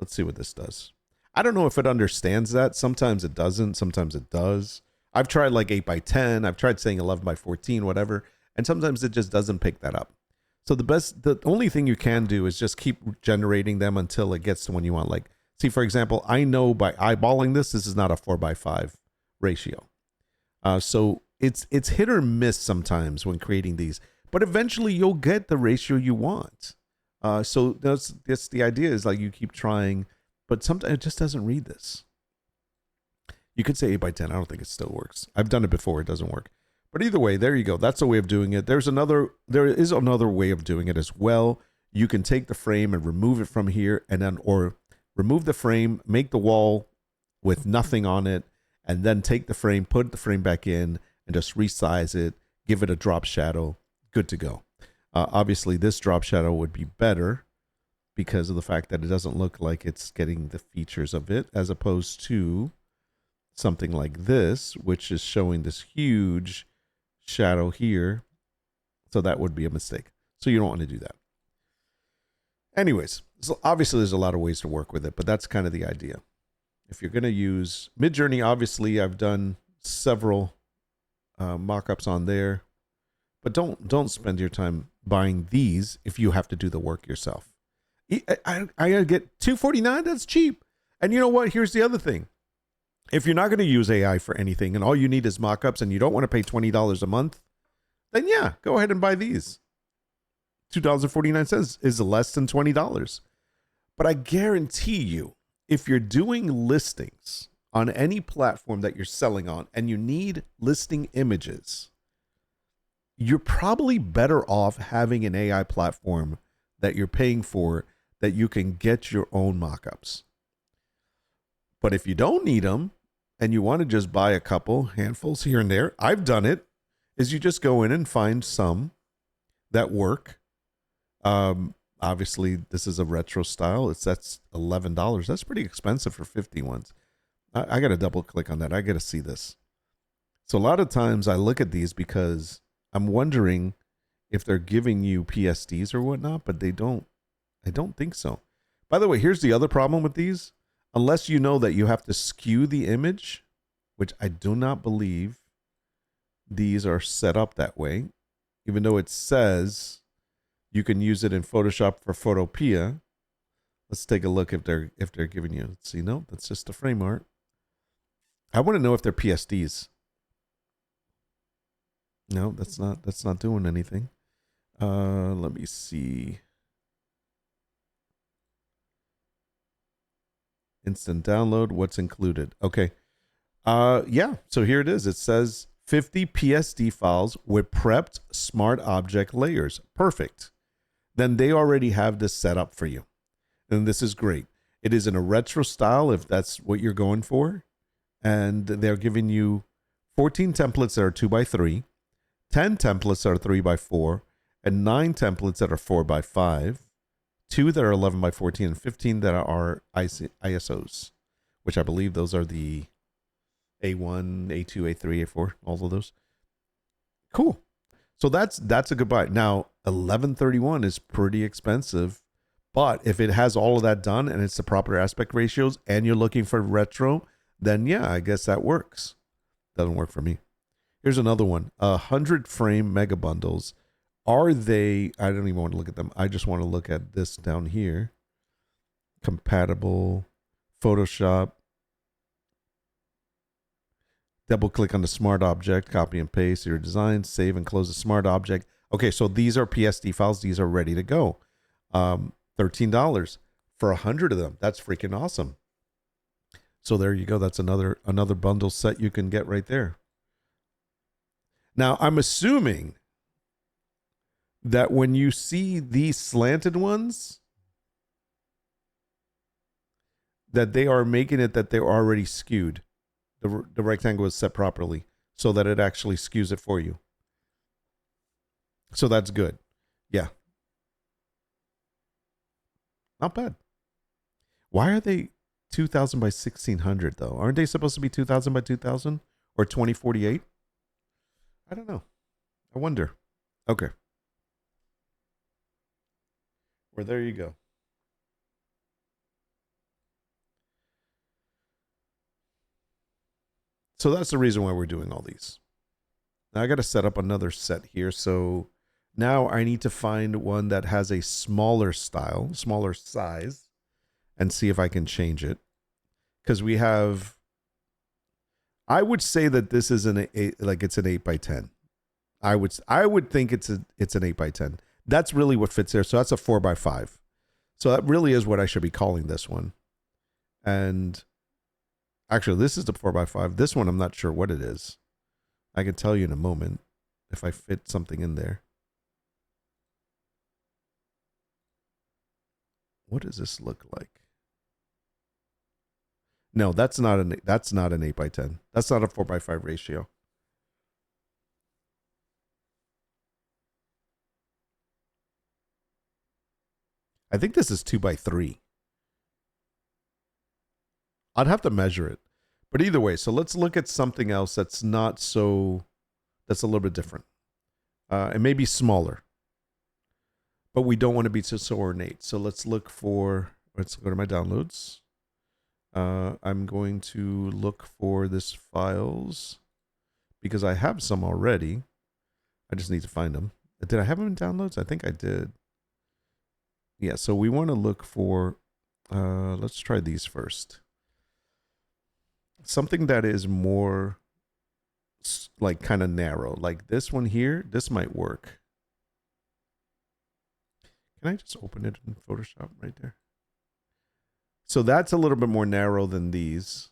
Let's see what this does. I don't know if it understands that. Sometimes it doesn't. Sometimes it does. I've tried like 8:10. I've tried saying 11:14, whatever. And sometimes it just doesn't pick that up. So the only thing you can do is just keep generating them until it gets to when you want. Like, see, for example, I know by eyeballing this is not a 4:5 ratio. So it's hit or miss sometimes when creating these, but eventually you'll get the ratio you want. So that's the idea, is like you keep trying, but sometimes it just doesn't read this. You could say 8:10. I don't think it still works. I've done it before. It doesn't work. But either way, there you go. That's a way of doing it. There is another way of doing it as well. You can take the frame and remove it from here, and then, or remove the frame, make the wall with nothing on it, and then take the frame, put the frame back in, and just resize it, give it a drop shadow. Good to go. Obviously, this drop shadow would be better because of the fact that it doesn't look like it's getting the features of it, as opposed to something like this, which is showing this huge shadow here. So that would be a mistake. So you don't want to do that. Anyways, so obviously there's a lot of ways to work with it, but that's kind of the idea. If you're going to use Midjourney, obviously I've done several mock-ups on there, but don't spend your time buying these if you have to do the work yourself. I get $249. That's cheap. And you know what? Here's the other thing. If you're not going to use AI for anything and all you need is mock-ups and you don't want to pay $20 a month, then yeah, go ahead and buy these. $2.49 is less than $20. But I guarantee you, if you're doing listings on any platform that you're selling on and you need listing images, you're probably better off having an AI platform that you're paying for that you can get your own mockups. But if you don't need them and you want to just buy a couple handfuls here and there, I've done it, is you just go in and find some that work. Obviously, this is a retro style. That's $11. That's pretty expensive for 50 ones. I got to double click on that. I got to see this. So a lot of times I look at these because I'm wondering if they're giving you PSDs or whatnot, but they don't. I don't think so. By the way, here's the other problem with these. Unless you know that you have to skew the image, which I do not believe these are set up that way, even though it says you can use it in Photoshop for Photopea. Let's take a look if they're giving you. Let's see. No, that's just the frame art. I want to know if they're PSDs. No, that's not doing anything. Let me see. Instant download. What's included? Okay. Yeah. So here it is. It says 50 PSD files with prepped smart object layers. Perfect. Then they already have this set up for you. And this is great. It is in a retro style if that's what you're going for. And they're giving you 14 templates that are 2x3, 10 templates that are 3x4, and 9 templates that are 4x5, 2 that are 11x14, and 15 that are ISOs, which I believe those are the A1, A2, A3, A4, all of those. Cool. So that's a good buy. Now, $11.31 is pretty expensive, but if it has all of that done and it's the proper aspect ratios and you're looking for retro, then yeah, I guess that works. Doesn't work for me. Here's another one. 100 frame mega bundles. Are they, I don't even want to look at them. I just want to look at this down here. Compatible, Photoshop. Double click on the smart object, copy and paste your design, save and close the smart object. Okay, so these are PSD files. These are ready to go. $13 for 100 of them. That's freaking awesome. So there you go. That's another bundle set you can get right there. Now, I'm assuming that when you see these slanted ones, that they are making it that they're already skewed. The rectangle is set properly so that it actually skews it for you. So that's good. Yeah. Not bad. Why are they 2000 by 1600 though? Aren't they supposed to be 2000 by 2000 or 2048? I don't know. I wonder. Okay. Well, there you go. So that's the reason why we're doing all these. Now I got to set up another set here. So now I need to find one that has a smaller style, smaller size, and see if I can change it. Because we have, I would say that this is it's an 8x10. I would think it's an 8x10. That's really what fits there. So that's a 4x5. So that really is what I should be calling this one. And actually, this is the 4x5. This one, I'm not sure what it is. I can tell you in a moment if I fit something in there. What does this look like? No, that's not an 8x10. That's not a 4x5 ratio. I think this is 2x3. I'd have to measure it. But either way, so let's look at something else that's not so, that's a little bit different. It may be smaller, but we don't want to be so ornate. So let's go to my downloads. I'm going to look for this files because I have some already. I just need to find them. Did I have them in downloads? I think I did. Yeah, so we want to look for, let's try these first. Something that is more like kind of narrow, like this one here. This might work. Can I just open it in Photoshop right there? So that's a little bit more narrow than these.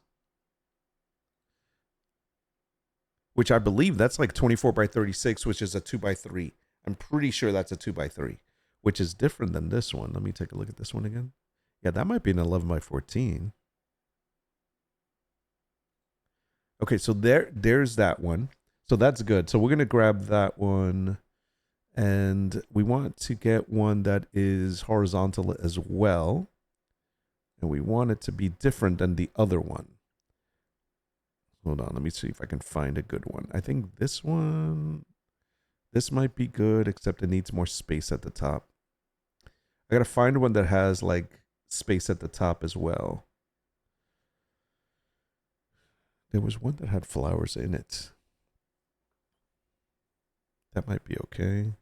which I believe that's like 24 by 36, which is a 2 by 3. I'm pretty sure that's a 2 by 3, which is different than this one. Let me take a look at this one again. Yeah, that might be an 11 by 14. Okay, so there's that one. So that's good. So we're going to grab that one, and we want to get one that is horizontal as well. And we want it to be different than the other one. Hold on, let me see if I can find a good one. I think this one, this might be good, except it needs more space at the top. I gotta find one that has like space at the top as well. There was one that had flowers in it. That might be okay.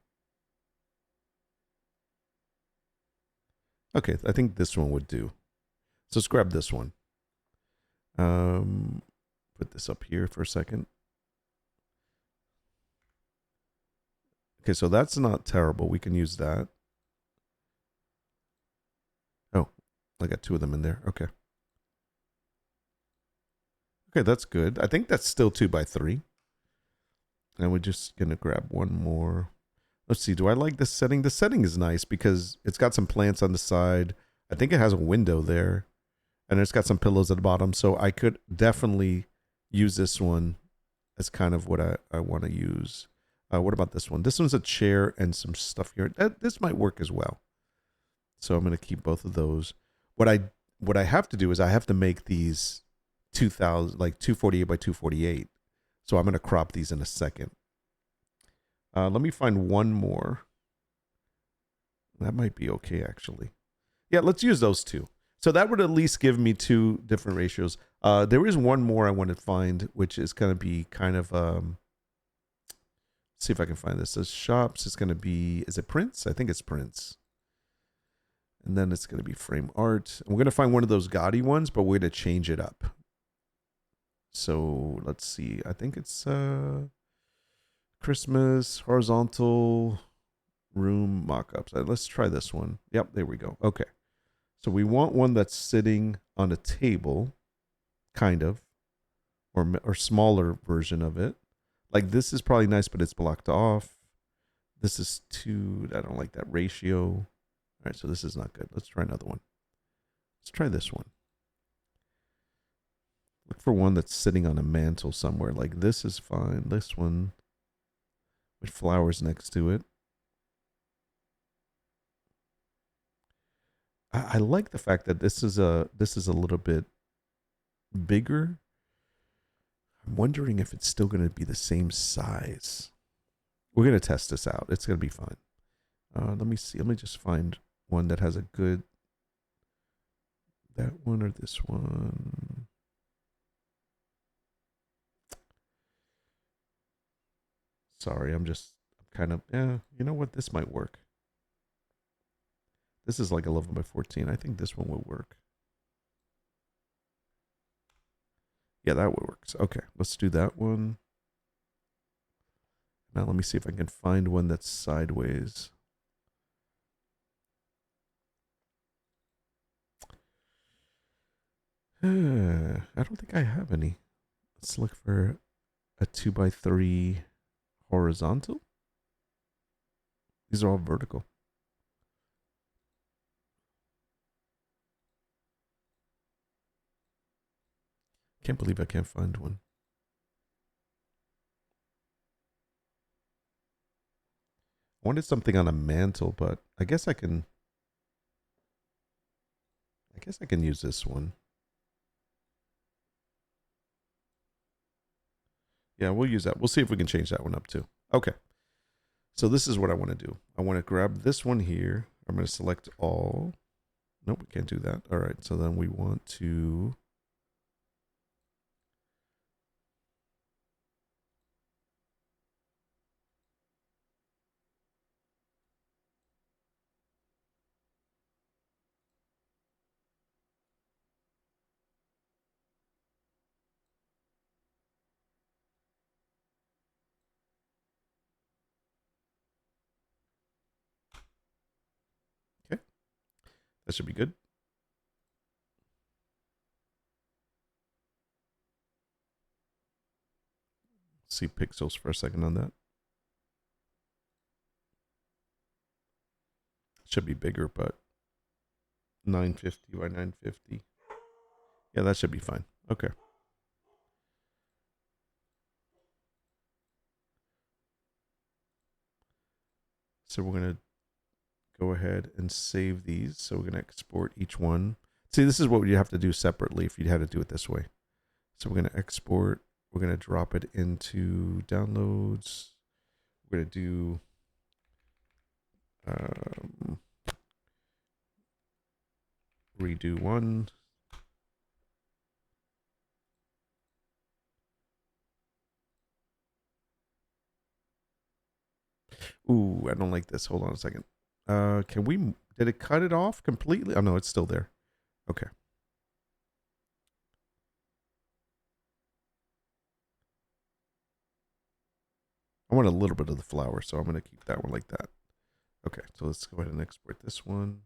Okay, I think this one would do. So let's grab this one. Put this up here for a second. Okay, so that's not terrible. We can use that. Oh, I got two of them in there. Okay. Okay, that's good. I think that's still 2 by 3. And we're just going to grab one more. Let's see. Do I like this setting? The setting is nice because it's got some plants on the side. I think it has a window there. And it's got some pillows at the bottom. So I could definitely use this one as kind of what I want to use. What about this one? This one's a chair and some stuff here. This might work as well. So I'm going to keep both of those. What I have to do is I have to make these 2000, like 248 by 248. So I'm going to crop these in a second. Let me find one more. That might be okay, actually. Yeah, let's use those two. So that would at least give me two different ratios. There is one more I want to find, which is going to be kind of... see if I can find this. As shops, it's going to be... Is it prints? I think it's prints. And then it's going to be frame art. And we're going to find one of those gaudy ones, but we're going to change it up. So let's see. I think it's Christmas, horizontal, room, mockups. Let's try this one. Yep, there we go. Okay. So we want one that's sitting on a table, kind of, or smaller version of it. Like this is probably nice, but it's blocked off. This is too, I don't like that ratio. All right, so this is not good. Let's try another one. Let's try this one. Look for one that's sitting on a mantle somewhere. Like this is fine. This one with flowers next to it. I like the fact that this is a little bit bigger. I'm wondering if it's still going to be the same size. We're going to test this out. It's going to be fine. Let me see. Let me just find one that has a good... That one or this one. Sorry, I'm kind of... Yeah, you know what? This might work. This is like 11 by 14. I think this one will work. Yeah, that works. Okay, let's do that one. Now let me see if I can find one that's sideways. I don't think I have any. Let's look for a 2 by 3 horizontal. These are all vertical. Can't believe I can't find one. I wanted something on a mantle, but I guess I can use this one. Yeah, we'll use that. We'll see if we can change that one up too. Okay. So this is what I want to do. I want to grab this one here. I'm going to select all. Nope, we can't do that. All right. So then we want to... Okay. That should be good. see pixels for a second on that. Should be bigger, but 950 by 950. Yeah, that should be fine. Okay. So we're going to go ahead and save these. So we're going to export each one. See, this is what you have to do separately if you had to do it this way. So we're going to export. We're going to drop it into downloads. We're going to do redo one. Ooh, I don't like this. Hold on a second. Can we, did it cut it off completely? Oh no, it's still there. Okay. I want a little bit of the flower, so I'm going to keep that one like that. Okay, so let's go ahead and export this one.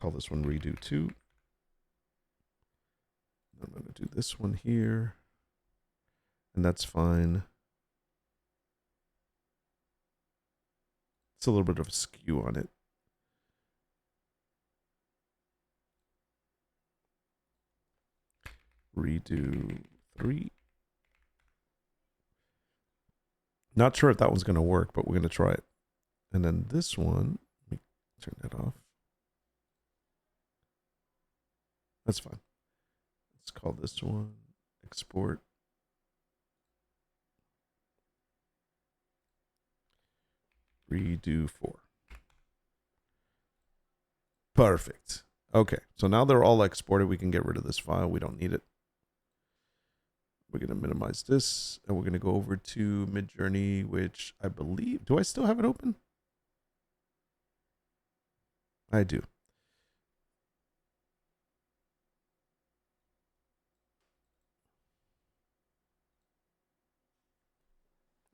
Call this one redo 2. I'm going to do this one here. And that's fine. It's a little bit of a skew on it. Redo 3. Not sure if that one's going to work, but we're going to try it. And then this one, let me turn that off. That's fine. Let's call this one export. Redo 4. Perfect. Okay, so now they're all exported. We can get rid of this file. We don't need it. We're going to minimize this, and we're going to go over to Midjourney, which I believe... Do I still have it open? I do.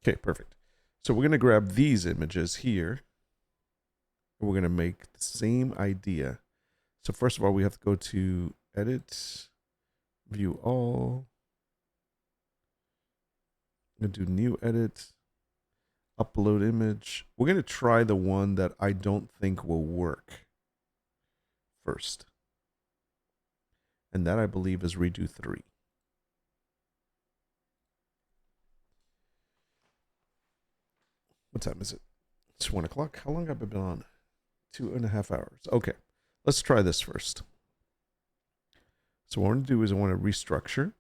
Okay, perfect. So we're going to grab these images here. And we're going to make the same idea. So first of all, we have to go to Edit, View All. I'm going to do New Edit, Upload Image. We're going to try the one that I don't think will work first. And that, I believe, is Redo 3. What time is it? It's 1 o'clock. How long have I been on? 2.5 hours. Okay, let's try this first. So what I want to do is I want to restructure.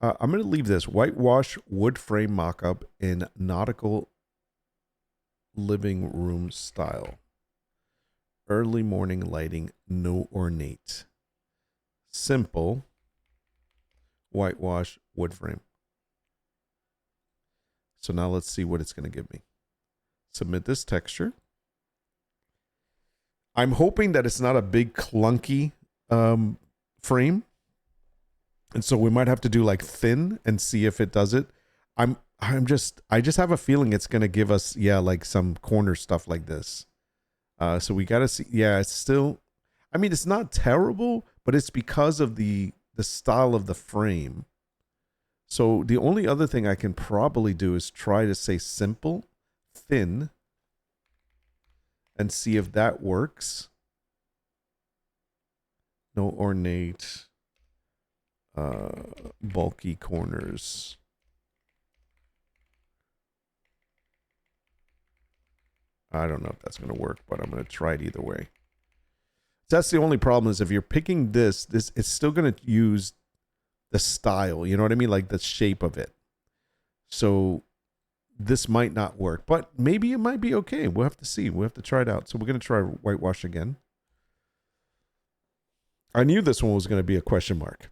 I'm going to leave this whitewash wood frame mockup in nautical living room style. Early morning lighting, no ornate. Simple whitewash wood frame. So now let's see what it's going to give me. Submit this texture. I'm hoping that it's not a big clunky frame. And so we might have to do like thin and see if it does it. I just have a feeling it's going to give us, yeah, like some corner stuff like this. So we got to see. Yeah, it's still, I mean, it's not terrible, but it's because of the style of the frame. So the only other thing I can probably do is try to say simple, thin, and see if that works. No ornate, bulky corners. I don't know if that's going to work, but I'm going to try it either way. That's the only problem is if you're picking this, it's still going to use the style, you know what I mean? Like the shape of it. So this might not work, but maybe it might be okay. We'll have to see. We'll have to try it out. So we're going to try whitewash again. I knew this one was going to be a question mark.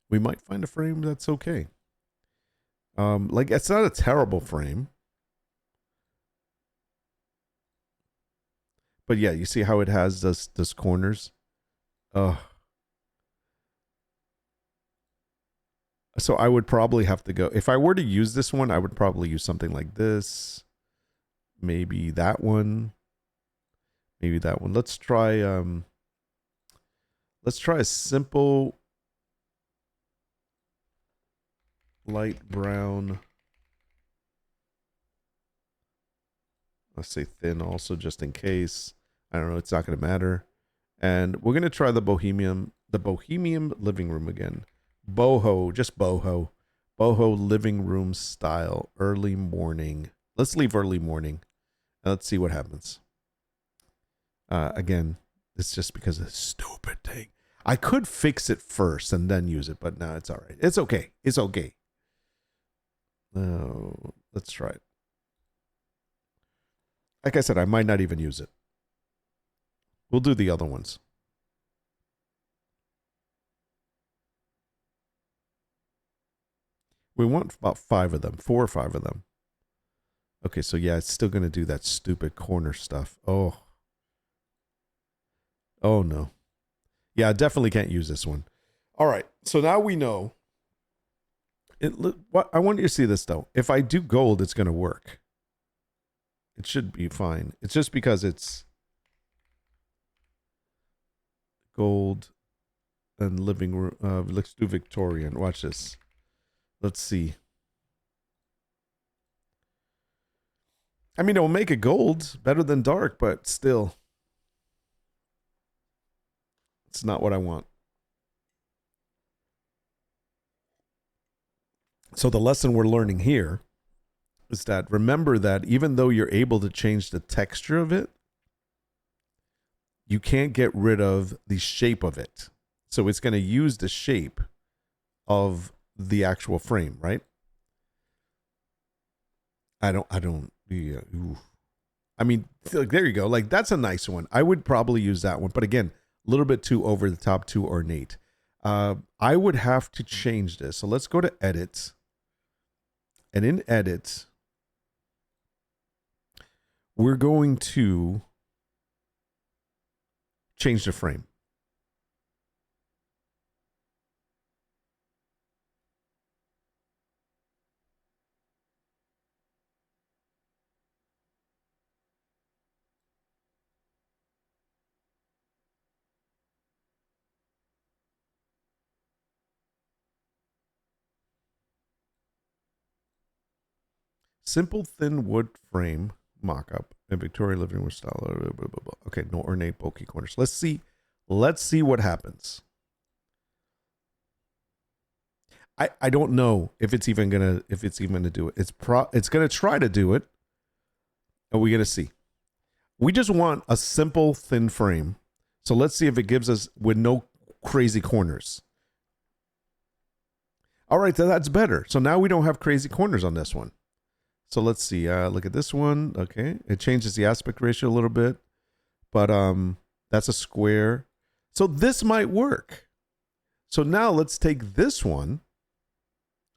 We might find a frame that's okay. Like it's not a terrible frame. But yeah, you see how it has those corners? So I would probably have to go, if I were to use this one, I would probably use something like this. Maybe that one. Maybe that one. Let's try a simple light brown. Let's say thin also, just in case. I don't know, it's not going to matter. And we're going to try the bohemian living room again. Boho, just boho. Boho living room style, early morning. Let's leave early morning. And let's see what happens. Again, it's just because of this stupid thing. I could fix it first and then use it, but no, it's all right. It's okay. It's okay. Let's try it. Like I said, I might not even use it. We'll do the other ones. We want about 5 of them, 4 or 5 of them. Okay, so yeah, it's still going to do that stupid corner stuff. Oh no. Yeah, I definitely can't use this one. All right, so now we know. What I want you to see this though. If I do gold, it's going to work. It should be fine. It's just because it's gold and living room. Let's do Victorian. Watch this. Let's see. I mean, it'll make it gold better than dark, but still, it's not what I want. So the lesson we're learning here is that remember that even though you're able to change the texture of it, you can't get rid of the shape of it. So it's going to use the shape of the actual frame, right? I mean, there you go. Like, that's a nice one. I would probably use that one. But again, a little bit too over the top, too ornate. I would have to change this. So let's go to edit. And in edit, we're going to change the frame. Simple thin wood frame mock-up and Victorian living room style. Blah, blah, blah, blah. Okay, no ornate bulky corners. Let's see what happens. I don't know if it's even gonna do it. It's gonna try to do it. And we're gonna see. We just want a simple thin frame. So let's see if it gives us with no crazy corners. All right, that's better. So now we don't have crazy corners on this one. So let's see. Look at this one. Okay, it changes the aspect ratio a little bit, but that's a square. So this might work. So now let's take this one.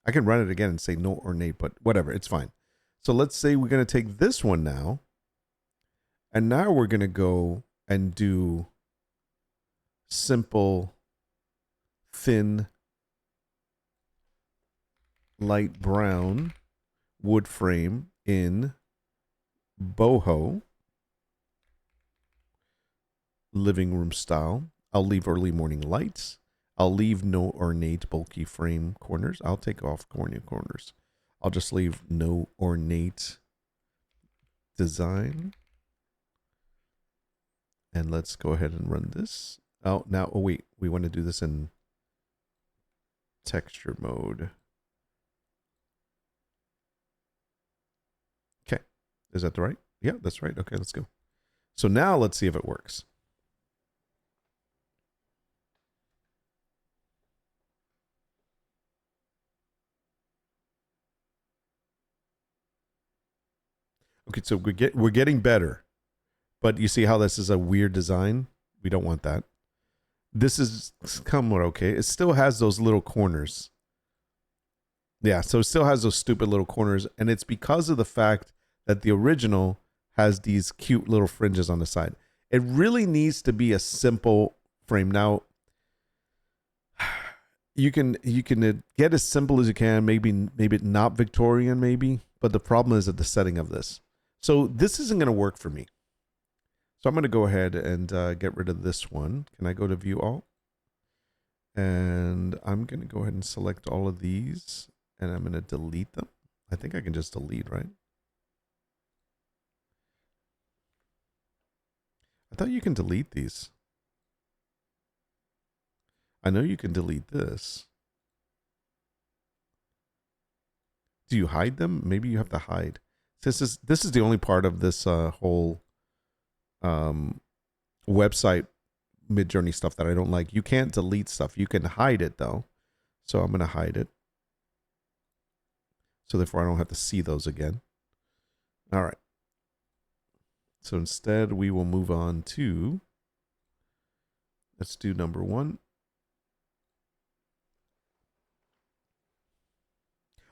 I can run it again and say no ornate, but whatever, it's fine. So let's say we're going to take this one now, and now we're going to go and do simple, thin, light brown wood frame in boho living room style. I'll leave early morning lights. I'll leave no ornate bulky frame corners. I'll take off corners. I'll just leave no ornate design. And let's go ahead and run this. Oh, wait, we want to do this in texture mode. Okay, is that the right? Yeah, that's right. Okay, let's go. So now let's see if it works. Okay, so we're getting better. But you see how this is a weird design? We don't want that. This is somewhat okay. It still has those little corners. Yeah, so it still has those stupid little corners. And it's because of the fact that the original has these cute little fringes on the side. It really needs to be a simple frame. Now, you can get as simple as you can. Maybe not Victorian, maybe. But the problem is at the setting of this. So this isn't going to work for me. So I'm going to go ahead and get rid of this one. Can I go to View All? And I'm going to go ahead and select all of these, and I'm going to delete them. I think I can just delete, right? I thought you can delete these. I know you can delete this. Do you hide them? Maybe you have to hide. This is the only part of this whole website Midjourney stuff that I don't like. You can't delete stuff. You can hide it though. So I'm going to hide it. So therefore I don't have to see those again. All right. So instead we will move on to, let's do number 1.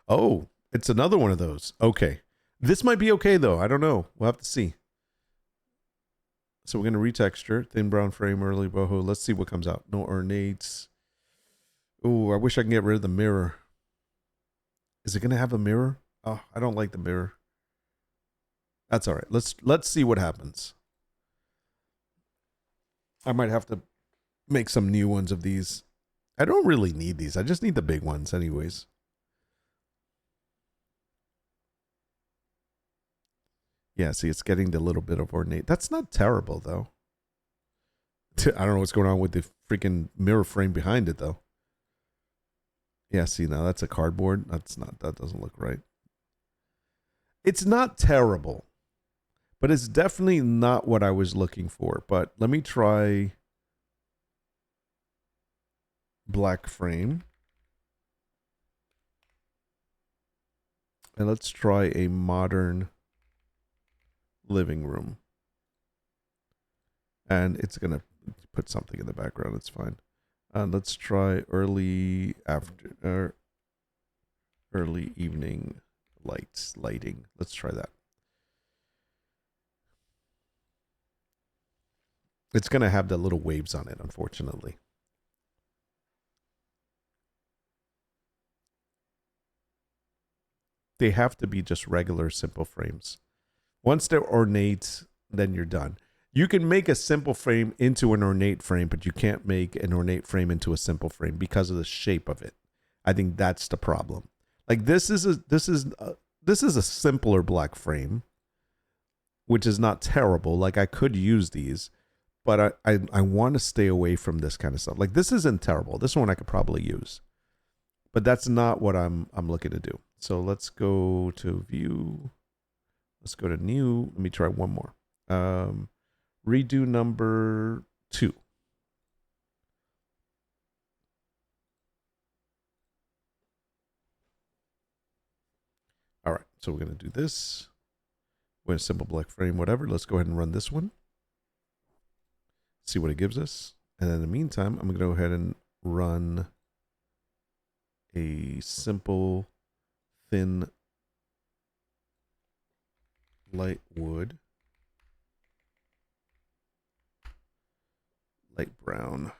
Oh, it's another one of those. Okay. This might be okay though. I don't know. We'll have to see. So we're going to retexture, thin brown frame, early boho. Let's see what comes out. No ornates. Oh, I wish I can get rid of the mirror. Is it going to have a mirror? Oh, I don't like the mirror. That's all right. Let's see what happens. I might have to make some new ones of these. I don't really need these. I just need the big ones anyways. Yeah, see, it's getting the little bit of ornate. That's not terrible, though. I don't know what's going on with the freaking mirror frame behind it, though. Yeah, see, now that's a cardboard. That doesn't look right. It's not terrible, but it's definitely not what I was looking for. But let me try black frame. And let's try a modern living room. And it's going to put something in the background. It's fine. Let's try early evening lighting. Let's try that. It's going to have the little waves on it, unfortunately. They have to be just regular simple frames. Once they're ornate, then you're done. You can make a simple frame into an ornate frame, but you can't make an ornate frame into a simple frame because of the shape of it. I think that's the problem. Like this is a simpler black frame, which is not terrible. Like I could use these, but I want to stay away from this kind of stuff. Like this isn't terrible. This one I could probably use, but that's not what I'm looking to do. So let's go to view. Let's go to new. Let me try one more. Redo number 2. All right, so we're going to do this. We're going to simple black frame, whatever. Let's go ahead and run this one. See what it gives us. And then in the meantime, I'm going to go ahead and run a simple thin light wood, light brown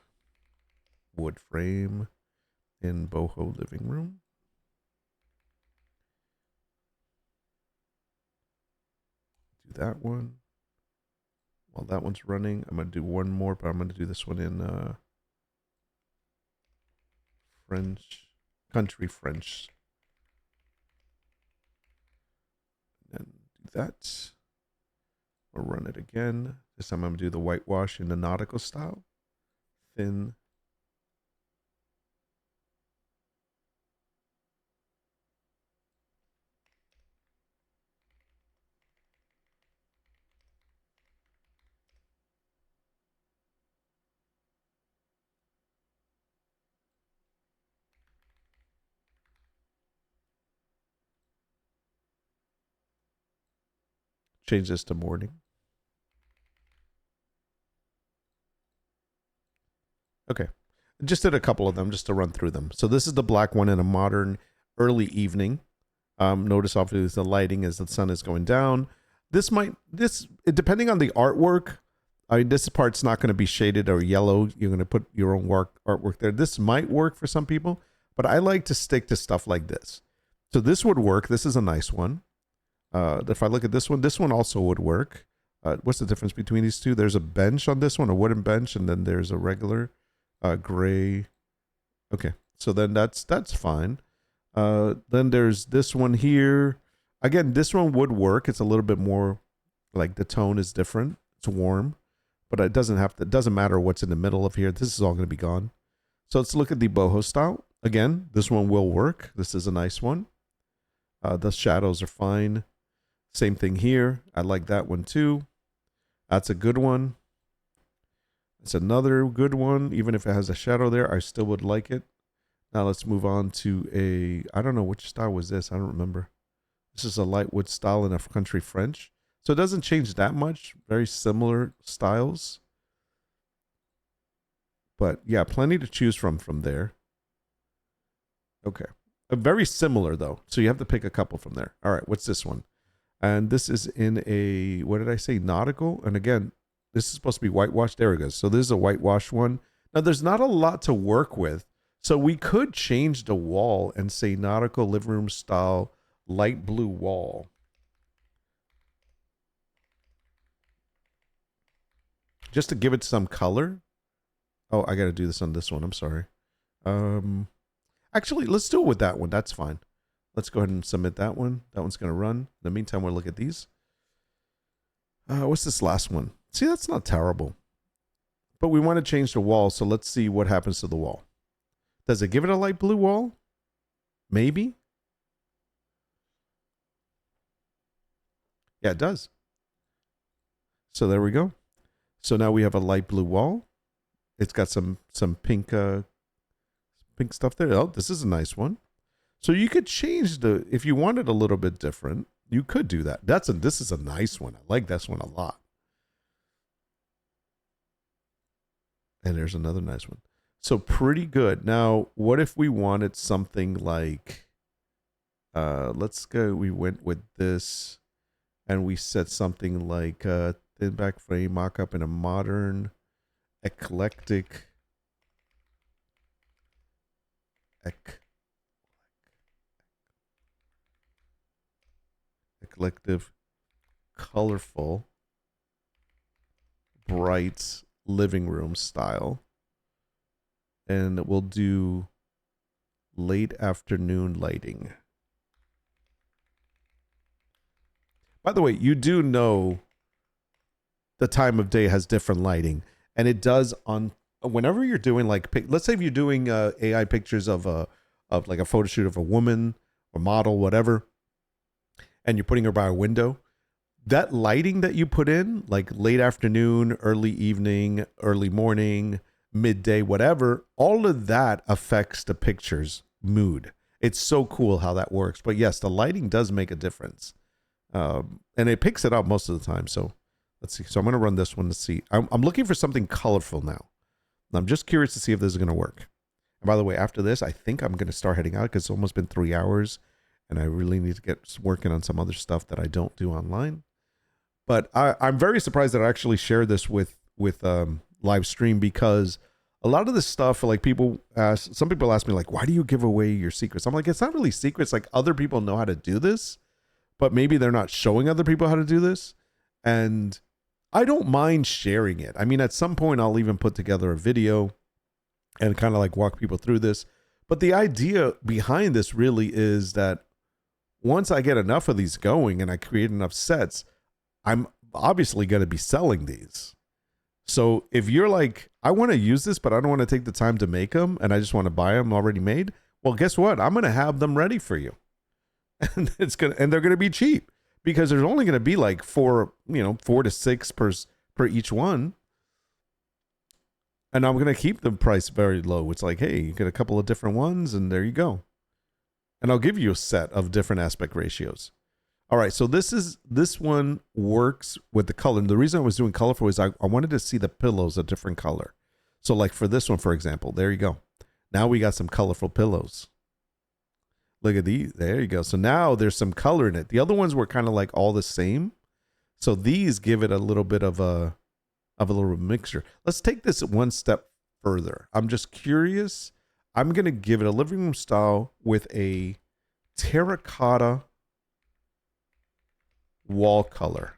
wood frame in boho living room. Do that one. While that one's running, I'm going to do one more, but I'm going to do this one in French, country French. And do that. We'll run it again. This time I'm going to do the whitewash in the nautical style. Thin. Change this to morning. Okay. Just did a couple of them just to run through them. So this is the black one in a modern early evening. Notice obviously the lighting as the sun is going down. Depending on the artwork, This part's not going to be shaded or yellow. You're going to put your own artwork there. This might work for some people, but I like to stick to stuff like this. So this would work. This is a nice one. If I look at this one also would work. What's the difference between these two? There's a bench on this one, a wooden bench, and then there's a regular gray. Okay, so then that's fine. Then there's this one here. Again, this one would work. It's a little bit more like the tone is different. It's warm, but it doesn't matter what's in the middle of here. This is all going to be gone. So let's look at the boho style. Again, this one will work. This is a nice one. The shadows are fine. Same thing here. I like that one too. That's a good one. It's another good one. Even if it has a shadow there, I still would like it. Now let's move on to I don't know which style was this. I don't remember. This is a light wood style in a country French. So it doesn't change that much. Very similar styles. But yeah, plenty to choose from there. Okay. Very similar though. So you have to pick a couple from there. All right, what's this one? And this is in a, what did I say? Nautical. And again, this is supposed to be whitewashed. There it goes. So this is a whitewashed one. Now there's not a lot to work with. So we could change the wall and say nautical living room style light blue wall. Just to give it some color. Oh, I got to do this on this one. I'm sorry. Actually, let's do it with that one. That's fine. Let's go ahead and submit that one. That one's going to run. In the meantime, we'll look at these. What's this last one? See, that's not terrible. But we want to change the wall, so let's see what happens to the wall. Does it give it a light blue wall? Maybe. Yeah, it does. So there we go. So now we have a light blue wall. It's got some pink pink stuff there. Oh, this is a nice one. So you could change if you wanted a little bit different, you could do that. This is a nice one. I like this one a lot. And there's another nice one. So pretty good. Now, what if we wanted something like, let's go, we went with this and we set something like thin back frame mock-up in a modern, eclectic, colorful, bright living room style. And we'll do late afternoon lighting. By the way, you do know the time of day has different lighting, and it does on whenever you're doing like, let's say if you're doing AI pictures of like a photo shoot of a woman or model, whatever, and you're putting her by a window, that lighting that you put in, like late afternoon, early evening, early morning, midday, whatever, all of that affects the picture's mood. It's so cool how that works. But yes, the lighting does make a difference. And it picks it up most of the time. So let's see. So I'm going to run this one to see. I'm looking for something colorful now. I'm just curious to see if this is going to work. And by the way, after this, I think I'm going to start heading out because it's almost been 3 hours and I really need to get working on some other stuff that I don't do online. But I'm very surprised that I actually shared this with live stream, because a lot of this stuff, like some people ask me like, why do you give away your secrets? I'm like, it's not really secrets. Like, other people know how to do this, but maybe they're not showing other people how to do this. And I don't mind sharing it. I mean, at some point I'll even put together a video and kind of like walk people through this. But the idea behind this really is that once I get enough of these going and I create enough sets, I'm obviously going to be selling these. So if you're like, I want to use this, but I don't want to take the time to make them and I just want to buy them already made, well, guess what? I'm going to have them ready for you. And they're going to be cheap, because there's only going to be like 4 to 6 per each one. And I'm going to keep the price very low. It's like, hey, you get a couple of different ones and there you go. And I'll give you a set of different aspect ratios. All right, so this one works with the color. And the reason I was doing colorful is I wanted to see the pillows a different color. So like for this one, for example, there you go. Now we got some colorful pillows. Look at these. There you go. So now there's some color in it. The other ones were kind of like all the same. So these give it a little bit of a of a little mixture. Let's take this one step further. I'm just curious. I'm going to give it a living room style with a terracotta wall color.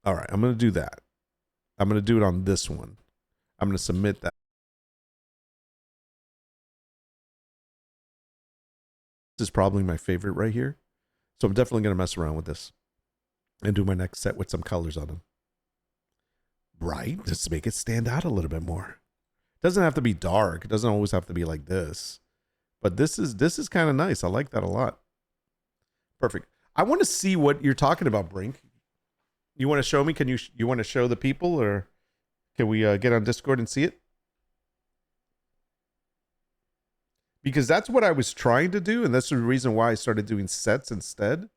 All right, I'm going to do that. I'm going to do it on this one. I'm going to submit that. This is probably my favorite right here. So I'm definitely going to mess around with this and do my next set with some colors on them. Right? Just to make it stand out a little bit more. Doesn't have to be dark. It doesn't always have to be like this. But this is kind of nice. I like that a lot. Perfect. I want to see what you're talking about, Brink. You want to show me? Can you want to show the people, or can we get on Discord and see it? Because that's what I was trying to do, and that's the reason why I started doing sets instead.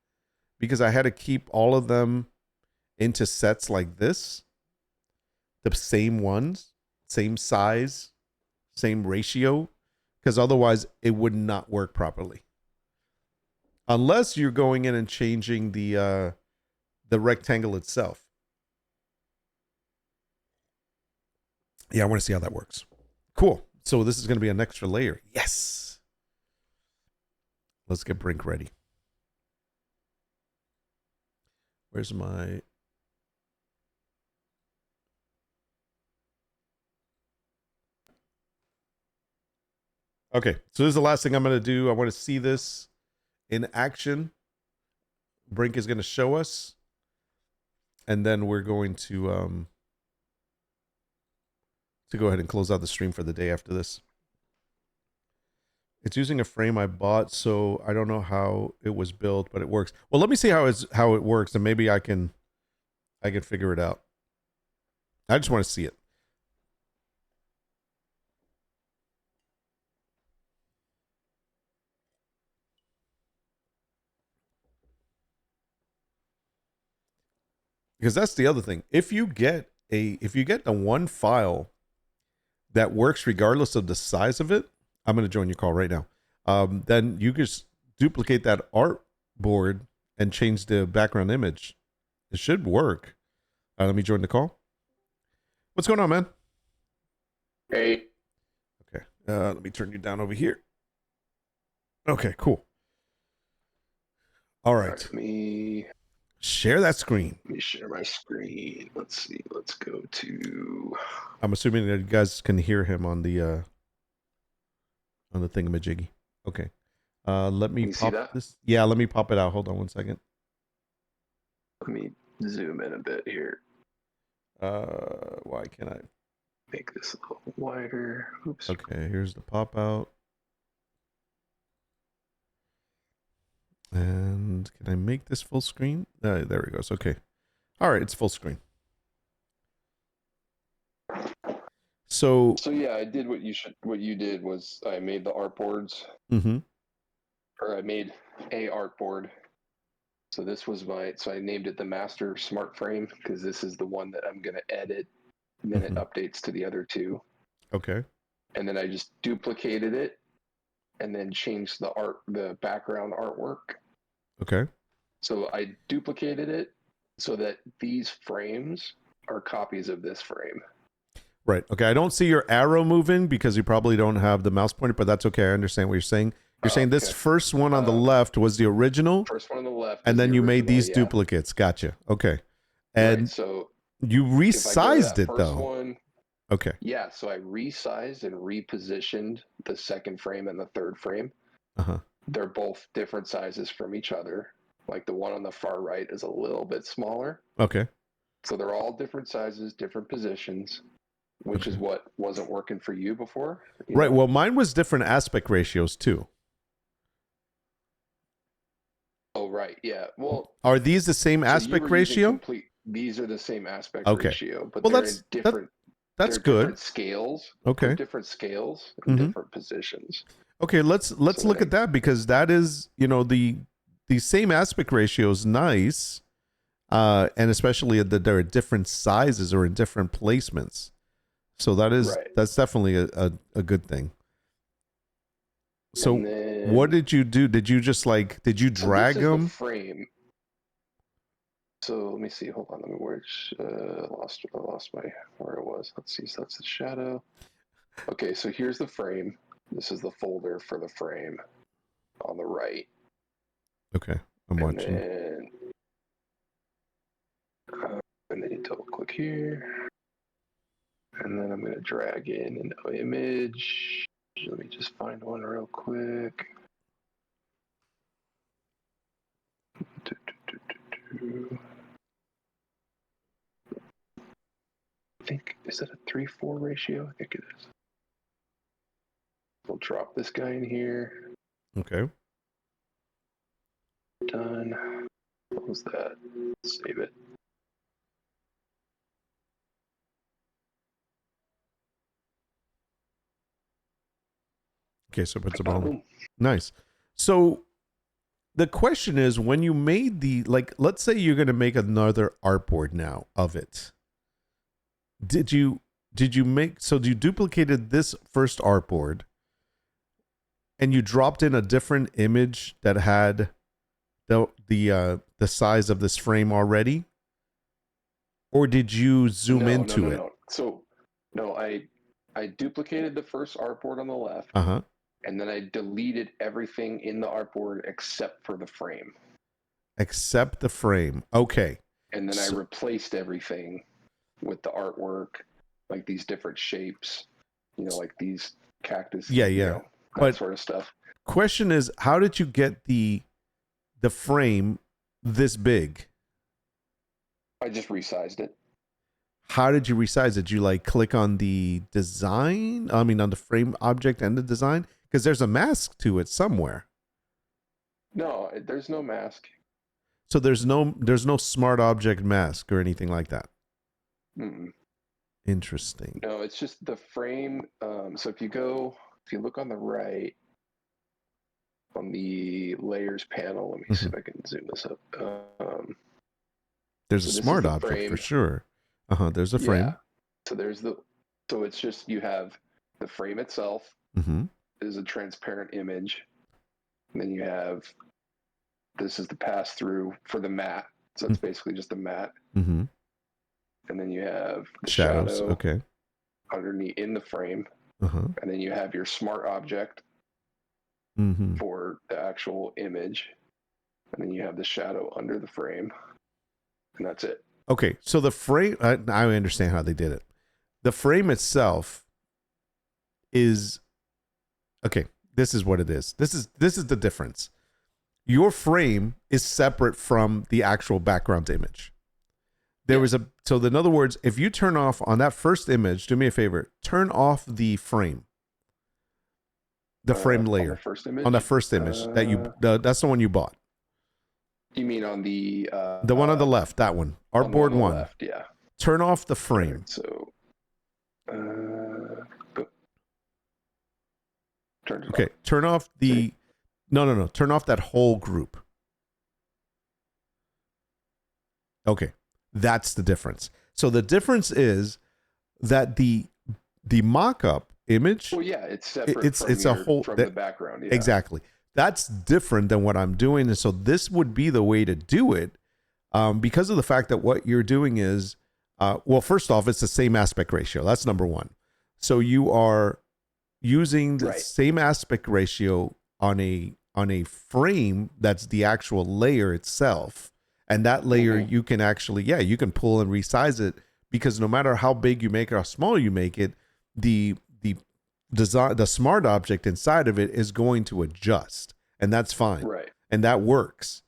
Because I had to keep all of them into sets like this. The same ones, same size, same ratio. Because otherwise it would not work properly. Unless you're going in and changing the rectangle itself. Yeah, I want to see how that works. Cool. So this is going to be an extra layer. Yes. Let's get Brink ready. Where's my... Okay, so this is the last thing I'm going to do. I want to see this in action. Brink is going to show us. And then we're going to go ahead and close out the stream for the day after this. It's using a frame I bought, so I don't know how it was built, but it works. Well, let me see how it works, and maybe I can figure it out. I just want to see it. Because that's the other thing. If you get the one file that works regardless of the size of it, I'm going to join your call right now. Then you just duplicate that artboard and change the background image. It should work. Let me join the call. What's going on, man? Hey. Okay. Let me turn you down over here. Okay, cool. All right. Let me share that screen. Let me share my screen. Let's see. Let's go to... I'm assuming that you guys can hear him on the thingamajiggy. Okay. Let me pop this. Yeah, let me pop it out. Hold on one second. Let me zoom in a bit here. Why can't I make this a little wider? Oops. Okay, here's the pop out. And can I make this full screen? There it goes. Okay. All right, it's full screen. So yeah, I did what you did was I made the artboards. Mm-hmm. Or I made a artboard. So this was so I named it the master smart frame because this is the one that I'm going to edit, and then it updates to the other two. Okay. And then I just duplicated it and then changed the background artwork. Okay. So I duplicated it so that these frames are copies of this frame. Right. Okay. I don't see your arrow moving because you probably don't have the mouse pointer, but that's okay. I understand what you're saying. You're saying this first one on the left was the original. First one on the left. And then you made these duplicates. Gotcha. Okay. And right, so you resized it though. One, okay. Yeah. So I resized and repositioned the second frame and the third frame. Uh-huh. They're both different sizes from each other. Like the one on the far right is a little bit smaller. Okay. So they're all different sizes, different positions, which is what wasn't working for you before. Right. Well, mine was different aspect ratios too. Oh, right. Yeah. Well, are these the same aspect ratio? These are the same aspect ratio, but well, they're in different. That's good. Different scales. Okay. Different scales and different positions. Okay, let's look at that because that is, the same aspect ratio is nice, and especially that there are different sizes or in different placements. So that's definitely a good thing. So what did you do? Did you just did you drag them? Frame. So let me see. Hold on. Let me I lost my where it was. Let's see. So that's the shadow. Okay, so here's the frame. This is the folder for the frame on the right. Okay, I'm watching. And then you double click here. And then I'm going to drag in an image. Let me just find one real quick. I think, is that a 3:4 ratio? I think it is. We'll drop this guy in here. Okay. Done. Close that. Save it. Okay, so it's about nice. So the question is, when you made the, like, let's say you're going to make another artboard now of it. Did you make, so you duplicated this first artboard and you dropped in a different image that had the size of this frame already? Or did you zoom into it? No. So no, I duplicated the first artboard on the left. Uh-huh. And then I deleted everything in the artboard except for the frame. Except the frame. Okay. And then I replaced everything with the artwork, like these different shapes, like these cactus. Yeah. That sort of stuff. Question is, how did you get the frame this big? I just resized it. How did you resize it? Did you like click on the design? I mean, on the frame object and the design? Because there's a mask to it somewhere. No, there's no mask. So there's no smart object mask or anything like that. Mm-mm. Interesting. No, it's just the frame. So if you look on the right, on the layers panel, let me see if I can zoom this up. There's a smart object frame. For sure. There's a frame. Yeah. So it's just, you have the frame itself is a transparent image. And then you have, this is the pass through for the matte. So it's basically just a matte. And then you have the shadows. shadow Okay. underneath in the frame. And then you have your smart object for the actual image. And then you have the shadow under the frame. And that's it. Okay, so the frame, I understand how they did it. The frame itself is, okay, this is what it is. This is the difference. Your frame is separate from the actual background image. So in other words, if you turn off on that first image, do me a favor, turn off the frame. The frame layer. On the first image that that's the one you bought. You mean on the one on the left, that one, artboard one. Left, yeah. Turn off the frame. Right, so, turn off the. No. Turn off that whole group. Okay, that's the difference. So the difference is that the mock-up image. Well, yeah, it's separate. It's a whole from the background. Yeah. Exactly. That's different than what I'm doing. And so this would be the way to do it because of the fact that what you're doing is, well, first off, it's the same aspect ratio. That's number one. So you are using the same aspect ratio on a frame that's the actual layer itself. And that layer you can actually, you can pull and resize it because no matter how big you make it or how small you make it, the design, the smart object inside of it is going to adjust, and that's fine. Right. And that works.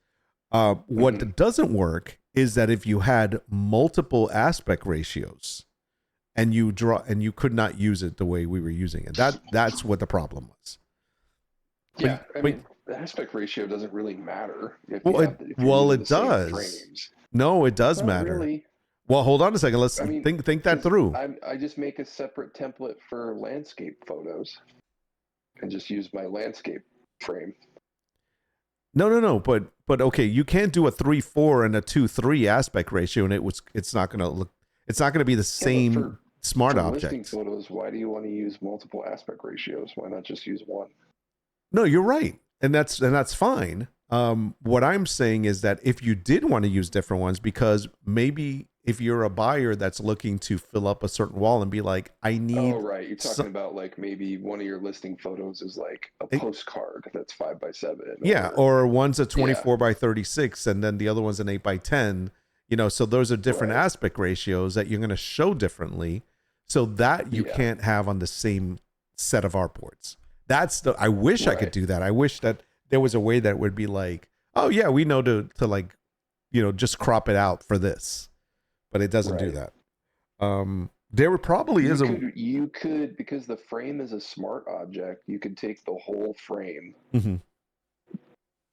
What doesn't work is that if you had multiple aspect ratios and you could not use it the way we were using it. That's what the problem was. Yeah. I mean, the aspect ratio doesn't really matter. It does. No, it does matter. Really. Well, hold on a second. Let's think that through. I just make a separate template for landscape photos and just use my landscape frame. No. But okay, you can't do a 3:4 and a 2:3 aspect ratio, and it's not going to be the same smart object. Listing photos, why do you want to use multiple aspect ratios? Why not just use one? No, you're right, and that's fine. What I'm saying is that if you did want to use different ones, because maybe if you're a buyer that's looking to fill up a certain wall and be like, I need. Oh, right. You're talking about like maybe one of your listing photos is like a postcard that's 5x7. Yeah, or one's a 24 by 36, and then the other one's an 8 by 10. So those are different aspect ratios that you're going to show differently, so that you can't have on the same set of artboards. I wish I could do that. I wish that there was a way that would be like, oh yeah, we know to like, just crop it out for this, but it doesn't do that. There probably you could, because the frame is a smart object, you could take the whole frame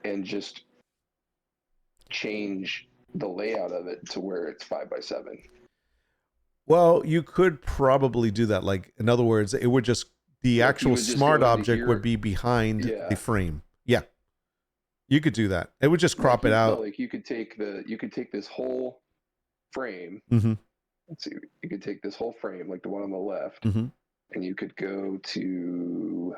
and just change the layout of it to where it's 5x7. Well, you could probably do that. Like, in other words, it would just, the actual smart object would be behind the frame. Yeah. You could do that. It would just crop it out. Like you could take this whole frame. Let's see. You could take this whole frame, like the one on the left, and you could go to.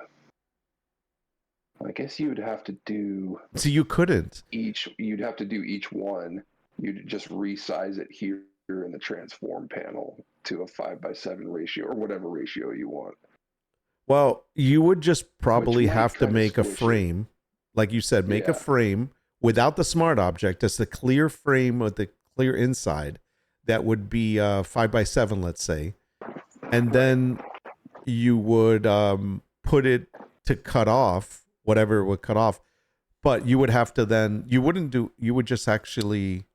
I guess you would have to do. So you couldn't. You'd have to do each one. You'd just resize it here in the transform panel to a 5x7 ratio or whatever ratio you want. Well, you would just probably have to make a frame. Like you said, make a frame without the smart object, just a clear frame with the clear inside that would be 5x7, let's say. And then you would put it to cut off, whatever it would cut off. But you would have to then, you would just actually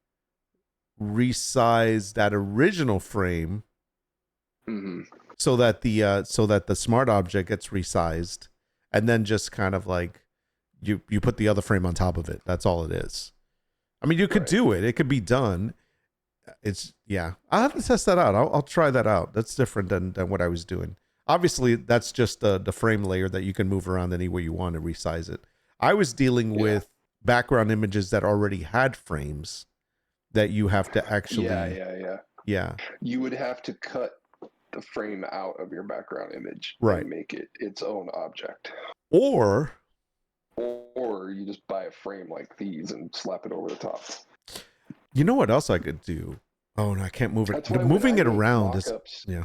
resize that original frame so that the smart object gets resized, and then just kind of like you put the other frame on top of it. That's all it is. I mean, you could do it. It could be done. I'll have to test that out. I'll try that out. That's different than what I was doing. Obviously, that's just the frame layer that you can move around any way you want to resize it. I was dealing with background images that already had frames that you have to actually. Yeah. You would have to cut the frame out of your background image and make it its own object. Or you just buy a frame like these and slap it over the top. You know what else I could do? Oh, no, I can't move it. Moving it around is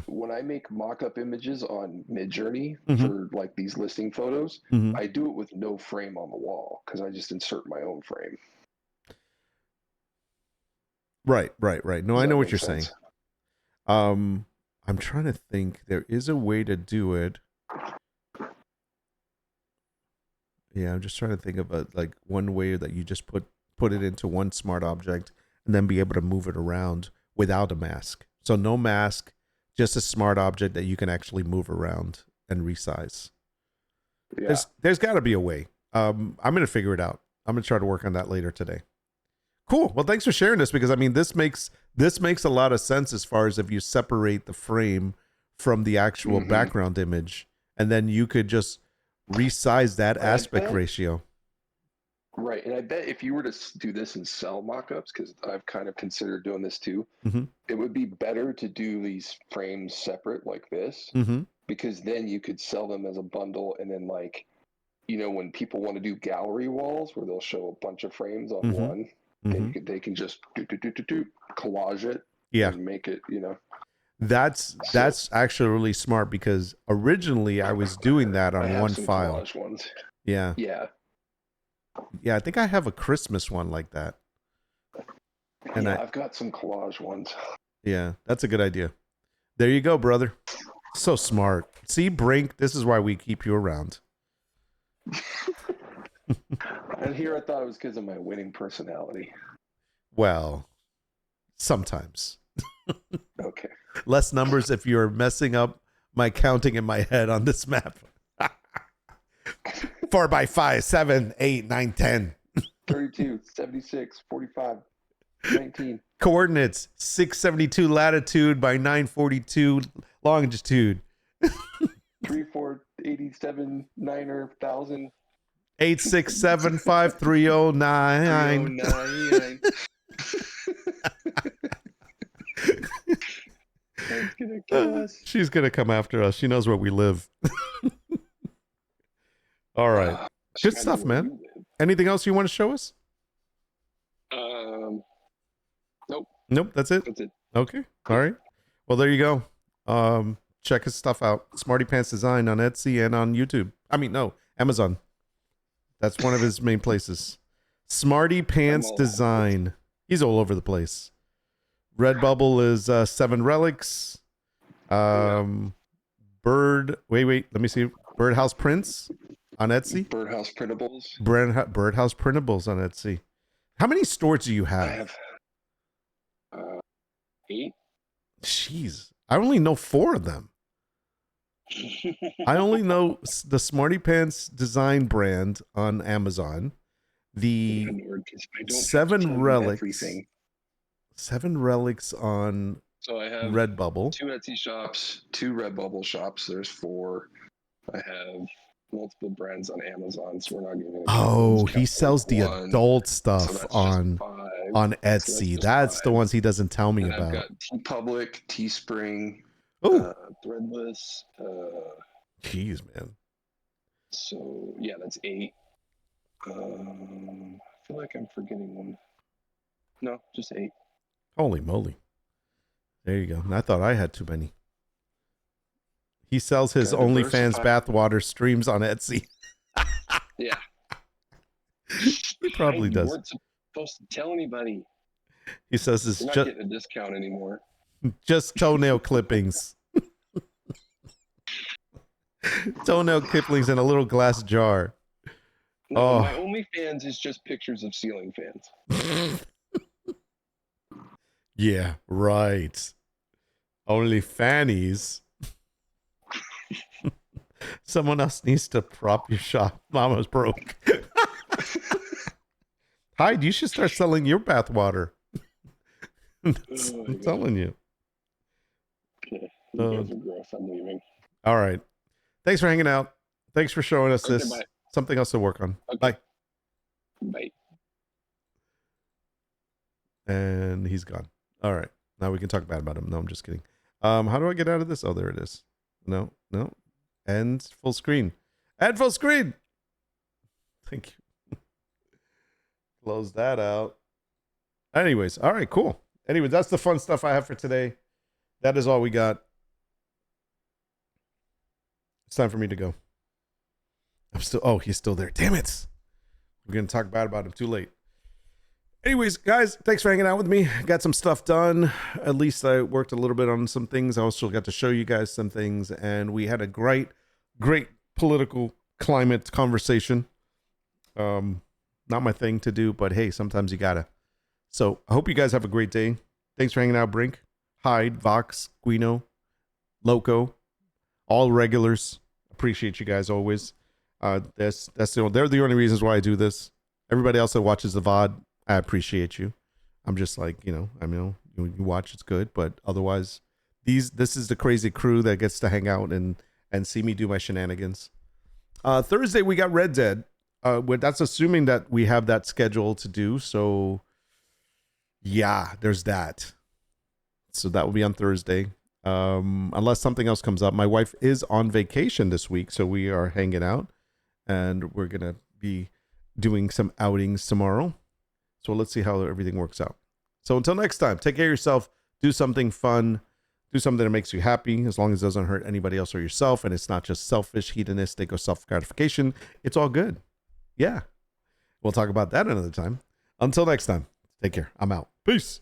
When I make mock-up images on Midjourney for like these listing photos, I do it with no frame on the wall because I just insert my own frame. Right. No, I know what you're saying. I'm trying to think. There is a way to do it. Yeah, I'm just trying to think of like one way that you just put it into one smart object and then be able to move it around without a mask. So no mask, just a smart object that you can actually move around and resize. Yeah. There's got to be a way. I'm going to figure it out. I'm going to try to work on that later today. Cool. Well, thanks for sharing this, because I mean, this makes a lot of sense as far as if you separate the frame from the actual background image, and then you could just resize that aspect ratio. Right. And I bet if you were to do this and sell mockups, because I've kind of considered doing this too, it would be better to do these frames separate like this, because then you could sell them as a bundle. And then, like, when people want to do gallery walls where they'll show a bunch of frames on one, they can just collage it and make it, That's actually really smart, because originally I was doing that on one file. Ones. Yeah. I think I have a Christmas one like that. And I've got some collage ones. Yeah, that's a good idea. There you go, brother. So smart. See, Brink, this is why we keep you around. And here I thought it was because of my winning personality. Well, sometimes. Okay. Less numbers if you're messing up my counting in my head on this map. 4 by 5, 7, 8, 9, 10. 32, 76, 45, 19. Coordinates 672 latitude by 942 longitude. 3, 4, 87, 9 1,000. 8675309. That's gonna kill us. She's gonna come after us. She knows where we live. All right. Good stuff, man. Anything else you want to show us? Nope. Nope, that's it. That's it. Okay. All right. Well, there you go. Check his stuff out. Smarty Pants Design on Etsy and on YouTube. I mean, no, Amazon. That's one of his main places. Smarty Pants Design. He's all over the place. Redbubble is 7 Relics. Wait, let me see. Birdhouse Prints on Etsy. Birdhouse Printables. Birdhouse Printables on Etsy. How many stores do you have? I have 8. Jeez. I only know 4 of them. I only know the Smarty Pants Design brand on Amazon. The 7 Relics. 7 Relics on So I have Redbubble. 2 Etsy shops, 2 Redbubble shops. There's 4. I have multiple brands on Amazon, so we're not getting. Oh, he sells the adult stuff so on Etsy. So that's the ones he doesn't tell me about. I've got TeePublic, Teespring, Threadless. Jeez, man. So yeah, that's 8. I feel like I'm forgetting one. No, just 8. Holy moly. There you go. I thought I had too many. He sells his OnlyFans bathwater streams on Etsy. Yeah. He probably does. You weren't supposed to tell anybody. He says it's not just getting a discount anymore. Just toenail clippings. Toenail clippings in a little glass jar. No, my OnlyFans is just pictures of ceiling fans. Yeah, right. Only fannies. Someone else needs to prop your shop. Mama's broke. Hyde, you should start selling your bathwater. I'm telling you. Okay. You guys are gross. I'm leaving. All right. Thanks for hanging out. Thanks for showing us this. Bye. Something else to work on. Okay. Bye. Bye. And he's gone. All right. Now we can talk bad about him. No, I'm just kidding. How do I get out of this? Oh, there it is. No. End full screen. End full screen. Thank you. Close that out. Anyways, all right, cool. Anyway, that's the fun stuff I have for today. That is all we got. It's time for me to go. He's still there. Damn it. We're going to talk bad about him. Too late. Anyways, guys, thanks for hanging out with me. Got some stuff done. At least I worked a little bit on some things. I also got to show you guys some things. And we had a great political climate conversation. Not my thing to do, but hey, sometimes you gotta. So I hope you guys have a great day. Thanks for hanging out, Brink, Hyde, Vox, Guino, Loco, all regulars. Appreciate you guys always. They're the only reasons why I do this. Everybody else that watches the VOD, I appreciate you. I'm just like, you watch, it's good, but otherwise, this is the crazy crew that gets to hang out and see me do my shenanigans. Thursday we got Red Dead. That's assuming that we have that schedule to do. So yeah, there's that. So that will be on Thursday. Unless something else comes up. My wife is on vacation this week, so we are hanging out and we're going to be doing some outings tomorrow. So let's see how everything works out. So until next time, take care of yourself, do something fun, do something that makes you happy, as long as it doesn't hurt anybody else or yourself, and it's not just selfish, hedonistic, or self-gratification. It's all good. Yeah. We'll talk about that another time. Until next time, take care. I'm out. Peace.